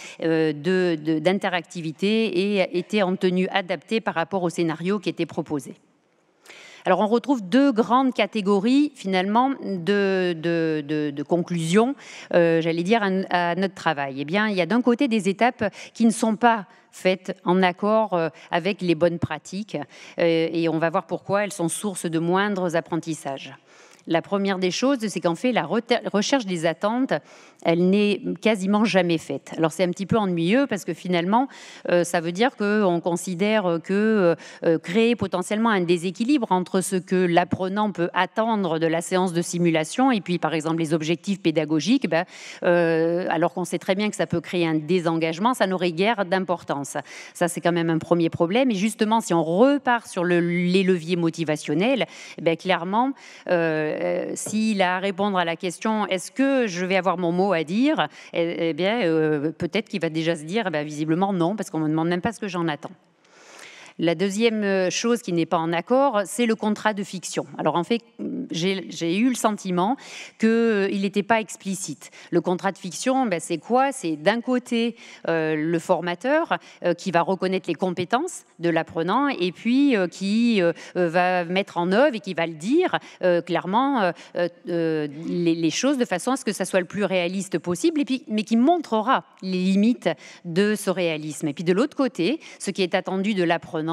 d'interactivité et était en tenue adaptée par rapport au scénario qui était proposé. Alors on retrouve 2 grandes catégories finalement de conclusions, j'allais dire, à notre travail. Eh bien, il y a d'un côté des étapes qui ne sont pas faites en accord avec les bonnes pratiques, et on va voir pourquoi elles sont source de moindres apprentissages. La première des choses, c'est qu'en fait, la recherche des attentes, elle n'est quasiment jamais faite. Alors, c'est un petit peu ennuyeux parce que finalement, ça veut dire qu'on considère que créer potentiellement un déséquilibre entre ce que l'apprenant peut attendre de la séance de simulation et puis, par exemple, les objectifs pédagogiques, alors qu'on sait très bien que ça peut créer un désengagement, ça n'aurait guère d'importance. Ça, c'est quand même un premier problème. Et justement, si on repart sur les leviers motivationnels, clairement, s'il a à répondre à la question « est-ce que je vais avoir mon mot à dire ?», peut-être qu'il va déjà se dire visiblement non, parce qu'on ne me demande même pas ce que j'en attends. La deuxième chose qui n'est pas en accord, c'est le contrat de fiction. Alors en fait, j'ai eu le sentiment qu'il n'était pas explicite. Le contrat de fiction, c'est quoi? C'est d'un côté le formateur qui va reconnaître les compétences de l'apprenant et puis qui va mettre en œuvre et qui va le dire clairement les choses de façon à ce que ça soit le plus réaliste possible, et puis, mais qui montrera les limites de ce réalisme. Et puis de l'autre côté, ce qui est attendu de l'apprenant,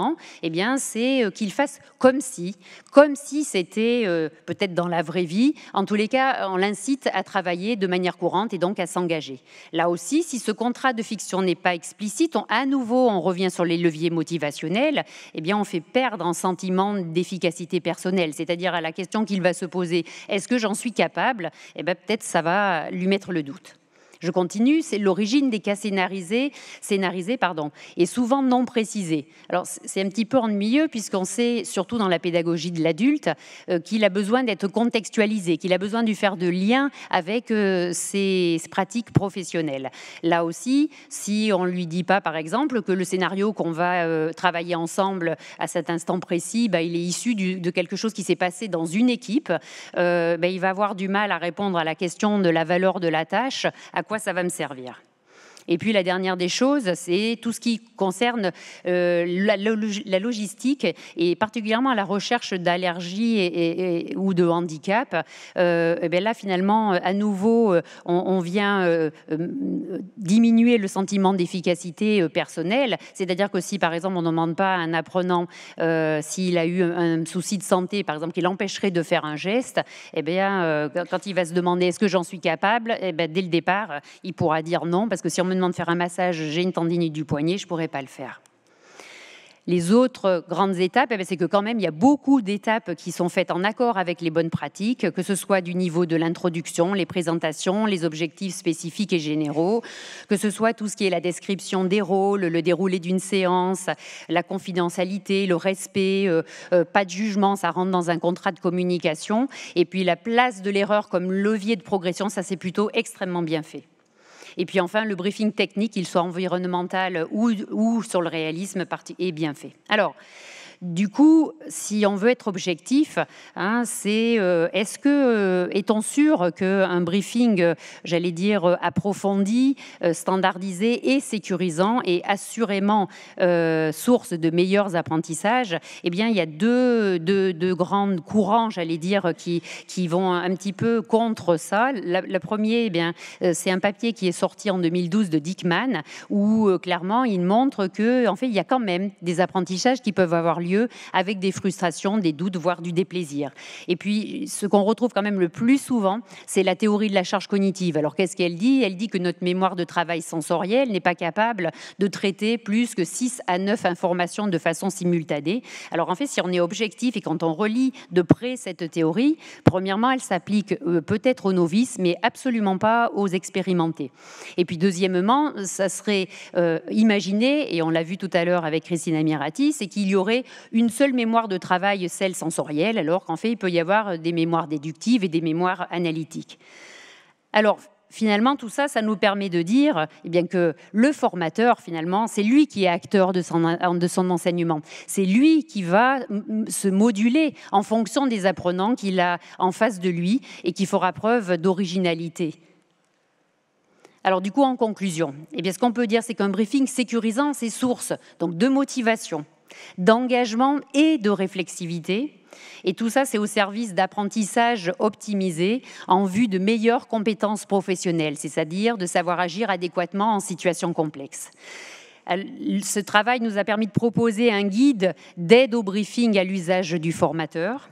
c'est qu'il fasse comme si c'était peut-être dans la vraie vie. En tous les cas, on l'incite à travailler de manière courante et donc à s'engager. Là aussi, si ce contrat de fiction n'est pas explicite, à nouveau, on revient sur les leviers motivationnels, on fait perdre un sentiment d'efficacité personnelle, c'est-à-dire à la question qu'il va se poser, est-ce que j'en suis capable? Peut-être ça va lui mettre le doute. Je continue, c'est l'origine des cas scénarisés, est souvent non précisée. Alors c'est un petit peu ennuyeux puisqu'on sait, surtout dans la pédagogie de l'adulte, qu'il a besoin d'être contextualisé, qu'il a besoin de faire de lien avec ses pratiques professionnelles. Là aussi, si on ne lui dit pas, par exemple, que le scénario qu'on va travailler ensemble à cet instant précis, il est issu de quelque chose qui s'est passé dans une équipe, il va avoir du mal à répondre à la question de la valeur de la tâche, à quoi ça va me servir. Et puis la dernière des choses, c'est tout ce qui concerne la logistique et particulièrement la recherche d'allergies ou de handicap. Là, finalement, à nouveau, on vient diminuer le sentiment d'efficacité personnelle. C'est-à-dire que si, par exemple, on ne demande pas à un apprenant s'il a eu un souci de santé, par exemple, qui l'empêcherait de faire un geste, quand il va se demander est-ce que j'en suis capable, dès le départ, il pourra dire non, parce que si on me demande de faire un massage, j'ai une tendinite du poignet, je ne pourrais pas le faire. Les autres grandes étapes, c'est que quand même, il y a beaucoup d'étapes qui sont faites en accord avec les bonnes pratiques, que ce soit du niveau de l'introduction, les présentations, les objectifs spécifiques et généraux, que ce soit tout ce qui est la description des rôles, le déroulé d'une séance, la confidentialité, le respect, pas de jugement, ça rentre dans un contrat de communication. Et puis la place de l'erreur comme levier de progression, ça c'est plutôt extrêmement bien fait. Et puis enfin, le briefing technique, qu'il soit environnemental ou sur le réalisme, est bien fait. Alors, du coup, si on veut être objectif, c'est est-on sûr qu'un briefing, j'allais dire, approfondi, standardisé et sécurisant est assurément source de meilleurs apprentissages? Eh bien, il y a deux grands courants, j'allais dire, qui vont un petit peu contre ça. Le premier, eh bien, c'est un papier qui est sorti en 2012 de Dickman, où clairement, il montre qu'en fait, il y a quand même des apprentissages qui peuvent avoir lieu avec des frustrations, des doutes, voire du déplaisir. Et puis, ce qu'on retrouve quand même le plus souvent, c'est la théorie de la charge cognitive. Alors, qu'est-ce qu'elle dit? Elle dit que notre mémoire de travail sensorielle n'est pas capable de traiter plus que 6 à 9 informations de façon simultanée. Alors, en fait, si on est objectif et quand on relit de près cette théorie, premièrement, elle s'applique peut-être aux novices, mais absolument pas aux expérimentés. Et puis, deuxièmement, ça serait imaginer, et on l'a vu tout à l'heure avec Christine Amirati, c'est qu'il y aurait une seule mémoire de travail, celle sensorielle, alors qu'en fait, il peut y avoir des mémoires déductives et des mémoires analytiques. Alors, finalement, tout ça, ça nous permet de dire bien que le formateur, finalement, c'est lui qui est acteur de son enseignement. C'est lui qui va se moduler en fonction des apprenants qu'il a en face de lui et qui fera preuve d'originalité. Alors, du coup, en conclusion, ce qu'on peut dire, c'est qu'un briefing sécurisant, c'est source donc, de motivation, d'engagement et de réflexivité. Et tout ça, c'est au service d'apprentissage optimisé en vue de meilleures compétences professionnelles, c'est-à-dire de savoir agir adéquatement en situation complexe. Ce travail nous a permis de proposer un guide d'aide au briefing à l'usage du formateur.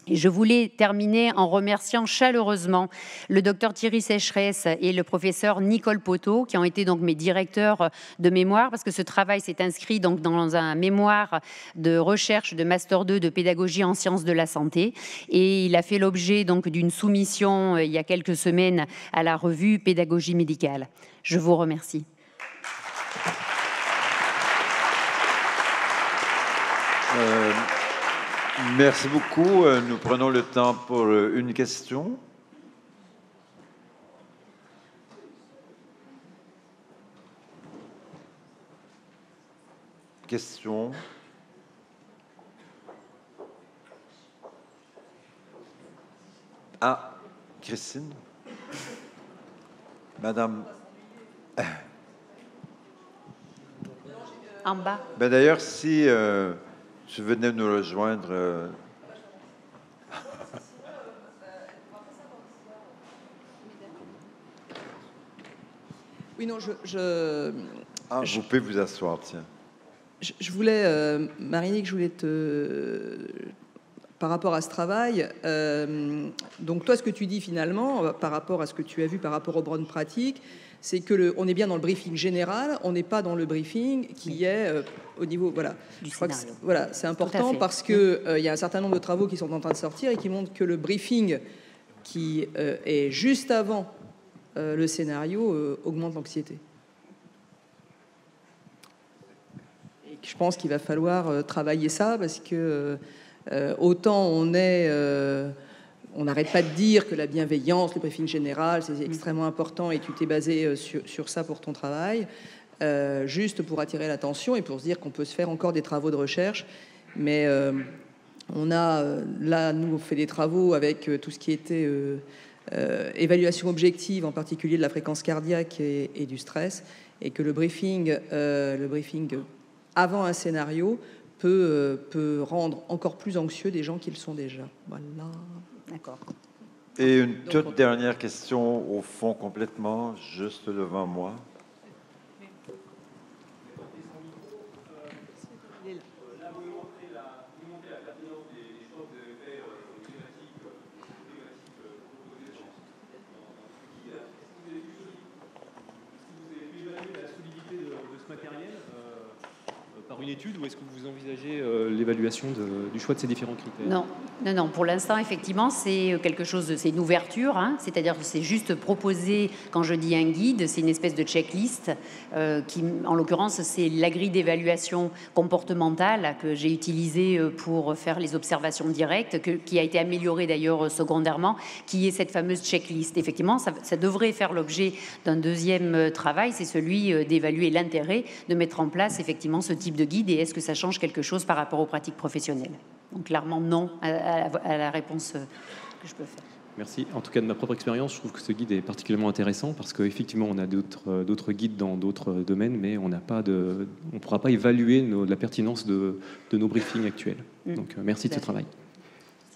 Et je voulais terminer en remerciant chaleureusement le docteur Thierry Sécheresse et le professeur Nicole Poteau, qui ont été donc mes directeurs de mémoire, parce que ce travail s'est inscrit donc dans un mémoire de recherche de Master 2 de pédagogie en sciences de la santé. Et il a fait l'objet donc d'une soumission il y a quelques semaines à la revue Pédagogie médicale. Je vous remercie. Merci beaucoup. Nous prenons le temps pour une question. Question. Ah, Christine. Madame. En bas. D'ailleurs, si tu venais nous rejoindre. Oui, non, vous pouvez vous asseoir, tiens. Je voulais, Marinique, par rapport à ce travail, donc toi, ce que tu dis finalement, par rapport à ce que tu as vu, par rapport aux bonnes pratiques, c'est que on est bien dans le briefing général, on n'est pas dans le briefing qui est au niveau, voilà. Du Je crois scénario. que voilà, c'est important parce que il y a un certain nombre de travaux qui sont en train de sortir et qui montrent que le briefing qui est juste avant le scénario augmente l'anxiété. Et je pense qu'il va falloir travailler ça parce que autant on n'arrête pas de dire que la bienveillance, le briefing général, c'est extrêmement important et tu t'es basé sur ça pour ton travail, juste pour attirer l'attention et pour se dire qu'on peut se faire encore des travaux de recherche. Mais on a, là, nous, on fait des travaux avec tout ce qui était évaluation objective, en particulier de la fréquence cardiaque et du stress, et que le briefing avant un scénario peut rendre encore plus anxieux des gens qui le sont déjà. Voilà. D'accord. Et une toute dernière question, au fond, complètement, juste devant moi. par une étude ou est-ce que vous envisagez l'évaluation du choix de ces différents critères? Non. Pour l'instant, effectivement, c'est quelque chose, c'est une ouverture, hein, c'est-à-dire que c'est juste proposer, quand je dis un guide, c'est une espèce de checklist qui, en l'occurrence, c'est la grille d'évaluation comportementale que j'ai utilisée pour faire les observations directes, qui a été améliorée d'ailleurs secondairement, qui est cette fameuse checklist. Effectivement, ça devrait faire l'objet d'un deuxième travail, c'est celui d'évaluer l'intérêt de mettre en place effectivement ce type de guide et est-ce que ça change quelque chose par rapport aux pratiques professionnelles. Donc clairement non à la réponse que je peux faire. Merci. En tout cas, de ma propre expérience, je trouve que ce guide est particulièrement intéressant parce qu'effectivement, on a d'autres guides dans d'autres domaines, mais on ne pourra pas évaluer la pertinence de nos briefings actuels. Donc merci de ce travail.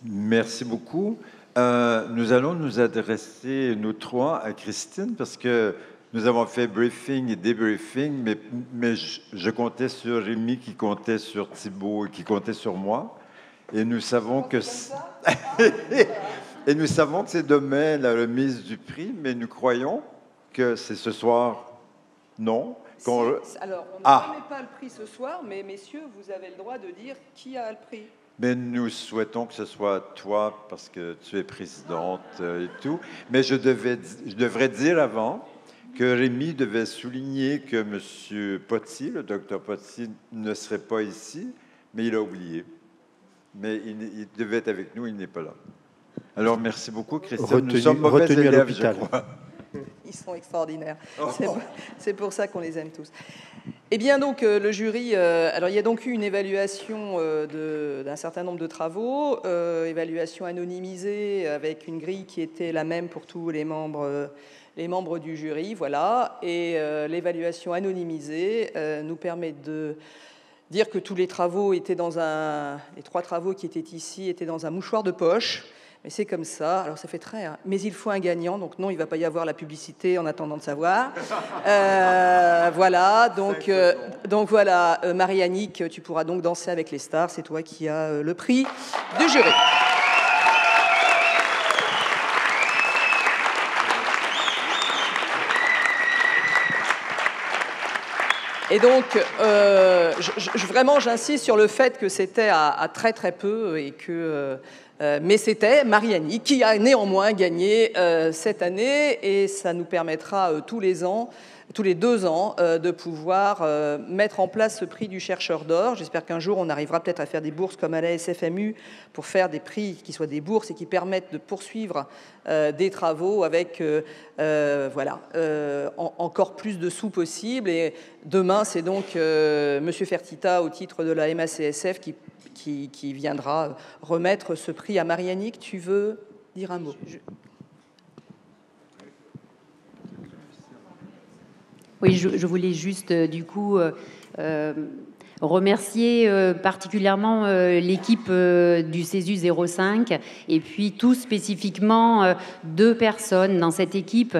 Merci beaucoup. Nous allons nous adresser, nous trois, à Christine parce que nous avons fait briefing et débriefing, mais je comptais sur Rémi, qui comptait sur Thibault et qui comptait sur moi. Et nous savons que et nous savons que c'est demain la remise du prix, mais nous croyons que c'est ce soir. Non. Alors, on ne remet pas le prix ce soir, mais messieurs, vous avez le droit de dire qui a le prix. Mais nous souhaitons que ce soit toi, parce que tu es présidente et tout. Mais je devrais dire avant que Rémi devait souligner que M. Potier, le docteur Potier, ne serait pas ici, mais il a oublié. Mais il devait être avec nous, il n'est pas là. Alors, merci beaucoup, Christian. Nous sommes mauvais élèves, je crois. Ils sont extraordinaires. C'est pour ça qu'on les aime tous. Eh bien, donc, le jury... alors, il y a donc eu une évaluation d'un certain nombre de travaux, évaluation anonymisée avec une grille qui était la même pour tous les membres du jury, voilà. Et l'évaluation anonymisée nous permet de dire que tous les travaux étaient les 3 travaux qui étaient ici étaient dans un mouchoir de poche. Mais c'est comme ça, alors ça fait très... Hein. Mais il faut un gagnant, donc non, il ne va pas y avoir la publicité en attendant de savoir. Voilà, donc voilà, Marie-Annick, tu pourras donc danser avec les stars, c'est toi qui as le prix du jury. Et donc, vraiment, j'insiste sur le fait que c'était à très très peu et que... mais c'était Marie-Annick qui a néanmoins gagné cette année et ça nous permettra tous les 2 ans de pouvoir mettre en place ce prix du chercheur d'or. J'espère qu'un jour on arrivera peut-être à faire des bourses comme à la SFMU pour faire des prix qui soient des bourses et qui permettent de poursuivre des travaux avec encore plus de sous possible. Et demain, c'est donc Monsieur Fertitta au titre de la MACSF qui viendra remettre ce prix à Marie-Annick. Tu veux dire un mot? Oui, je voulais juste, du coup, remercier particulièrement l'équipe du CESU 05 et puis tout spécifiquement 2 personnes dans cette équipe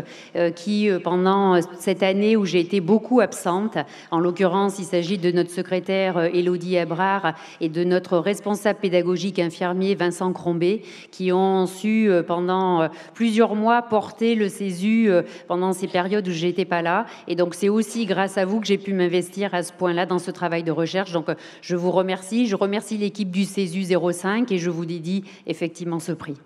qui, pendant cette année où j'ai été beaucoup absente, en l'occurrence, il s'agit de notre secrétaire Élodie Abrard et de notre responsable pédagogique infirmier Vincent Crombé, qui ont su pendant plusieurs mois porter le CESU pendant ces périodes où je n'étais pas là. Et donc, c'est aussi grâce à vous que j'ai pu m'investir à ce point-là dans ce travail de recherche. Donc, je vous remercie. Je remercie l'équipe du CESU 05 et je vous dédie effectivement ce prix.